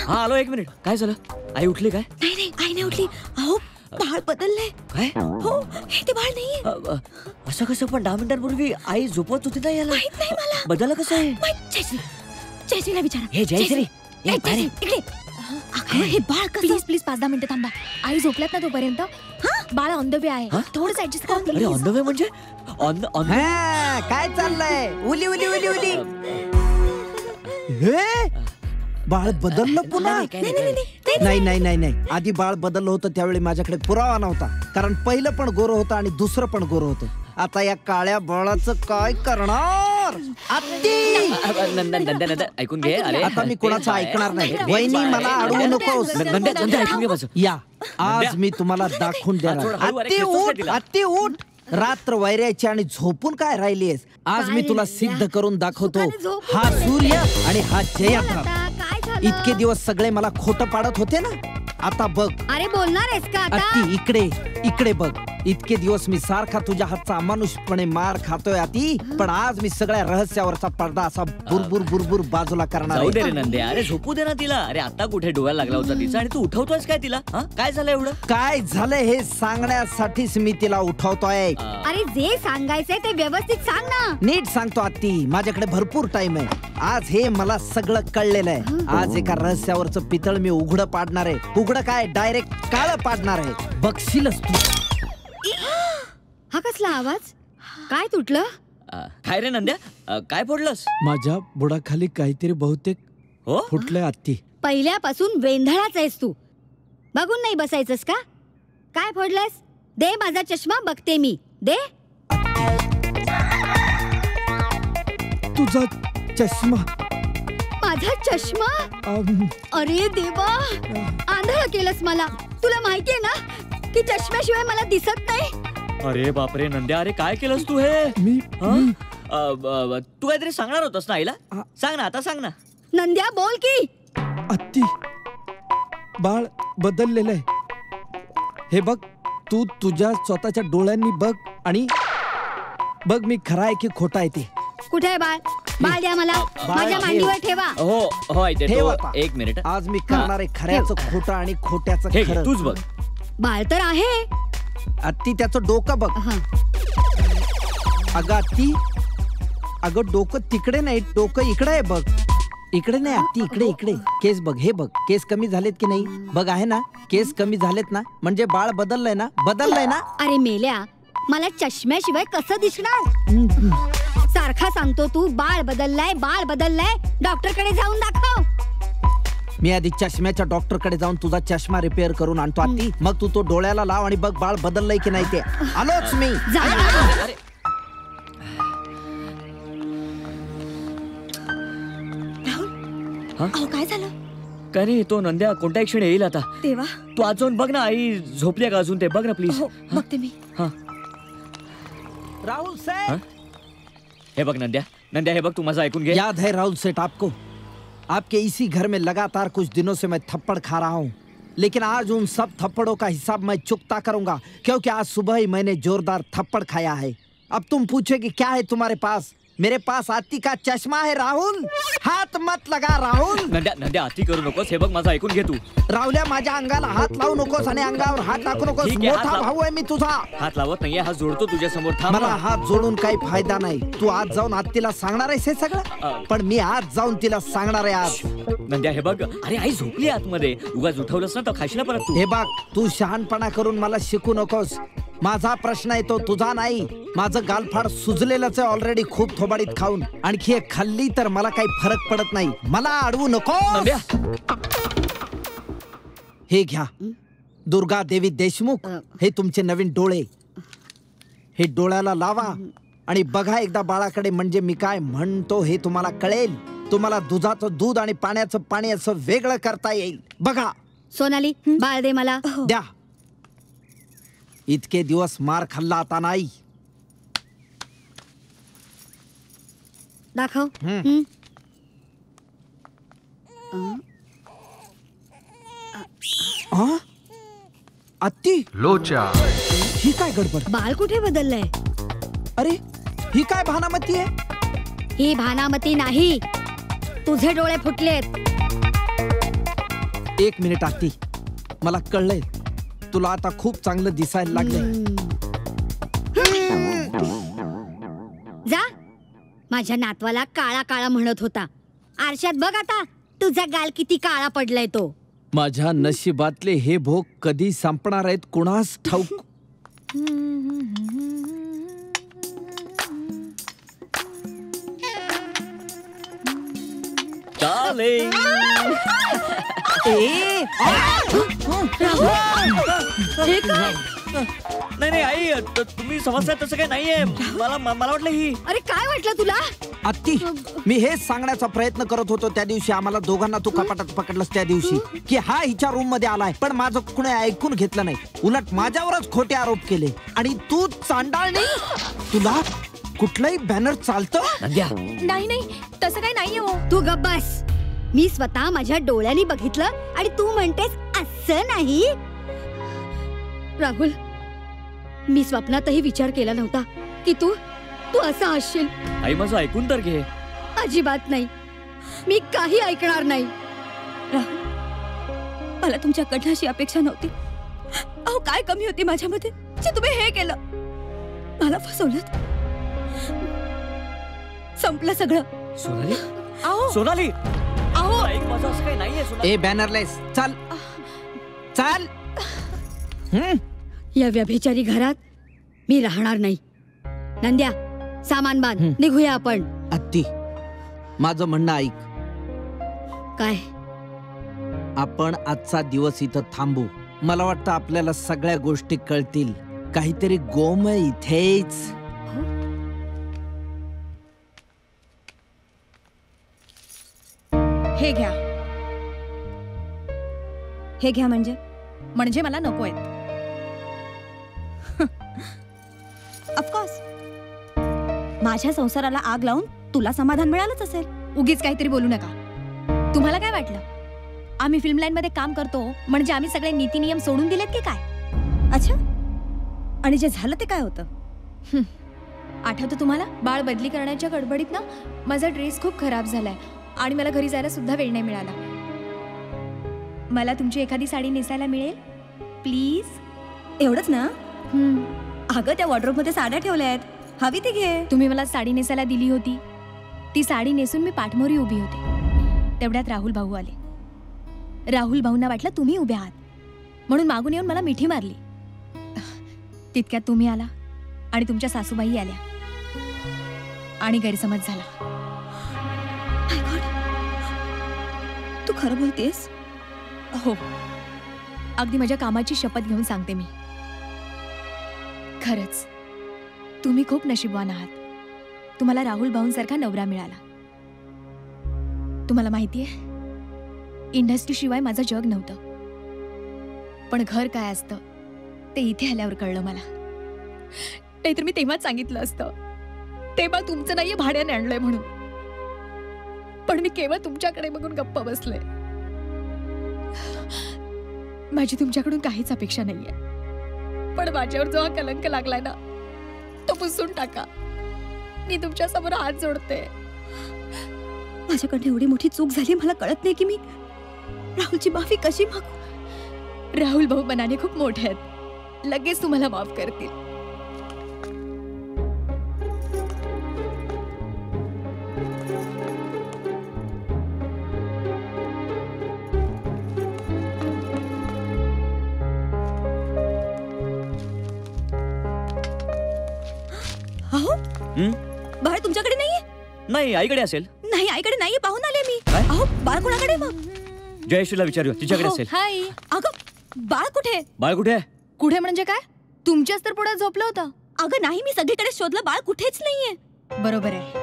हा आलो, 1 मिनिट. काय झालं? आई उठली काय? नाही नाही, आई नाही उठली. अहो बाळ बदललंय. काय? हो, हे ते बाळ नाहीये. असं कसं? पण 10 मिनिटांपूर्वी आई झोपत होती ना याला. माहित नाही मला. बदललं कसं आहे? जयश्रीला विचारा. हे जयश्री इकडे. अगं हे बाळ कसं? प्लीज प्लीज 5-10 मिनिटं थांबा. आई झोपल्यात ना तोपर्यंत. बाळ ऑन द वे आहे. थोडंच ऍडजस्ट करा प्लीज. अरे ऑन द वे म्हणजे काय चाललंय? उली उली उली उली. हे बाळ बदललं पुन्हा? नाही नाही नाही नाही, आधी बाळ बदललं होतं त्यावेळी माझ्याकडे पुरावा नव्हता, कारण पहिलं पण गोरं होतं आणि दुसरं पण गोरं होतं. आता या काळ्या बाळाचं काय करणार? ऐकून घे. अरे आता मी कोणाचं ऐकणार नाही. वहिनी मला अडवू नकोस. या आज मी तुम्हाला दाखवून देणार. अत्ती उठ, अत्ती उठ. रात्र वैरायची आणि झोपून काय राहिलीयस? आज मी तुला सिद्ध करून दाखवतो. हा सूर्य आणि हा जयंत. इतके दिवस सगळे मला खोटं पाडत होते ना, आता बघ. अरे बोलणार आहेस का आता? अत्ती इकडे इकडे बघ. इतके दिवस मी सारखा तुझ्या हातचा अमानुषपणे मार खातोय अति, पण आज मी सगळ्या रहस्यावरचा पडदा असा बुरबुर बुरबुर बाजूला करणार जाऊ दे रे नंदे. अरे झोपू दे ना तिला. अरे आता कुठे डोळा लागला होता तिचा आणि तू उठवतोयस काय तिला? काय झालं एवढं? काय झालंय हे सांगण्यासाठीच मी तिला उठवतोय. अरे जे सांगायचंय ते व्यवस्थित सांग ना. नीट सांगतो अत्ती, माझ्याकडे भरपूर टाइम आहे. आज हे मला सगळं कळलेलं आहे. आज एका रहस्यावरचं पितळ मी उघडं पाडणार आहे. उघडं काय, डायरेक्ट काळं पाडणार आहे. बघशीलच तू. हा कसला आवाज? काय तुटलं? काय रे नंद्या, काय फोडलंस? माझ्या बुडाखाली काहीतरी बहुतेक फुटलंय अत्ती. पहिल्यापासून वेंधळाच आहेस तू. बघून नाही बसायचंस का? काय फोडलंस? दे माझा चष्मा, बघते मी. दे. तुझा चष्मा? माझा चष्मा? अरे देवा, आंधळ केलंस मला. तुला माहितीये ना की चष्म्याशिवाय मला दिसत नाही. अरे बापरे नंद्या, अरे काय केलंस तू हे? तू काहीतरी सांगणार होतास ना आईला? सांग ना, आता सांग ना. नंद्या बोल की. अत्ती, बाळ बदललेलं आहे. हे बघ, तू तुझ्या स्वतःच्या डोळ्यांनी बघ आणि बघ मी खरा आहे की खोटा आहे ते. कुठे आहे बाळ? बाळ द्या मला. माझ्या मांडीवर ठेवा. हो हो, एक मिनिट. आज मी करणार आहे खऱ्याचं खोटं आणि खोट्याचं खरं. तूच बघ. बाळ तर आहे. अत्ती त्याचं डोकं बघ. अगं अत्ती, अगं डोकं तिकडे नाही, डोकं इकडे आहे बघ. इकडे नाही अत्ती, इकडे इकडे. केस बघ, हे बघ, केस कमी झालेत की नाही? बघ आहे ना, केस कमी झालेत ना, म्हणजे बाळ बदललंय ना? बदललंय ना? अरे मेल्या, मला चष्म्याशिवाय कसं दिसणार? सारखा सांगतो तू बाळ बदललाय, बाळ बदललाय. डॉक्टर कडे जाऊन दाखव. मी आधी चष्म्याच्या डॉक्टर कडे जाऊन तुझा चष्मा रिपेअर करून आणतो अत्ती. मग तू तो डोळ्याला लाव आणि बघ बाळ बदललंय की नाही ते. आलोच मी. काय झालं? काय नाही, तो नंद्या कोणत्या क्षणी येईल आता. तेव्हा तू आज जाऊन बघ ना, आई झोपली का अजून ते बघ ना प्लीज. बघते मी. राहुल सेठ, हे बघ नंद्या, नंद्या हे बघ, तू माझं ऐकून घे. याद है राहुल सेठ आपको, आपके इसी घर में लगातार कुछ दिनों से मैं थप्पड़ खा रहा हूँ, लेकिन आज उन सब थप्पड़ों का हिसाब मैं चुकता करूंगा, क्योंकि आज सुबह ही मैंने जोरदार थप्पड़ खाया है. अब तुम पूछे कि क्या है तुम्हारे पास, मेरे पास आती का चष्मा है राहुल, हात मत लगा राहुल. नंद्या नंद्या अति करू नकोस. हे बघ माझं ऐकून घे तू. राहुल्या माझ्या अंगाला हात लावू नकोस आणि अंगावर हात टाकू नकोस. ठीक आहे, हात मोठा लाव. भाऊ आहे मी तुझा. हात लावत नाहीये, हात जोडतो तुझ्या समोर. थांब मला ना. हात जोडून काही फायदा नाही. तू आज जाऊन आत्तीला सांगणार आहेस हे सगळं, पण मी आज जाऊन तिला सांगणार आहे आज. नंद्या हे बघ, अरे आई झोपली आतमध्ये. उगाच उठवलंस ना तर खाशील ना परत तू. हे बघ, तू शहाणपणा करून मला शिकू नकोस. माझा प्रश्न आहे तो तुझा नाही. माझं गालफाड सुजलेलंच आहे ऑलरेडी खूप थोबाडीत खाऊन. आणखी एक खाल्ली तर मला काही फरक पडत नाही. मला अडवू नको. हे घ्या, दुर्गा देवी देशमुख. हे तुमचे नवीन डोळे. हे डोळ्याला लावा आणि बघा एकदा बाळाकडे, म्हणजे मी काय म्हणतो हे तुम्हाला कळेल. तुम्हाला दुधाचं दूध आणि पाण्याचं पाणी असं वेगळं करता येईल. बघा. सोनाली, बाळ दे मला. द्या. इतके दिवस मार खाल्ला आता नाही. दाखव. आत्ती, लोचा. ही काय गडबड? बाळ कुठे बदललंय? अरे ही काय भानामती आहे? ही भानामती नाही, तुझे डोळे फुटलेत. एक मिनिट आत्ती, मला कळलंय तुला आता खूप चांगलं दिसायला लागलंय. जा, माझ्या नातवाला काळा काळा म्हणत होता. आरशात बघ आता, तुझा गाल किती काळा पडलाय तो. माझ्या नशिबातले हे भोग कधी संपणार आहेत कुणास ठाऊक. नाही नाही आई, तुम्ही समजताय तसं काही नाहीये. मला वाटलं ही. अरे काय वाटलं तुला? आत्ती, मी हेच सांगण्याचा प्रयत्न करत होतो त्या दिवशी आम्हाला दोघांना तू कपाटात पकडलंस त्या दिवशी, की हा हिच्या रूम मध्ये आलाय. पण माझं कुणी ऐकून घेतलं नाही. उलट माझ्यावरच खोटे आरोप केले. आणि तू चांडाळणी, तुला कुठलंही बॅनर चालतं? नाही नाही, तसं काही नाहीये हो. तू गप्प बस. मी स्वतः माझ्या डोळ्यांनी बघितलं आणि तू म्हणतेस असं नाही. राहुल, मी स्वप्नातही विचार केला नव्हता की तू असं असशील. आई माझं ऐकून तर घे. अजिबात नाही, मी काही ऐकणार नाही. राहुल, मला तुमच्याकडनं अशी अपेक्षा नव्हती. अहो, काय कमी होती माझ्यामध्ये जे तुम्ही हे केलं? मला फसवलं. संपलं सगळं. सोनाली, अहो सोनाली, अहो ऐक माझं, असं काही नाहीये सोनाली. ए बॅनरलेस, चल चल. या व्यभिचारी घरात मी राहणार नाही. नंद्या, सामान बांध, निघूया आपण. आत्ती, माझं म्हणणं ऐक. काय? आपण आजचा दिवस इथं थांबू. मला वाटतं आपल्याला सगळ्या गोष्टी कळतील. काहीतरी गोमय इथेच. हे घ्या. हे घ्या म्हणजे मला नको आहेत. ऑफकोर्स, माझ्या संसाराला आग लावून तुला समाधान मिळालंच असेल. उगीच काहीतरी बोलू नका. तुम्हाला काय वाटलं आम्ही फिल्म लाईन मध्ये काम करतो म्हणजे आम्ही सगळे नीती नियम सोडून दिलेत की काय? अच्छा, आणि जे झालं ते काय होतं? आठवतं तुम्हाला? बाळ बदली करण्याच्या गडबडीत ना माझा ड्रेस खूप खराब झालाय आणि मला घरी जायला सुद्धा वेळ नाही मिळाला. मला तुमची एखादी साडी नेसायला मिळेल प्लीज? एवढंच ना? अगं, त्या वॉर्डरोब मध्ये साड्या ठेवल्या आहेत, हवी ती घे. तुम्ही मला साडी नेसायला दिली होती, ती साडी नेसून मी पाठमोरी उभी होते. तेवढ्यात राहुल भाऊ आले. राहुल भाऊंना वाटलं तुम्ही उभे आहात म्हणून मागून येऊन मला मिठी मारली. तितक्यात तुम्ही आला आणि तुमच्या सासूबाई आल्या आणि गैरसमज झाला. तू खरं बोलतेस? हो, अगदी माझ्या कामाची शपथ घेऊन सांगते मी. खरंच तुम्ही खूप नशीबवान आहात. तुम्हाला राहुल भाऊंसारखा नवरा मिळाला. तुम्हाला माहितीये, इंडस्ट्री शिवाय माझं जग नव्हतं. पण घर काय असतं ते इथे आल्यावर कळलं मला. नाहीतर मी तेव्हाच सांगितलं असतं, तेव्हा तुमचं नाहीये भाड्याने आणलंय म्हणून. पण मी केवळ तुमच्याकडे बघून गप्प बसले. माझी तुमच्याकडून काहीच अपेक्षा नाहीये, पण माझ्यावर जो हा कलंक लागलाय ना तो पुसून टाका. मी तुमच्या समोर हात जोडते. माझ्याकडे एवढी मोठी चूक झाली, मला कळत नाही की मी राहुलची माफी कशी मागू. राहुल भाऊ मनाने खूप मोठे आहेत, लगेच तुम्हाला माफ करतील. अहो बाळ तुमच्याकडे नाहीये? नाही, आईकडे असेल. नाही, आईकडे नाहीये, पाहून आले मी. काय? अहो बाळ कोणाकडे मग? जयश्रीला विचारूया, तिच्याकडे असेल. हाय. अगं बाळ कुठे? बाळ कुठे आहे? कुठे म्हणजे काय? तुमच्याच तर पुढे झोपलं होतं. अगं नाही, मी सगळीकडे शोधलं, बाळ कुठेच नाहीये. बरोबर आहे.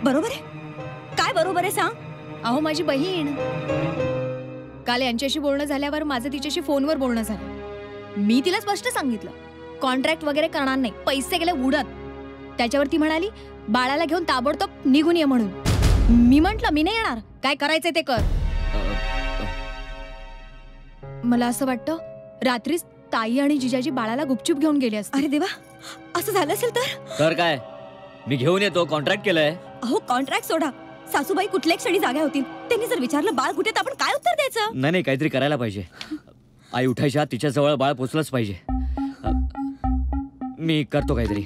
बरोबर आहे? काय बरोबर आहे सांग? अहो माझी बहीण, काल यांच्याशी बोलणं झाल्यावर माझं तिच्याशी फोनवर बोलणं झालं. मी तिला स्पष्ट सांगितलं कॉन्ट्रॅक्ट वगैरे करणार नाही, पैसे गेले उडत. त्याच्यावर ती म्हणाली बाळाला घेऊन ताबडतोब निघून ये म्हणून. मी म्हंटल मी नाही येणार, काय करायचंय ते कर. मला असं वाटतं रात्रीच ताई आणि जिजाजी बाळाला गुपचूप घेऊन गेले असते. अरे देवा, असं झालं असेल तर काय, मी घेऊन येतो, कॉन्ट्रॅक्ट केलंय. अहो कॉन्ट्रॅक्ट सोडा, सासूबाई कुठल्या क्षणी जाग्या होतील. त्यांनी जर विचारलं बाळ कुठे, तर आपण काय उत्तर द्यायचं? नाही, काहीतरी करायला पाहिजे. आई उठायच्या तिच्या जवळ बाळ पोचलंच पाहिजे. मी करतो काहीतरी.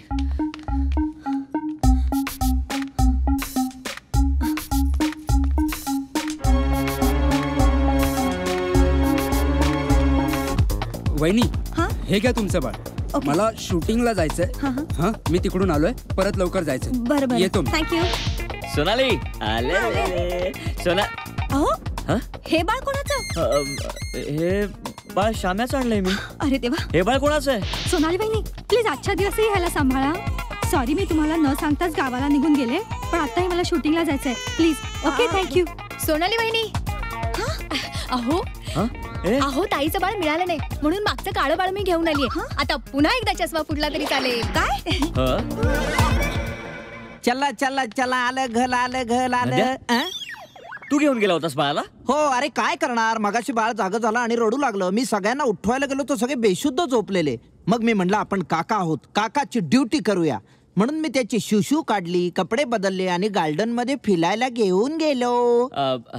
वहिनी, हे घ्या तुमचं बाळ. मला शूटिंगला जायचंय. हा, मी तिकडून आलोय, परत लवकर जायचंय. बरोबर, येतो. थँक्यू. सोनाली आले. सोना, अहो हे बाळ कोणाचं? हे बाळ श्याम्याचं आणलंय मी. अरे देवा, हे बाळ कोणाचं आहे? सोनाली बहिणी, प्लीज आजच्या दिवसही ह्याला सांभाळा. सॉरी, मी तुम्हाला न सांगताच गावाला निघून गेले, पण आताही मला शूटिंगला जायचंय. प्लीज. Okay, thank you. सोनाली बहिणी, अहो ताईचं बाळ मिळालं नाही म्हणून मागचं काळं बाळ मी घेऊन आलीये. आता पुन्हा एकदा चष्मा फुटला तरी चालेल. काय? चला चला चला, आलं घल आलं घल आलं. तू घेऊन गेला होतास बाळाला? हो. अरे काय करणार, मगाशी बाळ जागं झालं आणि रडू लागलं. मी सगळ्यांना उठवायला गेलो तर सगळे बेशुद्ध झोपलेले. मग मी म्हणलं आपण काका आहोत, काकाची ड्युटी करूया. म्हणून मी त्याची शिशू काढली, कपडे बदलले आणि गार्डन मध्ये फिरायला घेऊन गेलो.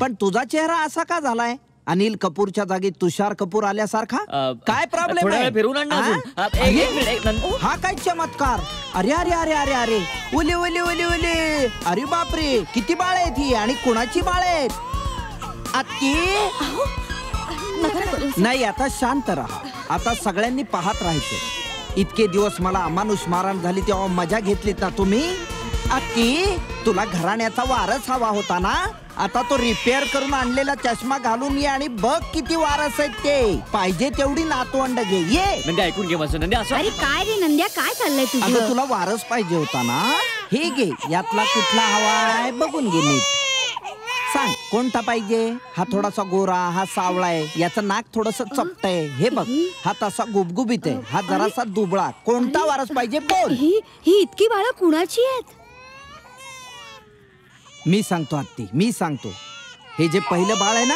पण तुझा चेहरा असा का झालाय? अनिल कपूरच्या जागी तुषार कपूर आल्यासारखा? काय प्रॉब्लेम आहे? हा काय चमत्कार! अरे अरे अरे अरे अरे, उले उले उले उले, अरे बापरे, किती बाळ आहेत ही आणि कुणाची बाळ आहेत? आत्ती नाही, आता शांत राहा. आता सगळ्यांनी पाहत राहायचं. इतके दिवस मला अमानुष मारण झाली तेव्हा मजा घेतलीत ना तुम्ही? आत्ती, तुला घराण्याचा वारस हवा होता ना? आता तो रिपेअर करून आणलेला चष्मा घालून ये आणि बघ किती वारस आहेत ते. पाहिजे तेवढी नातवंड घे. ये नंद्या, ऐकून घे माझं. नंद्या, असं अरे काय रे नंद्या, काय चाललंय तुझं? अगं तुला वारस पाहिजे होता ना? हे घे, यातला कुठला हवाय बघून घे नीट. सांग कोणता पाहिजे? हा थोडासा गोरा, हा सावळा आहे, याचं नाक थोडस चपटय, हे बघ हा तसा गुबगुबीत आहे, हा जरासा दुबळा. कोणता वारस पाहिजे बोल. ही इतकी बाळं कुणाची आहेत? मी सांगतो आत्ती, मी सांगतो. हे जे पहिलं बाळ आहे ना,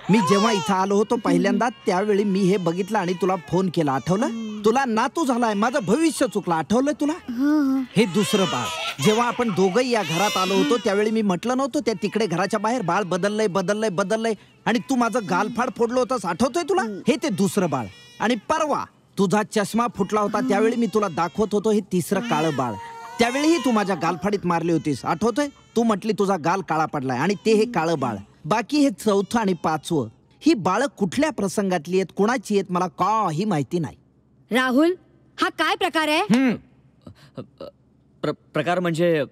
मी जेव्हा इथं आलो होतो पहिल्यांदा, त्यावेळी मी हे बघितलं आणि तुला फोन केला, आठवलं? तुला नातू झालाय, माझं भविष्य चुकलं, आठवलंय तुला? हे दुसरं बाळ. जेव्हा आपण दोघंही या घरात आलो होतो त्यावेळी मी म्हटलं नव्हतं त्या तिकडे घराच्या बाहेर बाळ बदललंय बदललंय बदललंय, आणि तू माझं गालफाड फोडलं होतंस, आठवतोय तुला? हे ते दुसरं बाळ. आणि परवा तुझा चष्मा फुटला होता त्यावेळी मी तुला दाखवत होतो हे तिसरं काळं बाळ. त्यावेळीही तू माझ्या गालफाडीत मारली होतीस, आठवतोय? तू म्हटली तुझा गाल काळा पडलाय, आणि ते हे काळं बाळ. बाकी हे चौथं आणि पाचवं. ही बाळ कुठल्या प्रसंगातली आहेत, कुणाची आहेत, मला काही माहिती नाही. राहुल, हा काय प्रकार आहे? प्रकार म्हणजे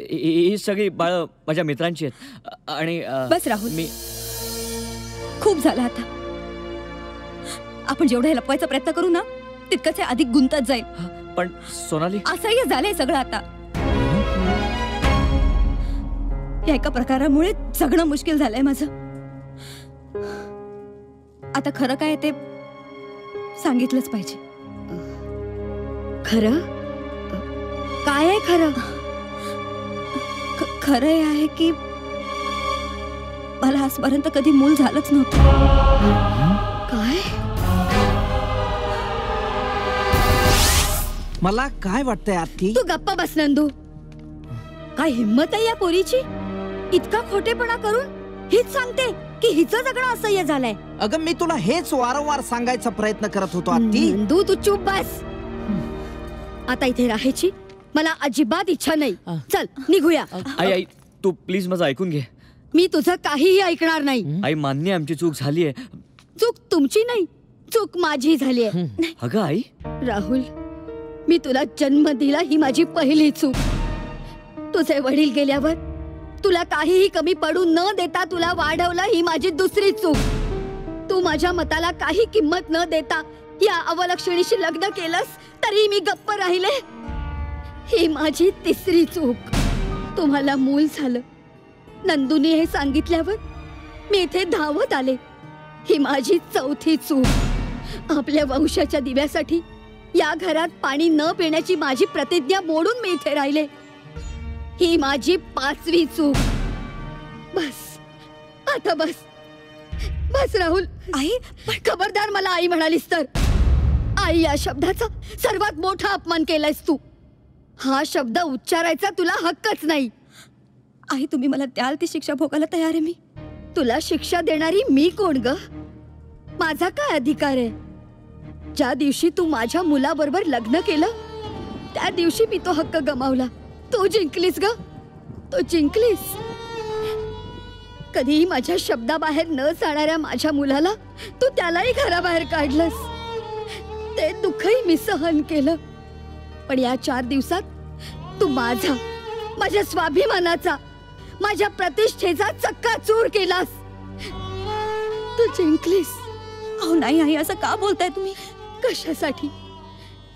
ही सगळी बाळ माझ्या मित्रांची आहेत. आणि बस राहुल, मी खूप झालं आता. आपण जेवढं हे लपवायचा प्रयत्न करू ना, तितकंच अधिक गुंतत जाईल. पण सोनाली, असह्य झालंय सगळं आता. या एका प्रकारामुळे जगणं मुश्किल झालंय माझं. आता खरं काय ते सांगितलंच पाहिजे. खरं काय आहे? खरं खरं हे आहे की मला आजपर्यंत कधी मूल झालंच नव्हतं. काय? मला काय वाटतंय आत्ती? तू गप्पा बस नंदू. काय हिम्मत आहे या पोरीची, इतका खोटेपणा करून हीच सांगते की हिचं जगणं असह्य झालंय. अगं मी तुला हेच वारंवार सांगायचा प्रयत्न करत होतो आत्ती. नंदू तू चूप बस. आता इथे राहायची मला अजिबात इच्छा नाही. चल निघूया. आई आई तू प्लीज माझं ऐकून घे. मी तुझं काहीही ऐकणार नाही. आई मान्य आमची चूक झाली आहे. चूक तुमची नाही, चूक माझी झाली आहे. अगं आई. राहुल, मी तुला जन्म दिला ही माझी पहिली चूक. तुझे वडील गेल्यावर तुला काहीही कमी पडू न देता तुला वाढवलं ही माझी दुसरी चूक. तू माझ्या मताला काही किंमत न देता या अवलक्षणीशी लग्न केलंस तरी मी गप्प राहिले ही माझी तिसरी चूक. तुम्हाला मूल झालं, नंदूने हे सांगितल्यावर मी इथे धावत आले ही माझी चौथी चूक. आपल्या वंशाच्या दिव्यासाठी या घरात पाणी न पिण्याची माझी प्रतिज्ञा मोडून मी इथे राहिले ही माझी पाचवी चूक. बस आता बस बस राहुल. आई खबरदार मला आई म्हणालीस तर. आई या शब्दाचा सर्वात मोठा अपमान केलायस तू. हा शब्द उच्चारायचा तुला हक्कच नाही. आई तुम्ही मला द्याल ती शिक्षा भोगायला तयार आहे मी. तुला शिक्षा देणारी मी कोण ग? माझा काय अधिकार आहे? ज्या दिवशी तू माझ्या मुलाबरोबर लग्न केलं त्या दिवशी मी तो हक्क गमावला. तू जिंकलीस ग, तू जिंकलीस. कधीही माझ्या शब्दाबाहेर न जाणाऱ्या माझ्या मुलाला तू त्यालाही घराबाहेर काढलंस. ते दुःखही मी सहन केलं. पण या 4 दिवसात तू माझ्या स्वाभिमानाचा, माझ्या प्रतिष्ठेचा चक्काचूर केलास. तू जिंकलीस. अहो नाही आई, असं का बोलताय तुम्ही? कशासाठी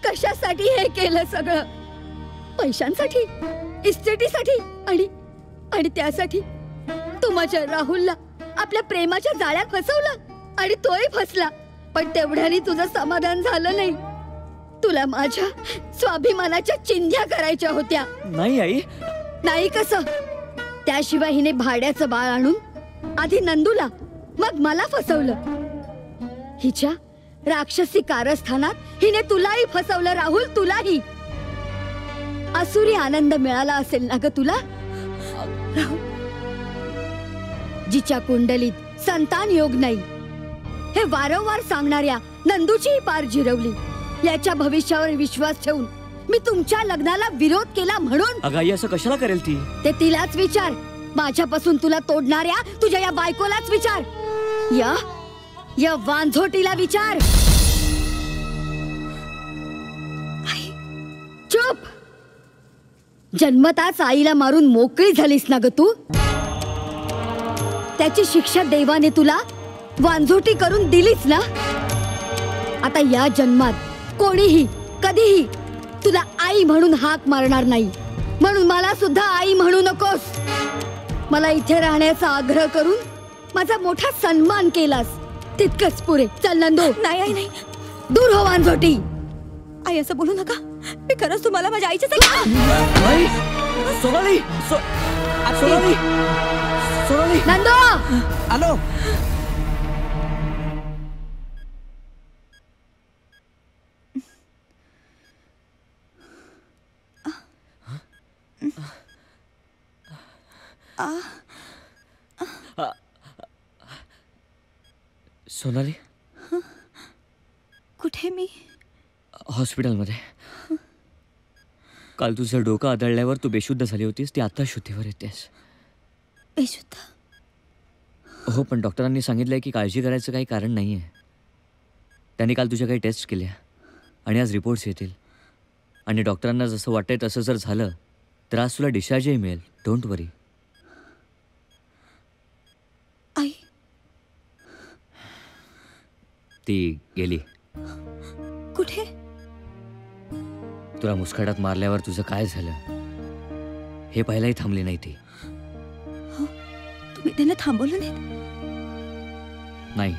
कशासाठी हे केलं सगळं? पैशांसाठी, इस्टेटीसाठी आणि त्यासाठी तू माझ्या राहुलला आपल्या प्रेमाच्या जाळ्यात फसवलं आणि तोही फसला. पण तेवढ्याने तुझं समाधान झालं नाही. तुला माझ्या स्वाभिमानाच्या चिंध्या करायच्या होत्या. नाही आई. नाही कसं? त्याशिवाय हिने भाड्याचं बाळ आणून आधी नंदूला मग मला फसवलं. हिच्या राक्षसी कारस्थानात हिने तुलाही फसवलं राहुल, तुलाही. असुरी आनंद मिळाला असेल ना ग तुला? जिच्या कुंडलीत संतान योग नाही हे वारंवार सांगणाऱ्या नंदूचीही पार जिरवली. याच्या भविष्यावर विश्वास ठेवून मी तुमच्या लग्नाला विरोध केला म्हणून. अगं आई असं कशाला करेल ती? ते तिलाच विचार. माझ्यापासून तुला तोडणाऱ्या तुझ्या या बायकोलाच विचार. या वांझोटीला विचार. चुप. जन्मताच आईला मारून मोकळी झालीस ना ग तू. त्याची शिक्षा देवाने तुला वांझोटी करून दिलीच ना. आता या जन्मात कोणीही कधीही तुला आई म्हणून हाक मारणार नाही. म्हणून मला सुद्धा आई म्हणू नकोस. मला इथे राहण्याचा आग्रह करून माझा मोठा सन्मान केलास तितकंच पुरे. चल नंदू. नाही आई नाही. दूर हो वांझोटी. आई असं बोलू नका. मी खरंच तुम्हाला माझ्या आईच्या सोनाली. सोनाली. सोनाली. नंदू. आलो. सोनाली. कुठे? मी हॉस्पिटलमध्ये. काल तुझं डोकं आदळल्यावर तू बेशुद्ध झाली होतीस, ती आता शुद्धीवर येतेस. बेशुद्ध? हो, पण डॉक्टरांनी सांगितलंय की काळजी करायचं काही कारण नाही आहे. त्यांनी काल तुझ्या काही टेस्ट केल्या आणि आज रिपोर्ट्स येतील. आणि डॉक्टरांना जसं वाटतंय तसं जर झालं तर आज तुला डिस्चार्जही मिळेल. डोंट वरी. आई ती गेली. कुठे? तुला मुस्काटात मारल्यावर तुझं काय झालं हे पाहायलाही थांबली नाही ती. हो, तुम्ही त्यांना थांबवलं नाही.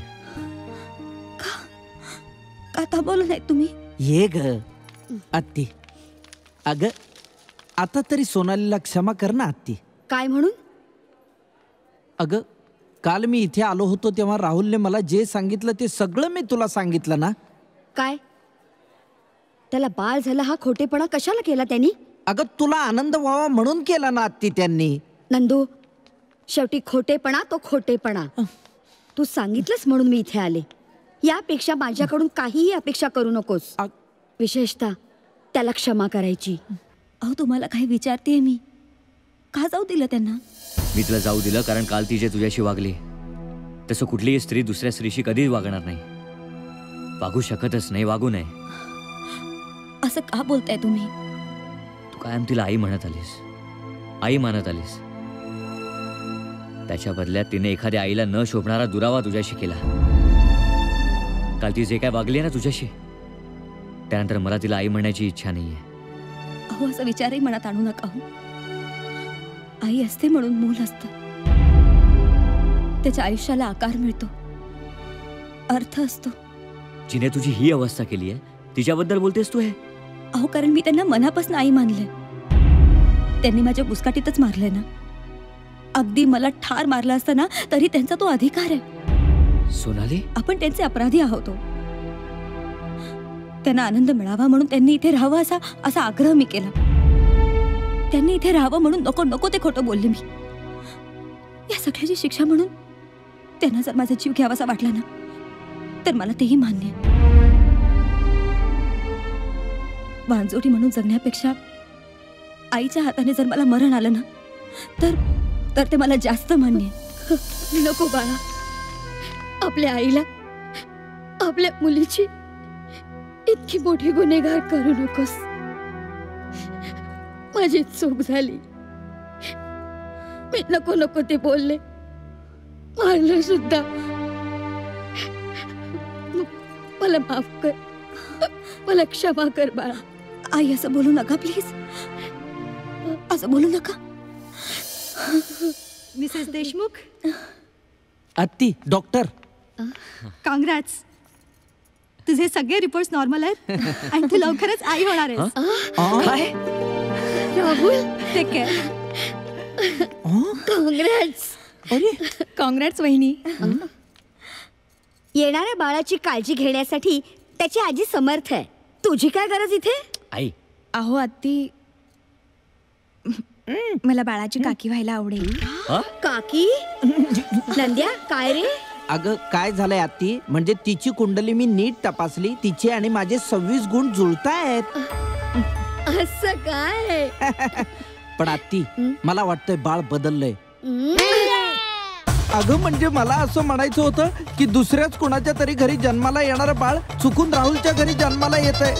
का थांबवलं नाही तुम्ही? ये ग आत्ती. अग आता तरी सोनालीला क्षमा कर ना आत्ती. काय म्हणून? अगं काल मी इथे आलो होतो तेव्हा राहुलने मला जे सांगितलं ते सगळं मी तुला सांगितलं ना. काय? आपल्याला बाळ झाला हा खोटेपणा कशाला केला त्यांनी? अगं तुला आनंद व्हावा म्हणून केला ना आत्ती त्यांनी. नंदू, शेवटी खोटेपणा तो खोटेपणा. तू सांगितलंस म्हणून मी इथे आले. यापेक्षा माझ्याकडून काहीही अपेक्षा करू नकोस. विशेषतः त्याला क्षमा करायची. अहो तुम्हाला काही विचारतेय मी, का जाऊ दिलं त्यांना? मी तुला जाऊ दिलं कारण काल ती जे तुझ्याशी वागली तसं कुठलीही स्त्री दुसऱ्या स्त्रीशी कधीच वागणार नाही. वागू शकतच नाही, वागू नये. असं का बोलताय तुम्ही? तू कायम तिला आई म्हणत आलीस, आई मानत आलीस. त्याच्या बदल्यात तिने एखाद्या आईला न शोभणारा दुरावा तुझ्याशी केला. काल ती जे काय वागली ना तुझ्याशी, त्यानंतर मला तिला आई म्हणण्याची इच्छा नाहीये. अहो असा विचारही मनात आणू नका हो. आई असते म्हणून मूल असतं, त्याच्या आयुष्याला आकार मिळतो, अर्थ असतो. जिने तुझी ही अवस्था केली आहे तिच्याबद्दल बोलतेस तू हे? अहो कारण मी त्यांना मनापासून आई मानले. त्यांनी माझ्या बुसकाटीतच मारलंय ना. अगदी मला ठार मारला असताना तरी त्यांचा तो अधिकार आहे. सोनाली, आपण त्यांचे अपराधी आहोत. त्यांना आनंद मिळावा म्हणून त्यांनी इथे राहावं असा आग्रह मी केला. त्यांनी इथे राहावं म्हणून नको नको ते खोटं बोलले मी. या सगळ्याची शिक्षा म्हणून त्यांना जर माझा जीव घ्यावासा वाटला ना तर मला तेही मान्य. वांजोटी म्हणून जगण्यापेक्षा आईच्या हाताने जर मला मरण आलं ना तर ते मला जास्त मान्य. नको बाळा, आपल्या आईला आपल्या मुलीची इतकी मोठी गुन्हेगार करू नकोस. माझी चूक झाली. मी नको नको ते बोलले, मारलं सुद्धा. मला माफ कर, मला क्षमा कर बाळा. आई असं बोलू नका प्लीज, असं बोलू नका. मिसेस देशमुख, आत्ती, डॉक्टर, कॉंग्रॅट्स. तुझे सगळे रिपोर्ट्स नॉर्मल आहेत आणि तू लवकरच आई होणार आहेस. Rahul, take care. Congrats. Congrats वहिनी. येणाऱ्या बाळाची काळजी घेण्यासाठी त्याची आजी समर्थ आहे. तुझी काय गरज इथे? आई, अहो आत्ती, मला बाळाची काकी व्हायला आवडेल. काकी? नंद्या, काय रे? अगं काय झालंय आत्ती, म्हणजे तिची कुंडली मी नीट तपासली, तिचे आणि माझे 26 गुण जुळतायत. असं काय? पण आत्ती, मला वाटतंय बाळ बदललंय. अगं म्हणजे मला असं म्हणायचं होतं की दुसऱ्याच कुणाच्या तरी घरी जन्माला येणारं बाळ चुकून राहुलच्या घरी जन्माला येतंय.